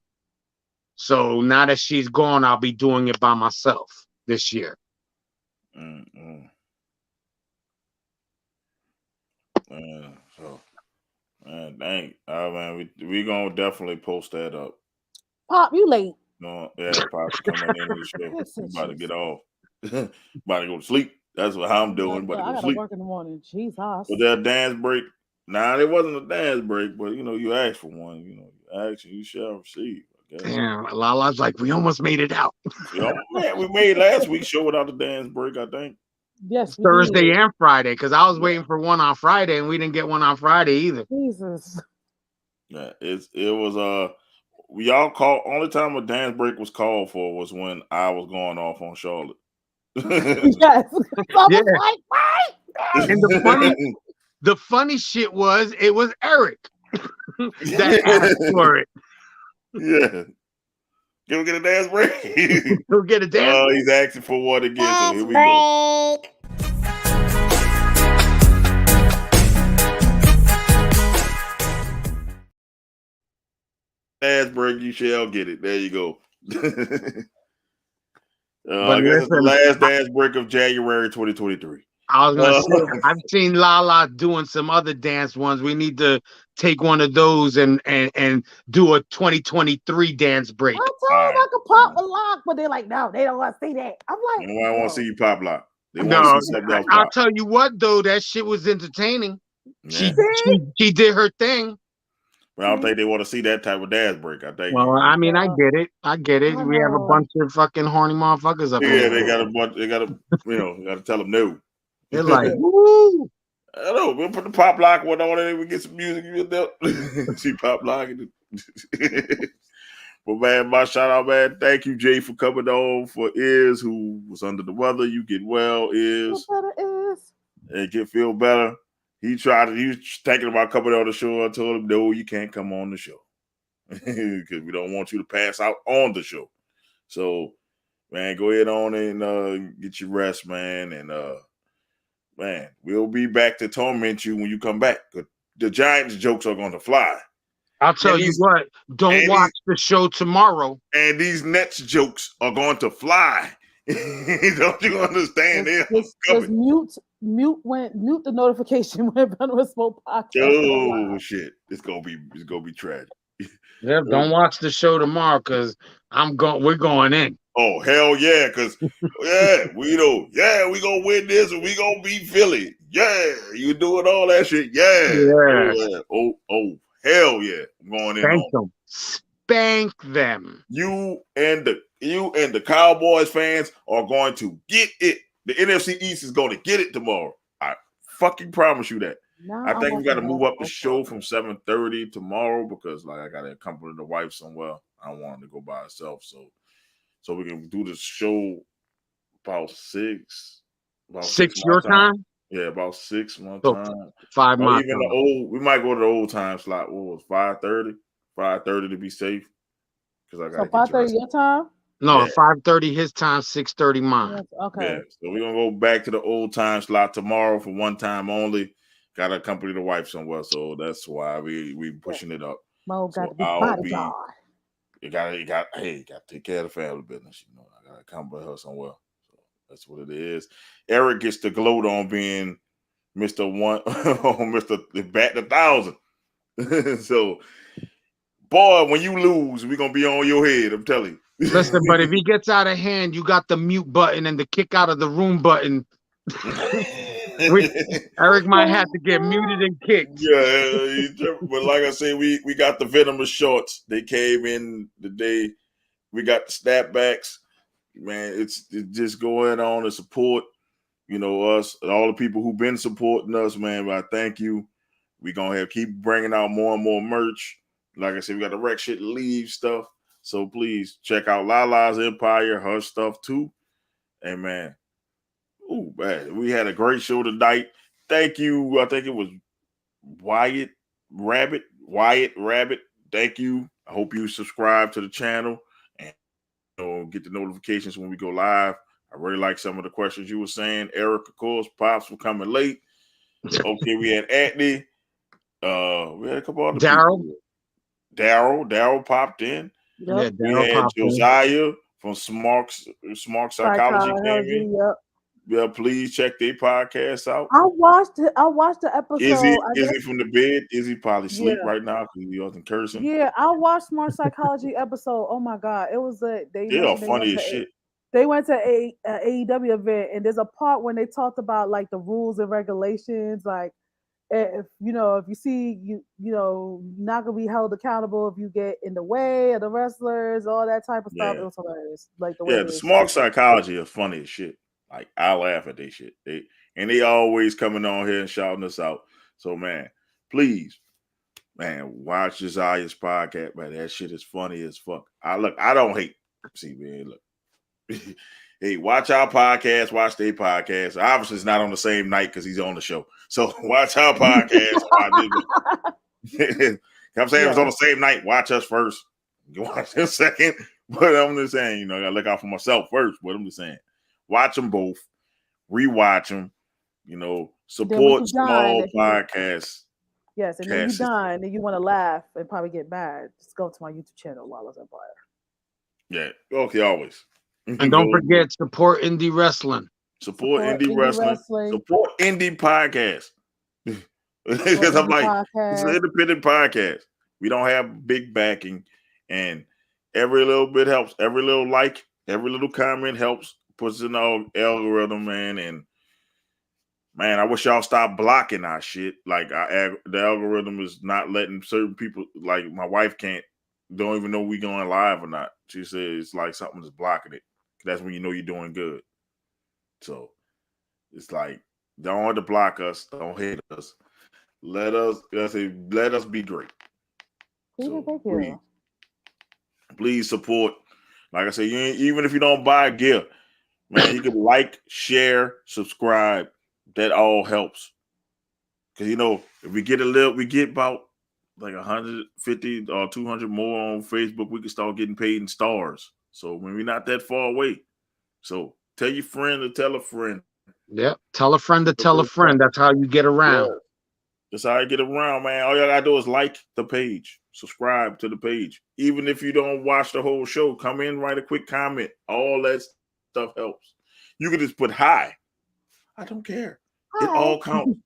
So now that she's gone, I'll be doing it by myself this year.
So, man, dang, man, we gonna definitely post that up.
Pop, you late.
No, yeah, Pop's coming in the show. About to get off. About to go to sleep. That's what I'm doing. About to
I
go to
gotta
sleep.
work in the morning. Jesus.
Was there a dance break? Nah, it wasn't a dance break, but you asked for one. You ask and you shall receive. I guess.
Damn, Lala's like, we almost made it out.
Man, we made last week's show without the dance break, I think.
Yes,
Thursday and Friday, because I was waiting for one on Friday and we didn't get one on Friday either.
Jesus.
Yeah, it was we all called. Only time a dance break was called for was when I was going off on Charlotte.
Yes.
Yeah.
Like, what?
And the funny shit was it was Eric that asked for it.
Yeah. Can we get a dance break?
We'll get a dance break.
He's asking for one again, so here we go. Dance break, you shall get it. There you go. I guess it's the last dance break of January 2023.
I was gonna say, I've seen Lala doing some other dance ones. We need to take one of those and do a 2023 dance break.
I told them I could pop a lock, but they're like, no, they don't want to see that. I'm like,
I want to see you pop lock. They
no,
want to see something else pop.
I'll tell you what, though, that shit was entertaining.
Yeah.
She did her thing.
But I don't think they want to see that type of dance break. I think.
Well, I mean, I get it. We have a bunch of fucking horny motherfuckers up here.
Yeah, they got a bunch. They got to, got to tell them no.
They're like, woo.
I know. We'll put the pop lock one on and we get some music. See pop lock. But man, my shout out, man. Thank you, Jay, for coming on. For Iz, who was under the weather. You get well, Iz. And feel better. He was thinking about coming on the show. I told him, no, you can't come on the show. Because we don't want you to pass out on the show. So, man, go ahead on and get your rest, man. And, man, we'll be back to torment you when you come back. The Giants jokes are going to fly.
I'll tell you what, don't watch the show tomorrow.
And these Nets jokes are going to fly. Don't you understand?
Just mute the notification when Venomous Smoke podcast.
Oh shit! It's gonna be tragic.
Yeah, don't watch the show tomorrow because we're going in.
Oh hell yeah! Because we gonna win this and we gonna beat Philly. Yeah, you doing all that shit. Yeah. Oh hell yeah! I'm going in.
Spank them.
You and the Cowboys fans are going to get it. The NFC East is going to get it tomorrow. I fucking promise you that. I think we got to move up the show from 7:30 tomorrow because I got to accompany the wife somewhere. I don't want her to go by herself, so we can do the show about 6. About
6 your time?
Yeah, about 6 my time.
5 my
even
time.
We might go to the old time slot. What was 5:30? 5:30 to be safe. Because I got
5:30 your time.
No, 5:30 his time, 6:30 mine.
Yes, okay.
Yeah, so we're gonna go back to the old time slot tomorrow for one time only. Gotta accompany the wife somewhere, so that's why we pushing it up.
Mo got to be bodyguard.
You gotta take care of the family business. I gotta accompany her somewhere. So that's what it is. Eric gets to gloat on being Mr. One, Mr. Bat 1,000. So, boy, when you lose, we're gonna be on your head. I'm telling you.
Listen, but if he gets out of hand, you got the mute button and the kick out of the room button. Eric might have to get muted and kicked.
Yeah, but like I said, we got the Venomous shorts. They came in the day. We got the snapbacks. Man, it's just going on to support, us and all the people who've been supporting us, man. But I thank you. We're gonna keep bringing out more and more merch. Like I said, we got the Wreck Shit Leave stuff. So please check out Lala's Empire, her stuff too. And man, Ooh, man, we had a great show tonight. Thank you. I think it was Wyatt Rabbit. Wyatt Rabbit. Thank you. I hope you subscribe to the channel and get the notifications when we go live. I really like some of the questions you were saying. Eric, of course, Pops for coming late. Okay, we had Atney. We had a couple other
Daryl.
people. Daryl popped in.
Yeah,
Yep.
We
Daryl
had
popped in.
Josiah from Smart Psychology came in.
Yep.
Yeah, please check their podcast out.
I watched it. I watched the episode.
Is he from the bed? Is he probably sleep
Yeah.
right now because he wasn't cursing?
Yeah, I watched Smart Psychology episode. Oh my god, it was
They are funny as shit.
They went to a AEW event, and there's a part when they talked about like the rules and regulations, like if if you see not gonna be held accountable if you get in the way of the wrestlers, all that type of stuff. It
Yeah.
was hilarious, like the way
Yeah,
they
the
explained
Smart Psychology are funny as shit. Like I laugh at they shit. They always coming on here and shouting us out. So man, please, man, watch Josiah's podcast, man. That shit is funny as fuck. I don't hate. See, man, look. Hey, watch our podcast, watch their podcast. Obviously, it's not on the same night because he's on the show. So watch our podcast. I'm saying it's on the same night. Watch us first. You watch in a second. But I'm just saying, I gotta look out for myself first. But I'm just saying, watch them both, rewatch them, support small podcasts.
Yes, and then you're done and you want to laugh and probably get mad. Just go to my YouTube channel, Wallace Empire.
Yeah, okay, always.
And don't forget, support indie wrestling.
Support indie wrestling. Support indie podcasts. Because I'm like, it's an independent podcast. We don't have big backing, and every little bit helps. Every little like, every little comment helps. Puts in our algorithm, man. And man, I wish y'all stop blocking our shit. Like the algorithm is not letting certain people. Like my wife don't even know we going live or not. She says it's like something is blocking it. That's when you know you're doing good. So it's like, don't have to block us. Don't hate us. Let us be great. So please support. Like I said, even if you don't buy gear, man, you can like, share, subscribe. That all helps. Because if we get about like 150 or 200 more on Facebook, we can start getting paid in stars. So when we're not that far away. So tell your friend to tell a friend.
Yep. Tell a friend to tell a friend. That's how you get around.
Yeah. That's how I get around, man. All y'all gotta do is like the page, subscribe to the page. Even if you don't watch the whole show, come in, write a quick comment. All that stuff helps. You can just put hi. I don't care. Hi. It all counts.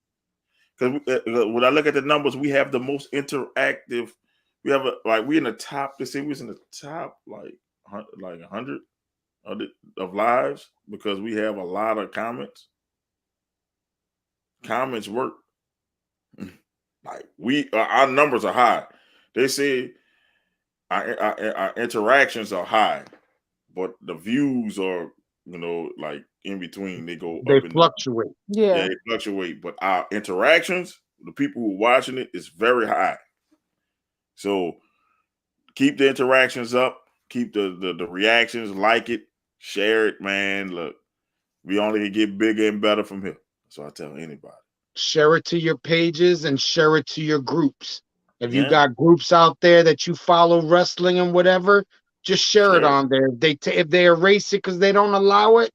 Because when I look at the numbers, we have the most interactive. We have we in the top. Let's say we was in the top like 100 of lives because we have a lot of comments. Comments work. Like our numbers are high. They say our interactions are high, but the views are like in between. They
fluctuate.
Yeah, they fluctuate. But our interactions, the people who are watching it, is very high. So keep the interactions up. Keep the reactions. Like it, share it, man. Look, we only can get bigger and better from here. So I tell anybody.
Share it to your pages and share it to your groups. If you got groups out there that you follow wrestling and whatever, just share it on there. If they erase it because they don't allow it,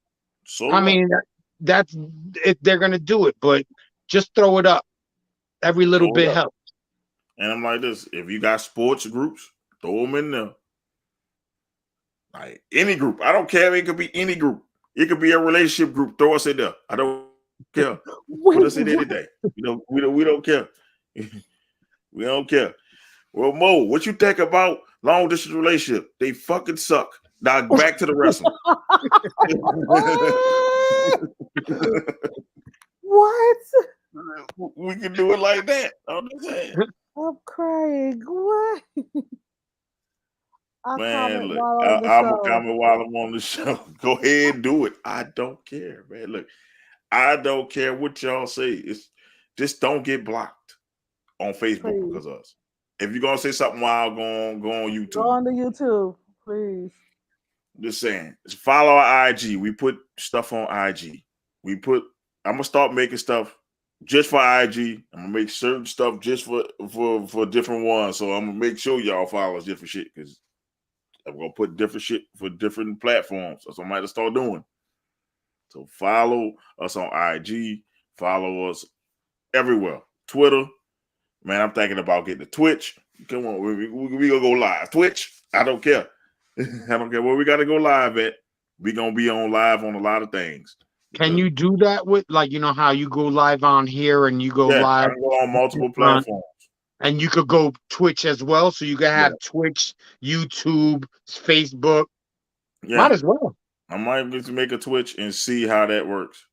that's if they're gonna do it. But just throw it up. Every little bit helps.
And I'm like this: if you got sports groups, throw them in there. Like any group, I don't care. It could be any group. It could be a relationship group. Throw us in there. I don't care. Put us in any day. We don't care. We don't care. Well, Mo, what you think about long distance relationship? They fucking suck. Now back to the wrestling.
What?
We can do it like that. I'm just saying.
I'm crying. What?
Man, look, I'm a comment while I'm on the show. Go ahead and do it. I don't care, man. Look, I don't care what y'all say. It's just don't get blocked on Facebook because of us. If you're gonna say something wild, go on YouTube.
Go on to YouTube, please.
Just saying. Follow our IG. We put stuff on IG. I'm gonna start making stuff just for IG. I'm gonna make certain stuff just for different ones. So I'm gonna make sure y'all follow us different shit because I'm gonna put different shit for different platforms. That's what I might start doing. So follow us on IG, follow us everywhere. Twitter, man. I'm thinking about getting a Twitch. Come on, we gonna go live. Twitch, I don't care. I don't care where we gotta go live at. We gonna be on live on a lot of things.
Can you do that with, like, you know how you go live on here and you go live?
I can go on multiple platforms.
And you could go Twitch as well. So you can have Twitch, YouTube, Facebook. Yeah. Might as well.
I might need to make a Twitch and see how that works.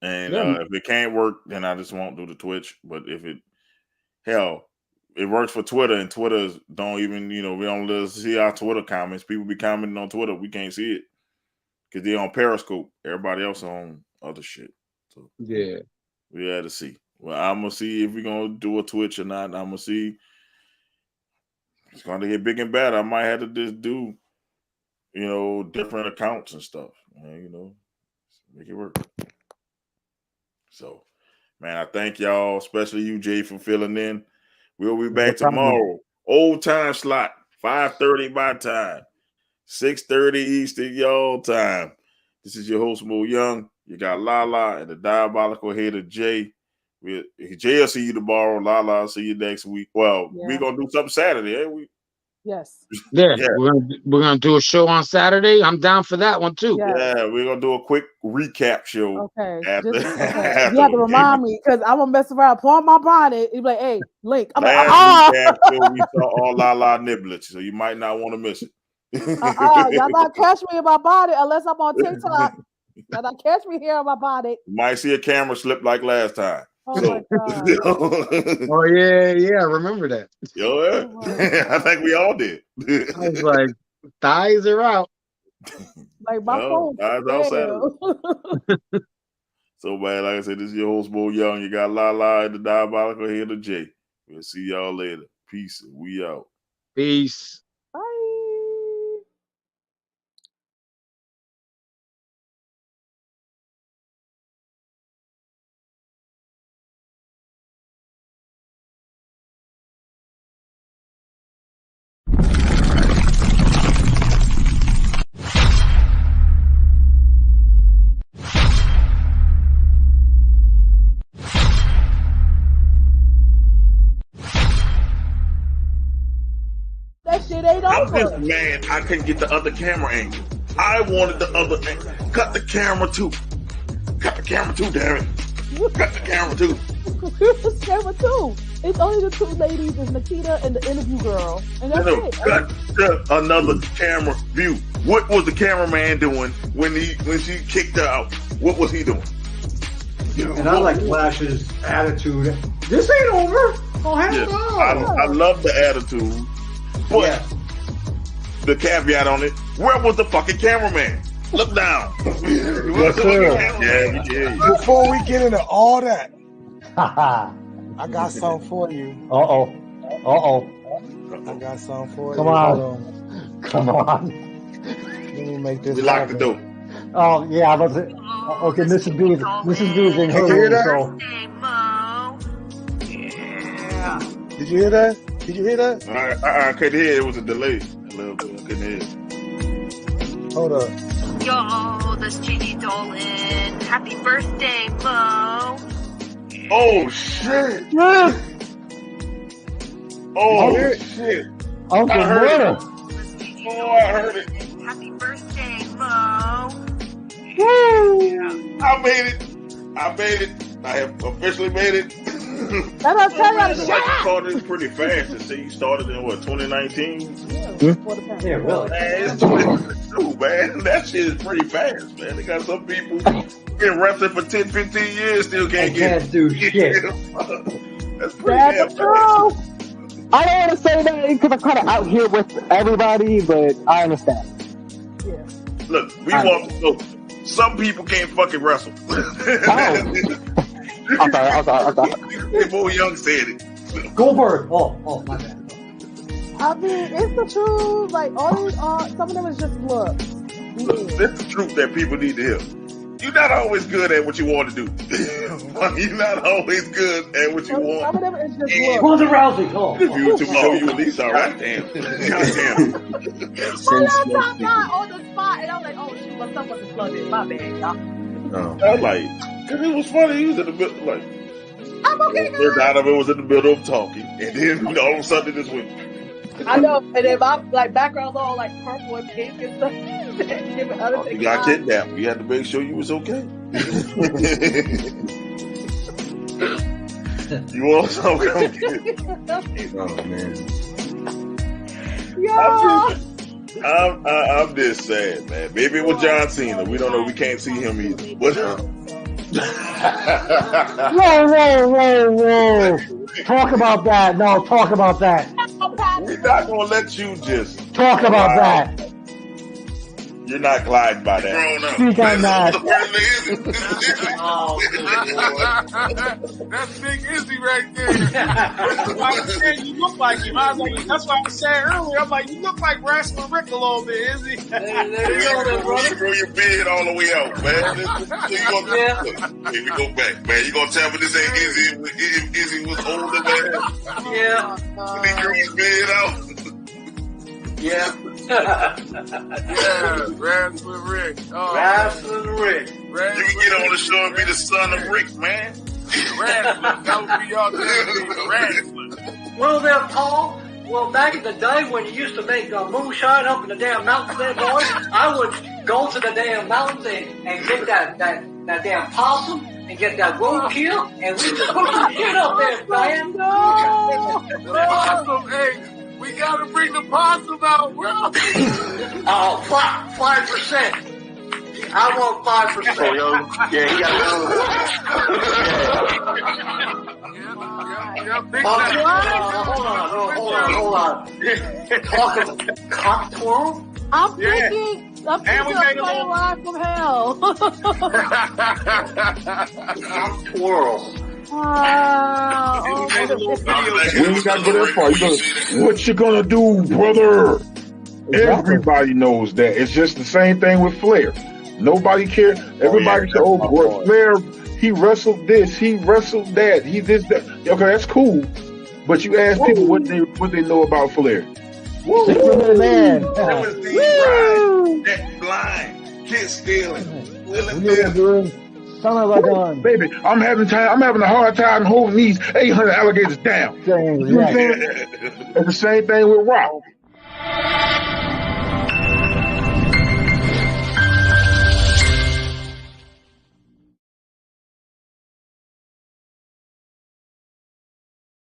And if it can't work, then I just won't do the Twitch. But if it works for Twitter, and Twitter don't even, we don't see our Twitter comments. People be commenting on Twitter. We can't see it because they're on Periscope. Everybody else on other shit. So
yeah,
we had to see. Well, I'm gonna see if we're gonna do a Twitch or not. I'm gonna see. It's gonna get big and bad. I might have to just do, different accounts and stuff. Make it work. So, man, I thank y'all, especially you, Jay, for filling in. We'll be back tomorrow. Old time slot, 5:30 my time, 6:30 Eastern y'all time. This is your host, Mo Young. You got Lala and the diabolical head of Jay. Jay will see you tomorrow. Lala, I'll see you next week. Well, we're gonna do something Saturday, ain't we?
Yes.
Yeah. We're gonna do a show on Saturday. I'm down for that one too.
Yeah, we're gonna do a quick recap show.
Okay. You have to remind me because I'm gonna mess around, pull on my bonnet. You're like, hey, Link. I'm
recap show, we saw all Lala niblets, so you might not want to miss it.
Y'all not catch me in my bonnet unless I'm on TikTok. Y'all not catch me here in my bonnet.
You might see a camera slip like last time.
Oh my God.
Oh yeah, I remember that.
I think we all did.
I was like, thighs are out.
Like my phone.
Thighs outside. So, man, like I said, this is your host, Mo Young. You got Lala and the diabolical head of Jay. We'll see y'all later. Peace. We out.
Peace.
Bye. That shit ain't
I'm
over.
just mad I couldn't get the other camera angle. I wanted the other angle. Cut the camera too. Cut the camera too, damn it. Cut the camera too.
The camera too. It's only the two ladies, it's Nikita and the interview girl. And that's it.
Cut another camera view. What was the cameraman doing when she kicked her out? What was he doing?
And I like Flash's attitude. This ain't over. Oh, hell no.
I love the attitude. But the caveat on it, where was the fucking cameraman? Look down.
Yes, sir.
Yeah.
Before we get into all that, I got something for you.
Uh-oh.
I got something for
Come
you.
on. Come on.
Let me make this
We locked the door.
Oh, yeah, I was it. Okay, Mrs. B is in her room, so.
Yeah. Did you hear that? Did you hear that?
I couldn't hear. It was a delay. A little bit. I couldn't hear.
Hold up.
Yo, this Gigi Dolan. Happy birthday, Mo.
Oh, shit. Oh, shit.
Uncle
I heard
Murder.
it. Oh, I heard it.
Happy birthday, Mo.
Woo! I made it. I have officially made it.
That's what
Started this pretty fast. To see you started in 2019.
Yeah, really.
Man, it's 2022, man. That shit is pretty fast, man. They got some people been wrestling for 10, 15 years, still can't
do shit.
That's pretty damn
fast. I don't want to say that because I'm kind of out here with everybody, but I understand.
Yeah.
Look, we want to know. Some people can't fucking wrestle.
I'm sorry.
Mo Young said it.
Goldberg. Oh, my bad.
I mean, it's the truth. Like, all these some of them is just looks.
Look, that's the truth that people need to hear. You're not always good at what you want to do. You're not always good at what you want.
It's just
And
Ronda Rousey. Oh,
if you were to show you at least, all right, damn. Goddamn.
My last time not on the spot, and I was like, oh shoot, my stuff wasn't plugged in. My bad, y'all.
I was like, cause it was funny. He was in the middle, like,
I'm okay, guys.
Donovan was in the middle of talking, and then all of a sudden this went.
I know, and then my like background's all like purple and pink and stuff.
You got kidnapped. We had to make sure you was okay. You want some? Come get it.
Oh man.
I'm just sad, man. Maybe it was John Cena. We don't know. We can't see him either. But
Whoa. Talk about that. No, talk about that.
we're not gonna let you just
Talk about that.
You're not gliding by that.
Speak on that.
Oh,
That's Big Izzy right there. I was saying you look like him. I was like, that's what I was saying earlier. I'm like, you look like Wrestling Rick a little bit, Izzy.
there you go, brother.
You grow your beard all the way out, man. If you go back, man, you gonna tell me this ain't Izzy? If Izzy was older, man.
Yeah.
Did he grow his beard out?
Yeah.
Yeah, Wrestling Rick. Oh,
Wrestling Rick.
You can get on the show and be the son of Rick, man.
Wrestling. That would be y'all doing wrestling.
Well, there, Paul. Well, back in the day when you used to make moonshine up in the damn mountains there, boys, I would go to the damn mountains and get that damn possum and get that roadkill, and we just put some shit up there, man.
Possum, hey, we gotta bring the possum out, bro.
Oh, 5%. I want 5%.
Oh, yo, yeah, he got
Hold on. Talking cock twirl?
I'm thinking of playing Live from Hell.
Cock twirl.
We ain't got to go that far. What you gonna do, brother? Everybody knows that. It's just the same thing with Flair. Nobody cares. Everybody said, "Oh, boy, Flair, he wrestled this, he wrestled that, he this, that." Okay, that's cool. But you ask people what they know about Flair.
Man.
That was the ride, that blind, kiss stealing,
Son of a gun.
Baby, I'm having a hard time holding these 800 alligators down. You know what I'm saying? It's the same thing with Rock.